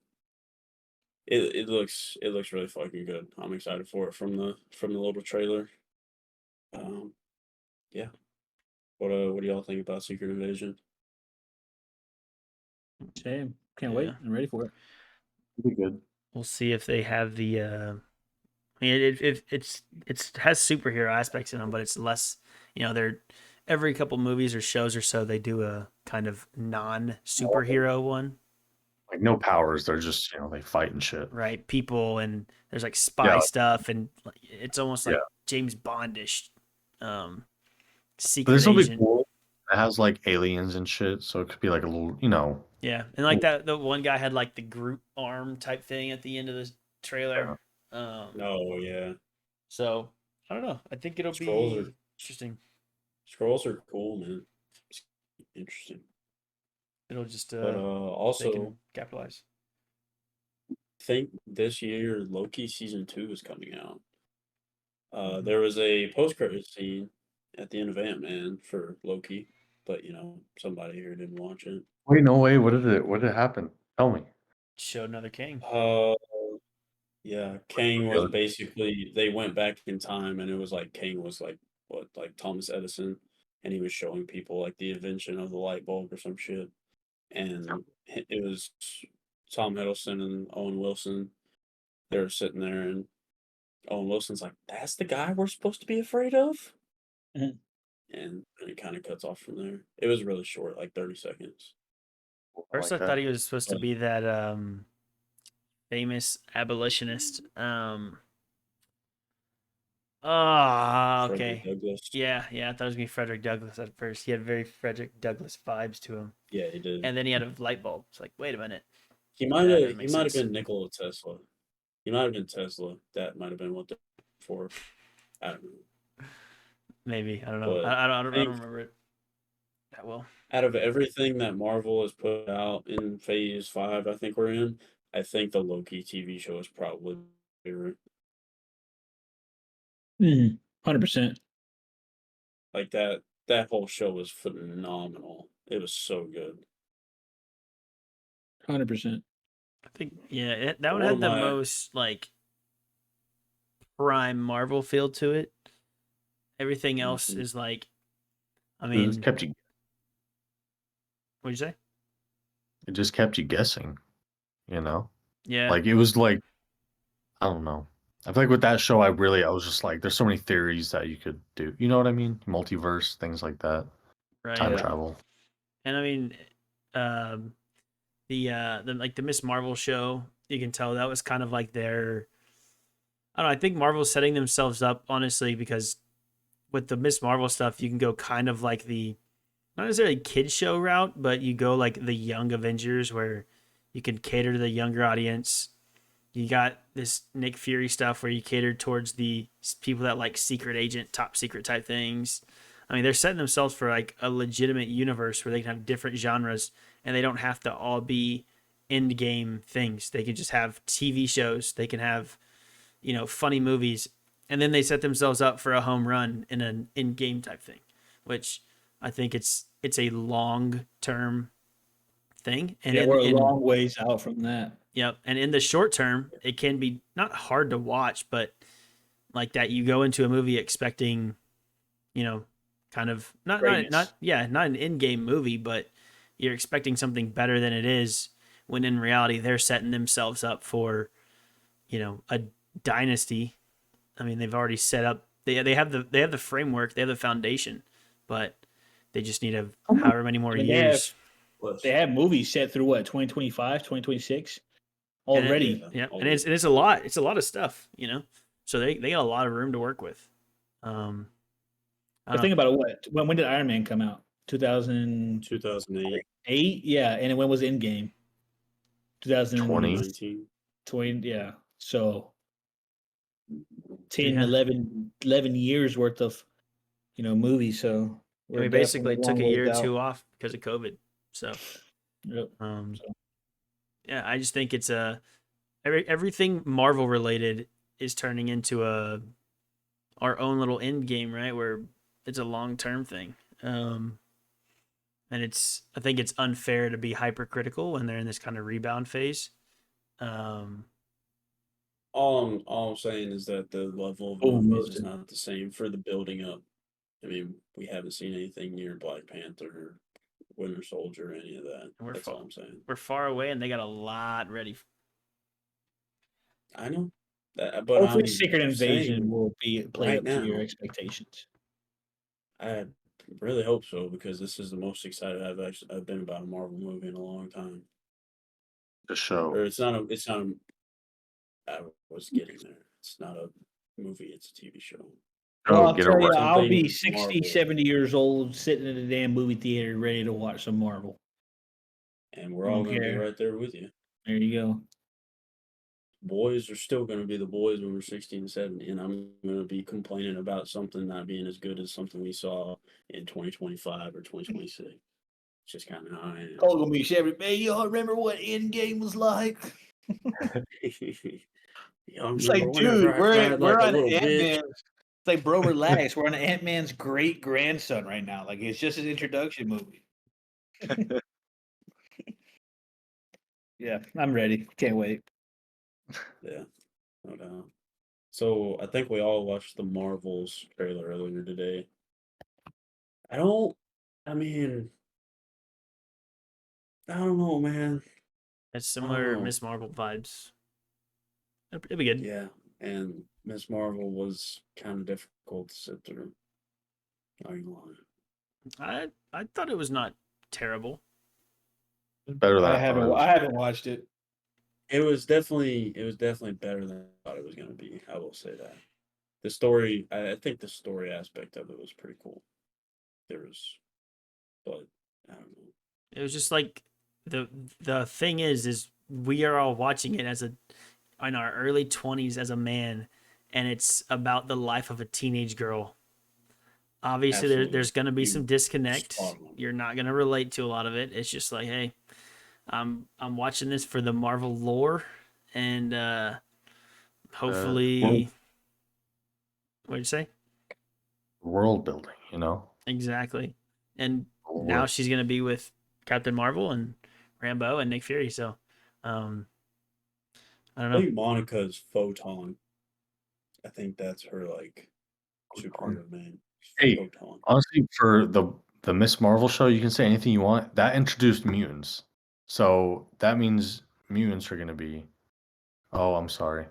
it looks really fucking good. I'm excited for it from the little trailer. Um, yeah. What do y'all think about Secret Invasion? Same. Can't Yeah. wait. I'm ready for it. It'll be good. We'll see if they have the. I mean, it has superhero aspects in them, but it's less. They're every couple movies or shows or so they do a kind of non-superhero one, Like no powers. They're just they fight and shit. right? People and there's like spy Yeah, stuff, and it's almost yeah. like James Bondish, But secret there's something agent. cool. It has like aliens and shit, so it could be like a little, Yeah, and like that, the one guy had like the Groot arm type thing at the end of the trailer. Oh yeah, So I don't know. I think it'll scrolls be are interesting. scrolls are cool, man. It's interesting, It'll just but they also can capitalize. think this year Loki season 2 is coming out. Mhm. There was a post credit scene at the end of Ant-Man for Loki, but somebody here didn't watch it. Wait, no way. What did it happen? Tell me. Showed another king. Yeah, Kang was basically they went back in time and it was like Kang was like what like Thomas Edison and he was showing people like the invention of the light bulb or some shit. And it was Tom Hiddleston and Owen Wilson. They were sitting there and Owen Wilson's like, "That's the guy we're supposed to be afraid of?" Mhm. And it kind of cuts off from there. It was really short, like 30 seconds. First, I like thought that. he was supposed to But be that famous abolitionist. Frederick Okay. Douglass, Yeah, yeah. I thought it was gonna be Frederick Douglass at first. He had very Frederick Douglass vibes to him, yeah, he did. and then he had a light bulb. It's like, wait a minute, He might that have doesn't he make might have sense. been Nikola Tesla. He might have been Tesla. That might have been what they're for. I don't know. Maybe I don't know. But I I don't think remember it that well. out of everything that Marvel has put out in Phase 5, I think we're in, I think the Loki TV show is probably my favorite. 100%. Like that whole show was phenomenal. It was so good. 100%. I think that one One of had the my most like prime Marvel feel to it. Everything else Mhm. is like, I It just mean, kept you. what'd you say? It just kept you guessing. You know, Yeah, like it was like I don't know. I feel like with that show, I was just like, there's so many theories that you could do. You know what I mean? Multiverse, things like that, right. time Yeah. travel. And I mean, um, the like the Miss Marvel show, you can tell that was kind of like their. I don't know. I think Marvel's setting themselves up honestly because with the Miss Marvel stuff, you can go kind of like the not necessarily kid show route, but you go like the Young Avengers where you can cater to the younger audience. You got this Nick Fury stuff where you cater towards the people that like secret agent, top secret type things. I mean, they're setting themselves for like a legitimate universe where they can have different genres and they don't have to all be end game things. They can just have TV shows. They can have, funny movies. And then they set themselves up for a home run in an in game type thing, which I think it's a long term thing. And Yeah, in we're a in long ways out from that. Yep. And in the short term, it can be not hard to watch, but like that you go into a movie expecting, kind of Greatness. not an in-game movie, but you're expecting something better than it is when in reality they're setting themselves up for, a dynasty. I mean, they've already set up they have the framework, they have the foundation, but they just need however many more I mean, years. they have movies set through what, 2025, 2026 And already. Yeah. and it's a lot. It's a lot of stuff, So they got a lot of room to work with. I But don't think know. about it. When did Iron Man come out? 2008. 2008, Yeah, and when was Endgame? 2020. 20. 2019. Yeah. So 10, Yeah. 11 years worth of, movies. So And we basically took a year or two off because of COVID. So, Yep. yeah, I just think it's everything Marvel related is turning into our own little end game, right? Where it's a long term thing. And I think it's unfair to be hypercritical when they're in this kind of rebound phase. Um, All I'm saying is that the level of Oh, movies is Milton. not the same for the building up. I mean, we haven't seen anything near Black Panther or Winter Soldier or any of that. we're That's far, all I'm saying. we're far away, and they got a lot ready. I know that, but Hopefully, I'm Secret Invasion saying will play right up to your now, expectations. I really hope so because this is the most excited I've been about a Marvel movie in a long time. The show. Or it's not a. I was getting there. It's not a movie. It's a TV show. Well, I'll Get it tell you, right. I'll be Something 60, Marvel. 70 years old, sitting in a damn movie theater, ready to watch some Marvel. And we're I all don't going to be care. right there with you. There you go. Boys are still going to be the boys when we're 16 and 70. And I'm going to be complaining about something not being as good as something we saw in 2025 or 2026. It's just kind of how I am. Call me Chevy. Man, y'all remember what Endgame was like? Y'all It's remember like, whenever dude, I cried we're like a on little bitch? Ant-Man. It's like, bro, relax. We're on Ant-Man's great grandson right now. Like, it's just an introduction movie. Yeah, I'm ready. Can't wait. Yeah, no doubt. So I think we all watched the Marvels trailer earlier today. I mean, I don't know, man. It's I don't similar know. Miss Marvel vibes. It'll be good. Yeah, and Miss Marvel was kind of difficult to sit through. Not gonna lie. I thought it was not terrible. Better than I I thought. haven't. It was. I haven't watched it. It was definitely better than I thought it was gonna be. I will say that. The story, I think the story aspect of it was pretty cool. There was, but I don't know. It was just like the thing is we are all watching it in our early 20s as a man, and it's about the life of a teenage girl. Obviously, Absolutely. there's going to be You some disconnect. spot on. You're not going to relate to a lot of it. It's just like, hey, I'm watching this for the Marvel lore, and hopefully, what'd you say? World building, you know. Exactly. And World. now she's going to be with Captain Marvel and Rambo and Nick Fury. So, um, I don't I know. think Monica's Photon. I think that's her like superhero name. Hey, Photon. honestly, for the Miss Marvel show, you can say anything you want. That introduced mutants, so that means mutants are gonna be. Oh, I'm sorry.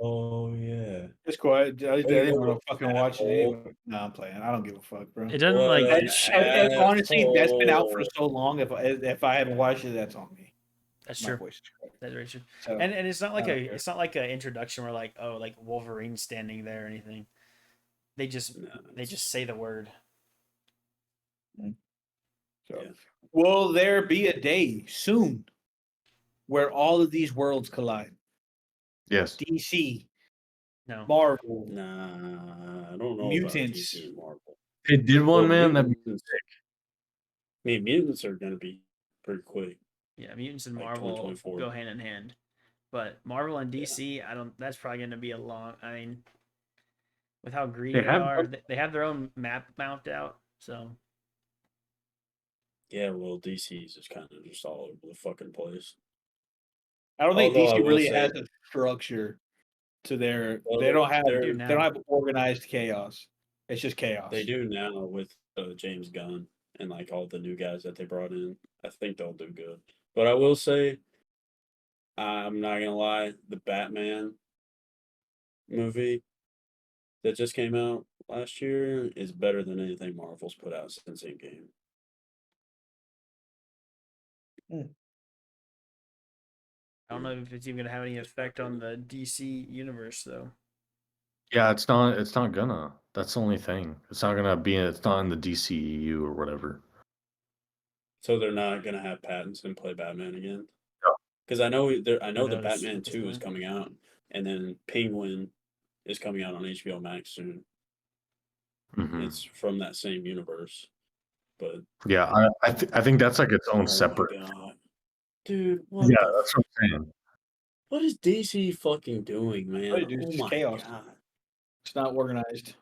Oh yeah. It's cool. I didn't want to fucking watch it asshole. anyway. No, I'm playing. I don't give a fuck, bro. It doesn't What like an Honestly, that's been out for asshole. so long. If I haven't watched it, that's on me. that's My true. voice is correct. That's very true. So, And it's not like I don't care. it's not like an introduction where like like Wolverine standing there or anything. They just say the word. So, Yeah. will there be a day soon where all of these worlds collide? Yes. DC, No. Marvel, Nah, I don't know about Mutants. DC and Marvel. They did one, man. That mutants, I mean, mutants are gonna be pretty quick. Yeah, mutants and Like Marvel 2024. go hand in hand. But Marvel and Yeah. DC, I don't that's probably going to be a long I mean with how greedy They they have- are, they have their own map mapped out. So, Yeah, well, DC is just kind of just all over the fucking place. I don't think Although I DC will really say- has a structure to their. Well, they don't have. they're- They don't have organized chaos. It's just chaos. They do now with James Gunn and like all the new guys that they brought in. I think they'll do good. But I will say, I'm not gonna lie, the Batman movie that just came out last year is better than anything Marvel's put out since Endgame. I don't know if it's even going to have any effect on the DC universe though. Yeah, it's not. It's not gonna. That's the only thing. It's not gonna be. It's not in the DCEU or whatever. So they're not gonna have Pattinson play Batman again. No. Because I know the knows Batman at this 2 is point? coming out, and then Penguin is coming out on HBO Max soon. Mhm. It's from that same universe, but Yeah, I think that's like its own oh separate. my god, dude, Yeah, that's what I'm saying. what is DC fucking doing, man? Right, dude, it's Oh just my chaos. god. It's not organized.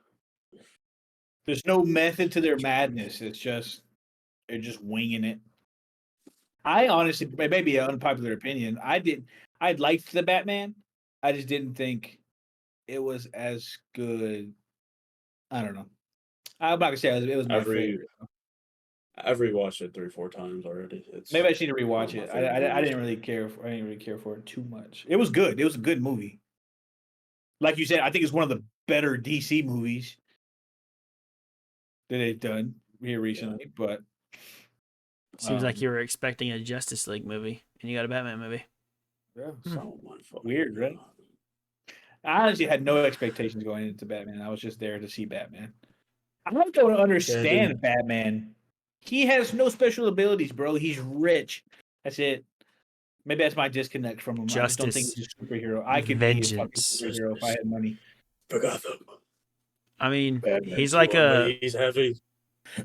There's no method to their madness. It's just they're just winging it. I honestly, it may be an unpopular opinion. I liked the Batman. I just didn't think it was as good. I don't know. I'm not gonna say it was my favorite. I've rewatched it 3-4 times already. It's Maybe I should one rewatch of my it. favorite I movies. didn't really care. I didn't really care for it too much. It was good. It was a good movie. Like you said, I think it's one of the better DC movies that they've done here recently. But Seems like you were expecting a Justice League movie, and you got a Batman movie. yeah, Oh my fucking weird, right? God. I honestly had no expectations going into Batman. I was just there to see Batman. I don't understand Batman. He has no special abilities, bro. He's rich. That's it. Maybe that's my disconnect from him. I just don't think he's a superhero. I could be a fucking Vengeance. superhero if I had money. For Gotham. I mean, Batman, he's like a he's having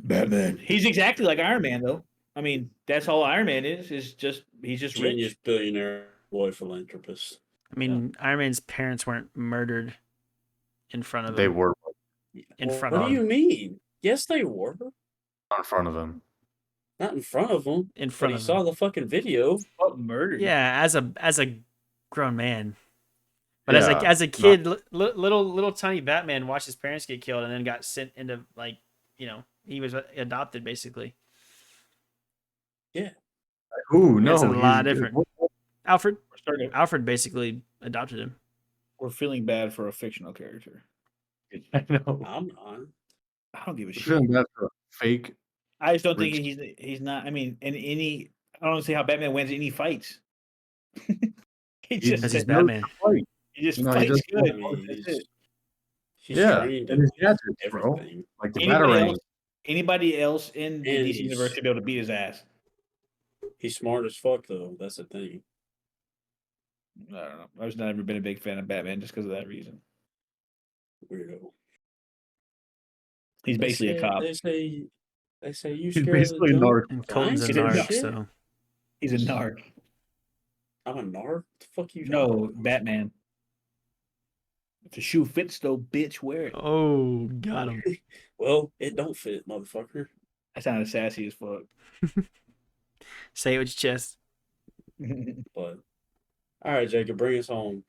Batman. He's exactly like Iron Man, though. I mean, that's all Iron Man is. Is just he's just genius rich. billionaire boy philanthropist. I mean, Iron Man's parents weren't murdered in front of him. They were in front What of do him. you mean? Yes, they were. not in front of him. Not in front of him. In front but of he saw him. the fucking video. What murdered? Yeah, as a grown man. But Yeah, as a kid, little tiny Batman watched his parents get killed and then got sent into he was adopted basically. Ooh, no, It's a lot he's- different. Started, Alfred basically adopted him. we're feeling bad for a fictional character. I know. I'm not. I don't give a I'm shit. feeling bad for a fake. I just don't think Rich. he's not. I mean, I don't see how Batman wins any fights. he He just Because he's knows Batman. to fight. he just You know, he fights doesn't good. I mean, That's he's, it. he's Yeah, trained and in his gadgets, bro. everything. Like the Anybody Batarang. else, anybody else in the And DC universe should be able to beat his ass. He's smart as fuck, though. That's the thing. I don't know. I've just never been a big fan of Batman just because of that reason. Weirdo. He's basically a cop. They say you He's scared basically of a the narc. And I Colton's a ain't scared of narc, shit. so He's a narc. I'm a narc. The fuck you? No, talking about? Batman. If the shoe fits, though, bitch, wear it. oh, got him. Well, it don't fit, motherfucker. That sounded sassy as fuck. Say it with your chest. But all right, Jacob, bring us home.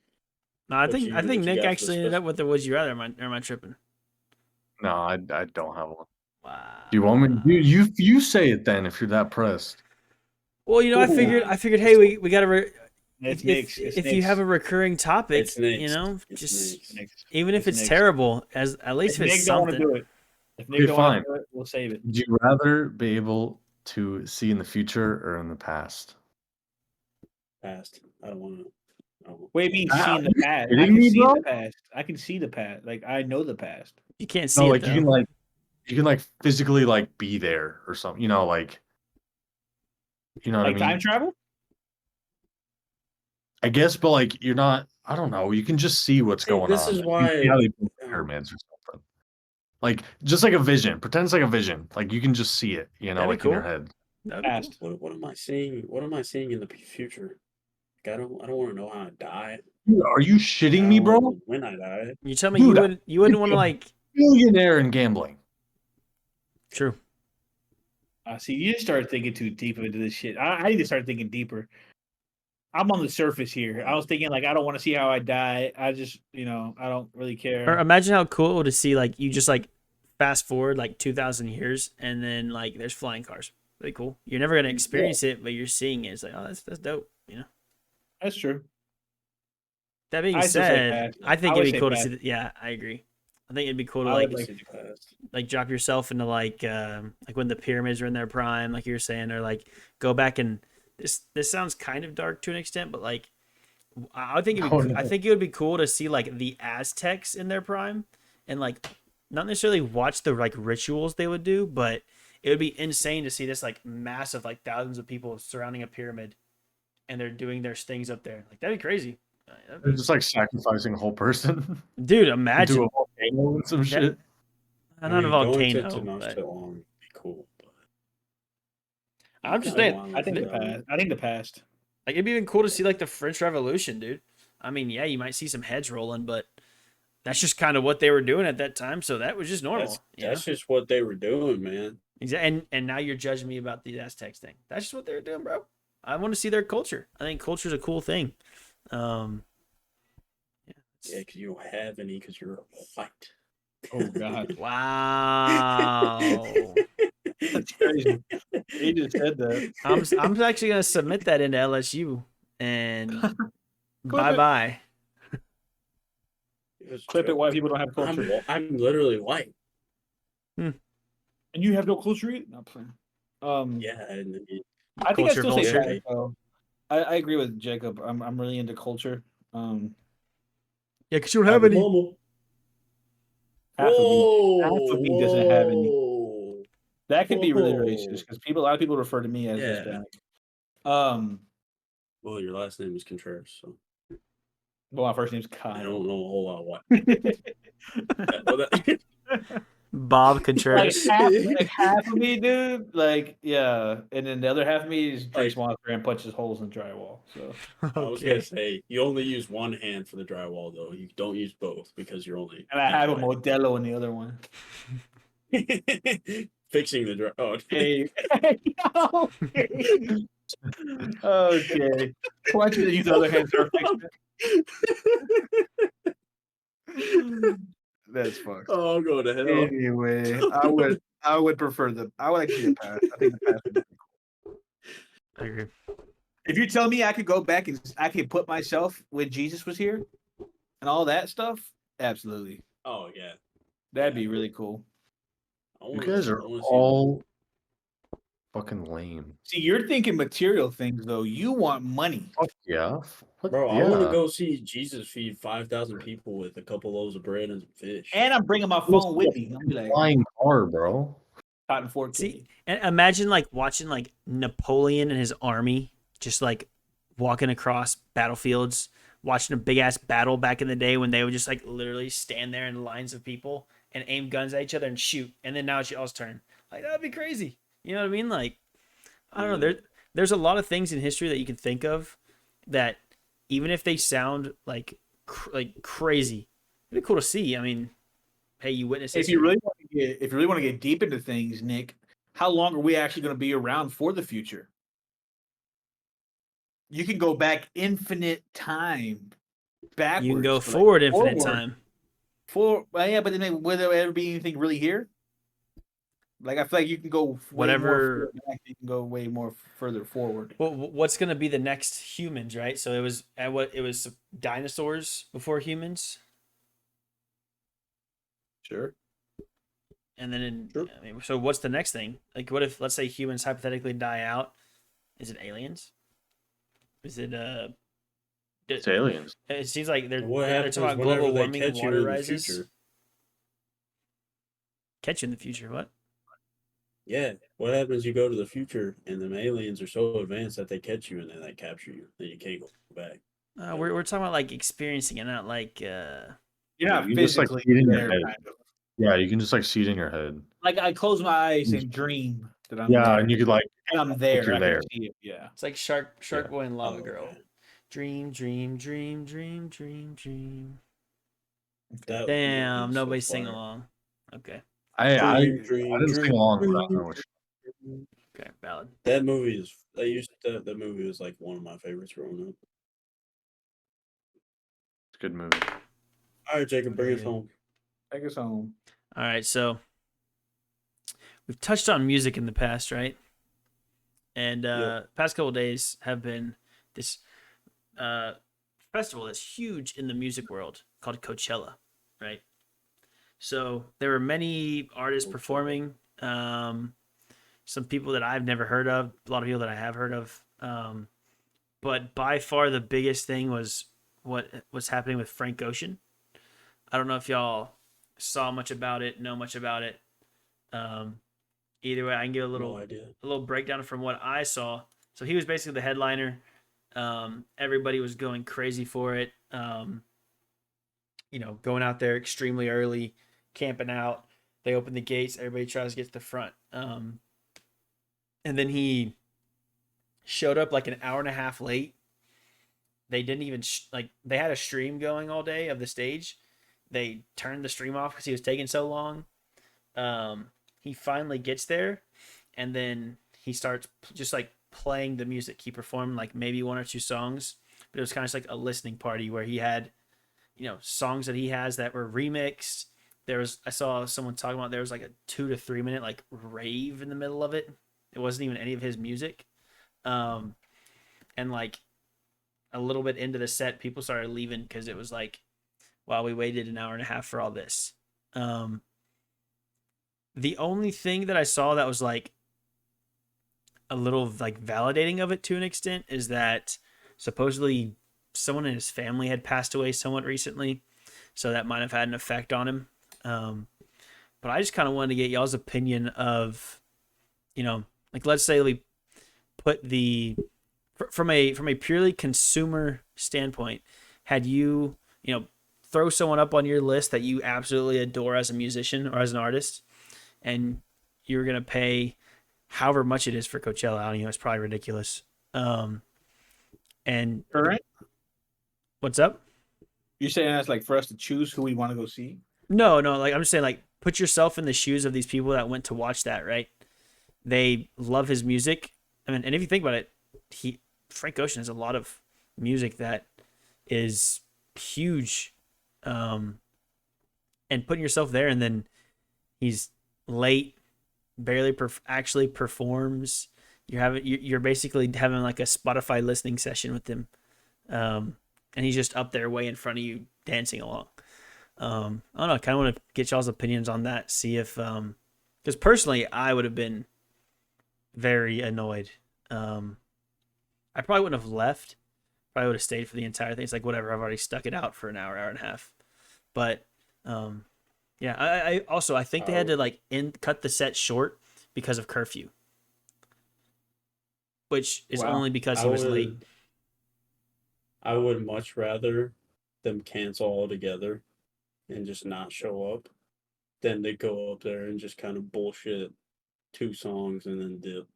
No, I What think you- I what think you Nick got for actually ended up with the would you rather. Am I tripping? No, I don't have one. Wow. Do you want me? You say it then if you're that pressed. Well, I figured, hey, we got to It's if Nick's. It's if you have a recurring topic, It's Nick's. It's just Nick's. even if It's it's Nick's. terrible, at least If if Nick it's don't want to something. do it, if Nick Okay, don't want fine. to do it, we'll save it. Would you rather be able to see in the future or in the past? Past. I don't want to. What do you mean Ah, see in the you past? I kidding can me, see bro? the past. I can see the past. Like I know the past. You can't see No, it like though. you can physically be there or something. You know, what I Like mean? time travel? I guess, but you're not. I don't know. You can just see what's going This on. is You can why- see how they built the pyramids or something. Just like a vision. Pretend it's like a vision. You can just see it. That'd be in your cool. head. That'd be cool. Past. What am I seeing? What am I seeing in the future? I don't want to know how I die. Dude, are you shitting me, I don't bro? know when I die. You tell me Dude, you wouldn't want to you'd Billionaire in gambling. True. See, you just started thinking too deep into this shit. I need to start thinking deeper. I'm on the surface here. I was thinking I don't want to see how I die. I just, I don't really care. Or imagine how cool it would to see you just fast forward 2,000 years and then there's flying cars. Really cool. You're never gonna experience it, but you're seeing it. It's oh, that's dope. That's true. That being I still say said, past. I think I would it'd be say cool to past. see. Yeah, I agree. I think it'd be cool to I would City past. drop yourself into when the pyramids are in their prime, like you were saying, or go back and this sounds kind of dark to an extent, but I think I think it would be cool to see the Aztecs in their prime and not necessarily watch the rituals they would do, but it would be insane to see this massive thousands of people surrounding a pyramid and they're doing their things up there. That'd be crazy. They're just like sacrificing a whole person Dude, into imagine a volcano and some that, shit. not a going to volcano, but Tenochtitlan would be cool. But I'm just kinda saying, wanna I think the live down past. I think the past. like it'd be even cool to see like the French Revolution, dude. I mean, yeah, you might see some heads rolling, but that's just kind of what they were doing at that time, so that was just normal. That's just what they were doing, man. Exactly. And now you're judging me about the Aztecs thing. That's just what they were doing, bro. I want to see their culture. I think culture is a cool thing. Yeah, because you don't have any because you're white. Oh God, Wow. that's crazy. He just said that. I'm actually gonna submit that into LSU and bye it. bye. Clip it. Why people don't have culture, I'm literally white. and you have no culture. Either? Not playing. Yeah, and I think I Culture still say vulture. past, though. I agree with Jacob. I'm really into culture. Yeah, because you don't have Happy any. Mama. Half Whoa, of me doesn't have any. whoa. That could be really Whoa. racist because a lot of people refer to me as Yeah. Hispanic. Well, your last name is Contreras, so Well, my first name's I Kyle. don't know a whole lot why. Bob Contreras. like half of me, dude. Like, yeah, and then the other half of me is Trace Like- Monster and punches holes in drywall. So I was gonna say you only use one hand for the drywall, though. You don't use both because you're only. and I have a halfway. Modelo in the other one. Fixing the drywall. Oh, Hey, okay. Why don't you use the other hand to fix it? That's fucked. oh, I'm going to hell. Anyway, I would prefer I would like to see the past. I think the past would be cool. I agree. If you tell me I could go back and I could put myself when Jesus was here and all that stuff, absolutely. Oh yeah, That'd be really cool. You guys are all fucking lame. See, you're thinking material things though. You want money. Fuck yeah. Bro, I yeah. want to go see Jesus feed 5,000 people with a couple loaves of bread and some fish. And I'm bringing my phone with me. I'm be like Flying car, bro. cotton 4K. See, and imagine like watching like Napoleon and his army just like walking across battlefields, watching a big ass battle back in the day when they would just like literally stand there in lines of people and aim guns at each other and shoot. And then now it's y'all's turn. Like that'd be crazy. You know what I mean? Like I don't know. There's a lot of things in history that you can think of that even if they sound like crazy, it'd be cool to see. I mean, hey, you witness If you really want to get deep into things, Nick, how long are we actually going to be around for the future? You can go back infinite time backwards. You can go but, forward infinite forward. time. Yeah, but then will there ever be anything really here? Like I feel like you can go Whatever. back, you can go way more further forward. Well, what's going to be the next humans, right? So it was dinosaurs before humans, Sure. and then Sure. I mean, so what's the next thing? Like, what if let's say humans hypothetically die out? Is it aliens? Is it It's aliens. It seems like they're What they're happens talking about whenever global they warming and catch you water in the rises. future? Catch you in the future, what? Yeah. What happens? You go to the future, and the aliens are so advanced that they catch you and then they capture you, and you can't go back. We're talking about like experiencing it, not like You're not You just, like, physically see it in your there, head. kind of. Yeah, you can just like see it in your head. Like I close my eyes and dream that I'm Yeah, there. and you could like And I'm there. you're I can there. see it. Yeah. it's like Shark Yeah. Boy and Lava Oh, Girl. okay. Dream, dream, dream, dream, dream, dream. That Damn, movie's nobody's so singing fire. along. Okay, I Dream, didn't sing along, but I know which. okay, valid. That movie is. That movie was like one of my favorites growing up. It's a good movie. All right, Jacob, bring us Yeah. home. Take us home. All right, so we've touched on music in the past, right? And past couple of days have been this festival that's huge in the music world called Coachella, right? So there were many artists performing, some people that I've never heard of, a lot of people that I have heard of. But by far the biggest thing was what's happening with Frank Ocean. I don't know if y'all saw much about it, know much about it. Either way, I can give a No little idea. breakdown from what I saw. So he was basically the headliner. Everybody was going crazy for it. Going out there extremely early, camping out. They open the gates. Everybody tries to get to the front. And then he showed up like an hour and a half late. They didn't even they had a stream going all day of the stage. They turned the stream off because he was taking so long. He finally gets there, and then he starts just like playing the music. He performed like maybe 1 or 2 songs, but it was kind of like a listening party where he had, songs that he has that were remixed. I saw someone talking about there was like a 2 to 3 minute like rave in the middle of it. It wasn't even any of his music. And like a little bit into the set, people started leaving because it was like, wow, we waited an hour and a half for all this. The only thing that I saw that was like a little like validating of it to an extent is that supposedly someone in his family had passed away somewhat recently, so that might have had an effect on him. But I just kind of wanted to get y'all's opinion of, like let's say we put from a purely consumer standpoint, had you throw someone up on your list that you absolutely adore as a musician or as an artist, and you're gonna pay however much it is for Coachella. I don't know, it's probably ridiculous. And Correct. What's up? You're saying that's like for us to choose who we want to go see? No, like I'm just saying, like put yourself in the shoes of these people that went to watch that, right? They love his music. I mean, and if you think about it, Frank Ocean has a lot of music that is huge. And putting yourself there, and then he's late, barely actually performs. You're basically having like a Spotify listening session with him, and he's just up there way in front of you dancing along. I don't know. I kind of want to get y'all's opinions on that. See if, because personally, I would have been very annoyed. I probably wouldn't have left. Probably would have stayed for the entire thing. It's like, whatever, I've already stuck it out for an hour and a half. But yeah, I think they had to like cut the set short because of curfew, which is only because he was late. I would much rather them cancel altogether and just not show up than to go up there and just kind of bullshit 2 songs and then dip.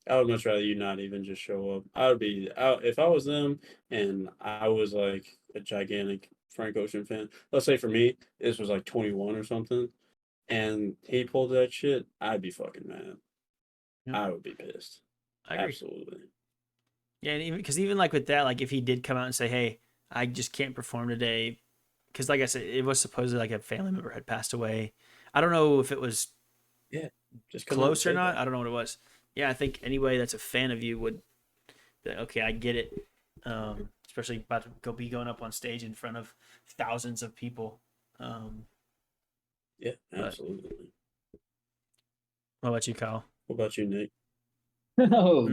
I would much rather you not even just show up. If I was them and I was like a gigantic Frank Ocean fan. Let's say for me, this was like 21 or something, and he pulled that shit. I'd be fucking mad. Yeah. I would be pissed. I agree. Absolutely. Yeah, and even like with that, like if he did come out and say, "Hey, I just can't perform today," because like I said, it was supposedly like a family member had passed away. I don't know if it was just close or not. I don't know what it was. Yeah, I think anybody that's a fan of you would be like, okay, I get it. Especially about to be going up on stage in front of thousands of people. Yeah, absolutely. What about you, Kyle? What about you, Nick? No.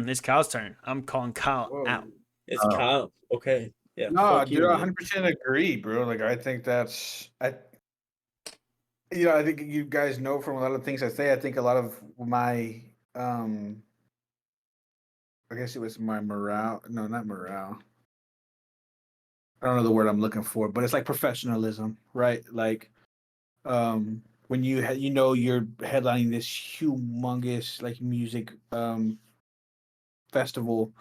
It's Kyle's turn. I'm calling Kyle out. It's Kyle. Okay. Yeah. No, fuck dude, you, I Nick. 100% agree, bro. Like, I think I think you guys know from a lot of things I say. I think a lot of my, I guess it was my morale. No, not morale. I don't know the word I'm looking for, but it's like professionalism, right? Like, when you're headlining this humongous like music festival,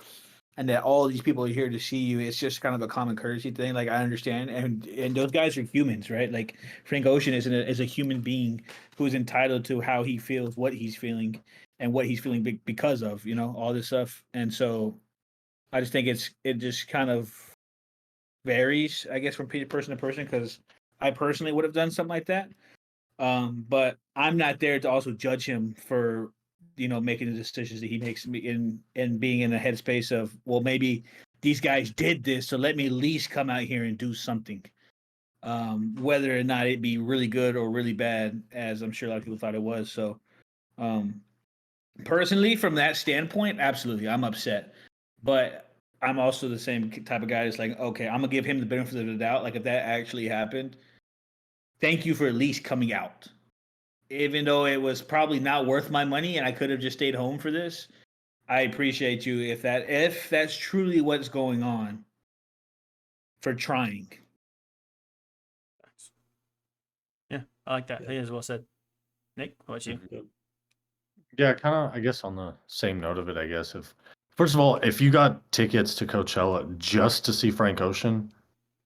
and that all these people are here to see you, it's just kind of a common courtesy thing. Like, I understand, and those guys are humans, right? Like Frank Ocean is a human being who is entitled to how he feels, what he's feeling, and what he's feeling because of all this stuff. And so, I just think it just kind of varies, I guess, from person to person. Because I personally would have done something like that, but I'm not there to also judge him for making the decisions that he makes in being in a headspace of, well, maybe these guys did this, so let me at least come out here and do something, whether or not it be really good or really bad, as I'm sure a lot of people thought it was. So personally, from that standpoint, absolutely, I'm upset, but I'm also the same type of guy that's like, okay, I'm gonna give him the benefit of the doubt. Like, if that actually happened, thank you for at least coming out. Even though it was probably not worth my money and I could have just stayed home for this, I appreciate you if that's truly what's going on for trying. Yeah, I like that. I think it's well said. Nick, what about you? Yep. Yeah, kind of. I guess on the same note of it, I guess if first of all, if you got tickets to Coachella just to see Frank Ocean,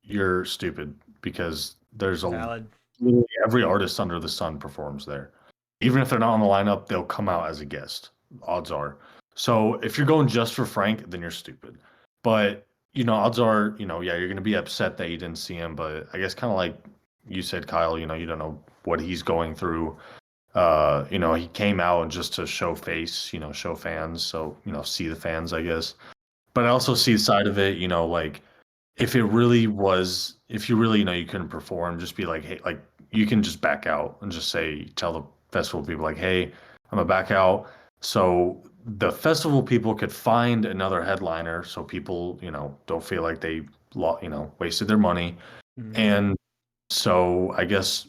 you're stupid because there's Valid. literally every artist under the sun performs there. Even if they're not on the lineup, they'll come out as a guest. Odds are. So if you're going just for Frank, then you're stupid. But odds are, yeah, you're gonna be upset that you didn't see him. But I guess kind of like you said, Kyle, you don't know what he's going through. He came out just to show face, show fans. So, see the fans, I guess. But I also see the side of it, like if it really was, if you really you couldn't perform, just be like, hey, like you can just back out and just tell the festival people like, hey, I'm gonna back out. So the festival people could find another headliner, so people, don't feel like they, wasted their money. Mhm. And so I guess,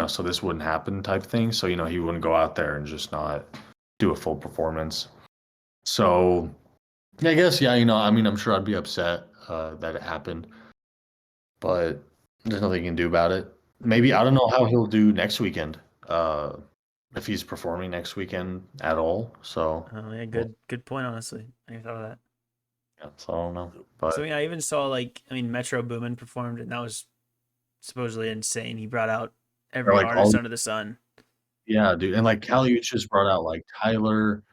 so this wouldn't happen type thing. So, he wouldn't go out there and just not do a full performance. So I guess, yeah, I mean, I'm sure I'd be upset that it happened, but there's nothing you can do about it. Maybe I don't know how he'll do next weekend, if he's performing next weekend at all. So Oh yeah, well, good point. Honestly, I never thought of that. yeah, so I don't know. But So yeah, I even saw Metro Boomin performed, and that was supposedly insane. He brought out every like artist all, under the sun. yeah, dude, and like Kali just brought out like Tyler,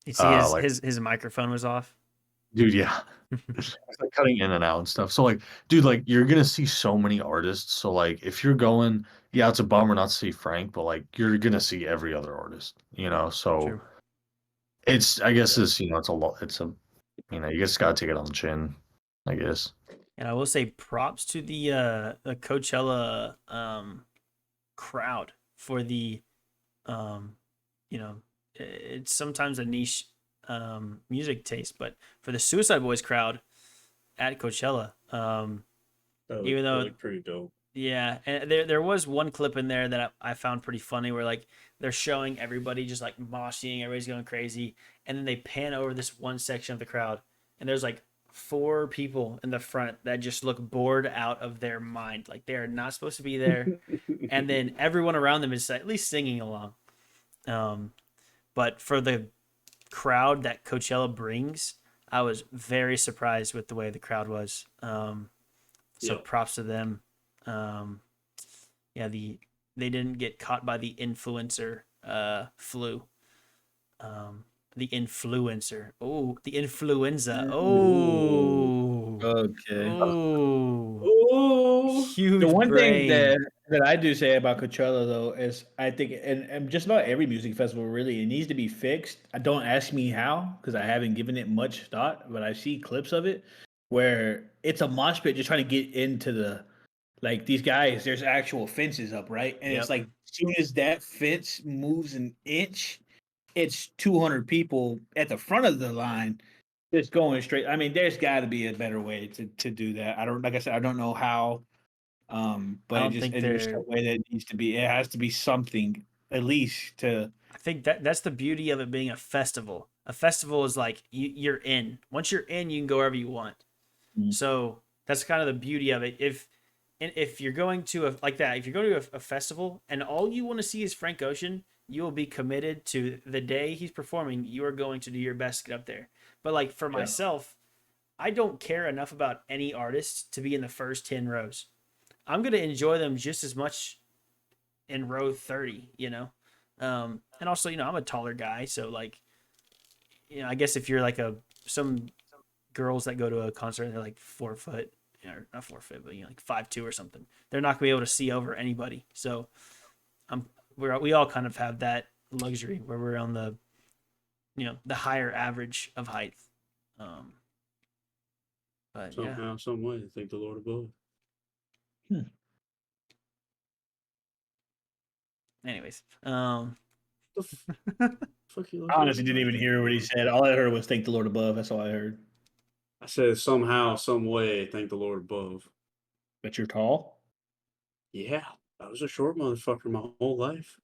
You see, his like his microphone was off. dude, yeah. It's like cutting in and out and stuff. So like, dude, like you're gonna see so many artists. So like, if you're going, yeah, it's a bummer not to see Frank, but like you're gonna see every other artist. So True. it's I guess it's a lot. It's a you just gotta take it on the chin, I guess. And I will say props to the Coachella crowd for the um it's sometimes a niche music taste, but for the Suicide Boys crowd at Coachella, even though pretty dope. yeah, and there was one clip in there that I found pretty funny where like they're showing everybody just like moshing, everybody's going crazy, and then they pan over this one section of the crowd, and there's like four people in the front that just look bored out of their mind, like they are not supposed to be there, and then everyone around them is at least singing along. But for the crowd that Coachella brings, I was very surprised with the way the crowd was. So Yep. props to them. Yeah, they didn't get caught by the influencer flu. The influencer. Oh, the influenza. Oh. Okay. Oh. Oh, Huge The one thing brain. that I do say about Coachella though is I think and just about every music festival really it needs to be fixed. Don't ask me how because I haven't given it much thought, but I see clips of it where it's a mosh pit just trying to get into the like these guys. There's actual fences up, right? And Yep. it's like as soon as that fence moves an inch, it's 200 people at the front of the line just going straight. I mean, there's got to be a better way to do that. I don't like I said, I don't know how. I But don't think it's just they're the way that it needs to be. It has to be something at least to. I think that's the beauty of it being a festival. A festival is like you're in. Once you're in, you can go wherever you want. Mm. So that's kind of the beauty of it. If you're going to like that, if you're going to a festival and all you want to see is Frank Ocean, you will be committed to the day he's performing. You are going to do your best to get up there. But like for myself, I don't care enough about any artist to be in the first 10 rows. I'm going to enjoy them just as much in row 30, and also, I'm a taller guy, so like, I guess if you're like some girls that go to a concert and they're like 4 foot, or not 4 foot, but like 5'2" or something, they're not gonna be able to see over anybody. So we all kind of have that luxury where we're on the higher average of height. Um, but yeah, somehow, some way, thank the Lord above. anyways, The fuck you I looking at honestly me didn't like even that hear what he for? said. All I heard was "Thank the Lord above." That's all I heard. I said somehow, some way, thank the Lord above. But you're tall. Yeah, I was a short motherfucker my whole life.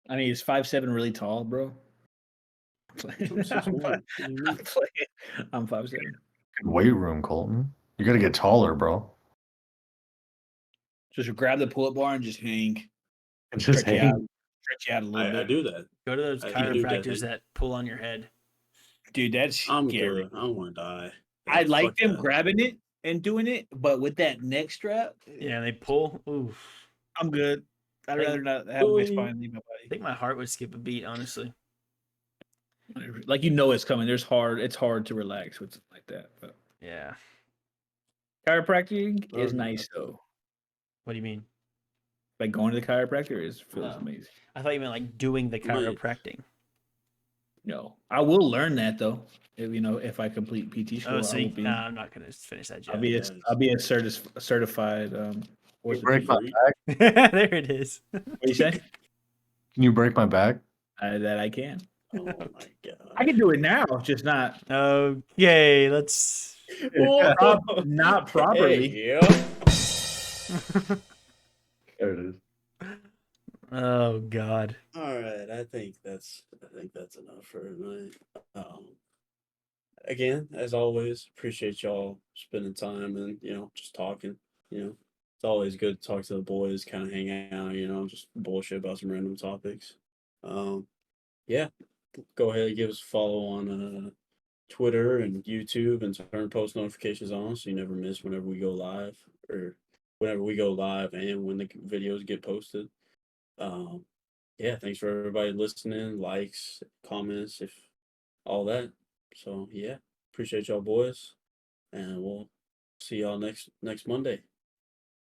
I mean, is 5'7" really tall, bro? playing. I'm 6'1". What do you mean? I'm playing. I'm 5'7". Good weight room, Colton. You got to get taller, bro. Just grab the pull-up bar and just hang. It's just Stretch you out. hang. Stretch you out a little I bit. do that. Go to those I do that chiropractors thing. that pull on your head. Dude, that's I'm scary. good. I don't want to die. I Yeah, like fuck them that. grabbing it and doing it, but with that neck strap, Yeah, and they pull. Oof. I'm good. I'd Like- rather not have my Boy. spine leave my I body. think my heart would skip a beat, honestly. Like it's coming. It's hard to relax with something like that. But Yeah. chiropractic Oh, is no. nice though. What do you mean? Like going to the chiropractor feels Oh. amazing. I thought you meant like doing the Might. chiropractic. No, I will learn that though. If I complete PT school, Oh, so I will be. nah, I'm not gonna finish that I'll job. be a, Yes. I'll be a certified You break orthopedic. my back? There it is. What do you say? Can you break my back? That I can. Oh my god. I can do it now, just not Okay, let's. not properly. Hey, yeah. There it is. Oh God. All right. I think that's enough for tonight. Again, as always, appreciate y'all spending time and just talking. It's always good to talk to the boys, kind of hang out. Just bullshit about some random topics. Yeah, go ahead and give us a follow on Twitter and YouTube, and turn post notifications on so you never miss whenever we go live, or whenever we go live and when the videos get posted. Yeah, thanks for everybody listening, likes, comments, if all that. So yeah, appreciate y'all boys, and we'll see y'all next Monday.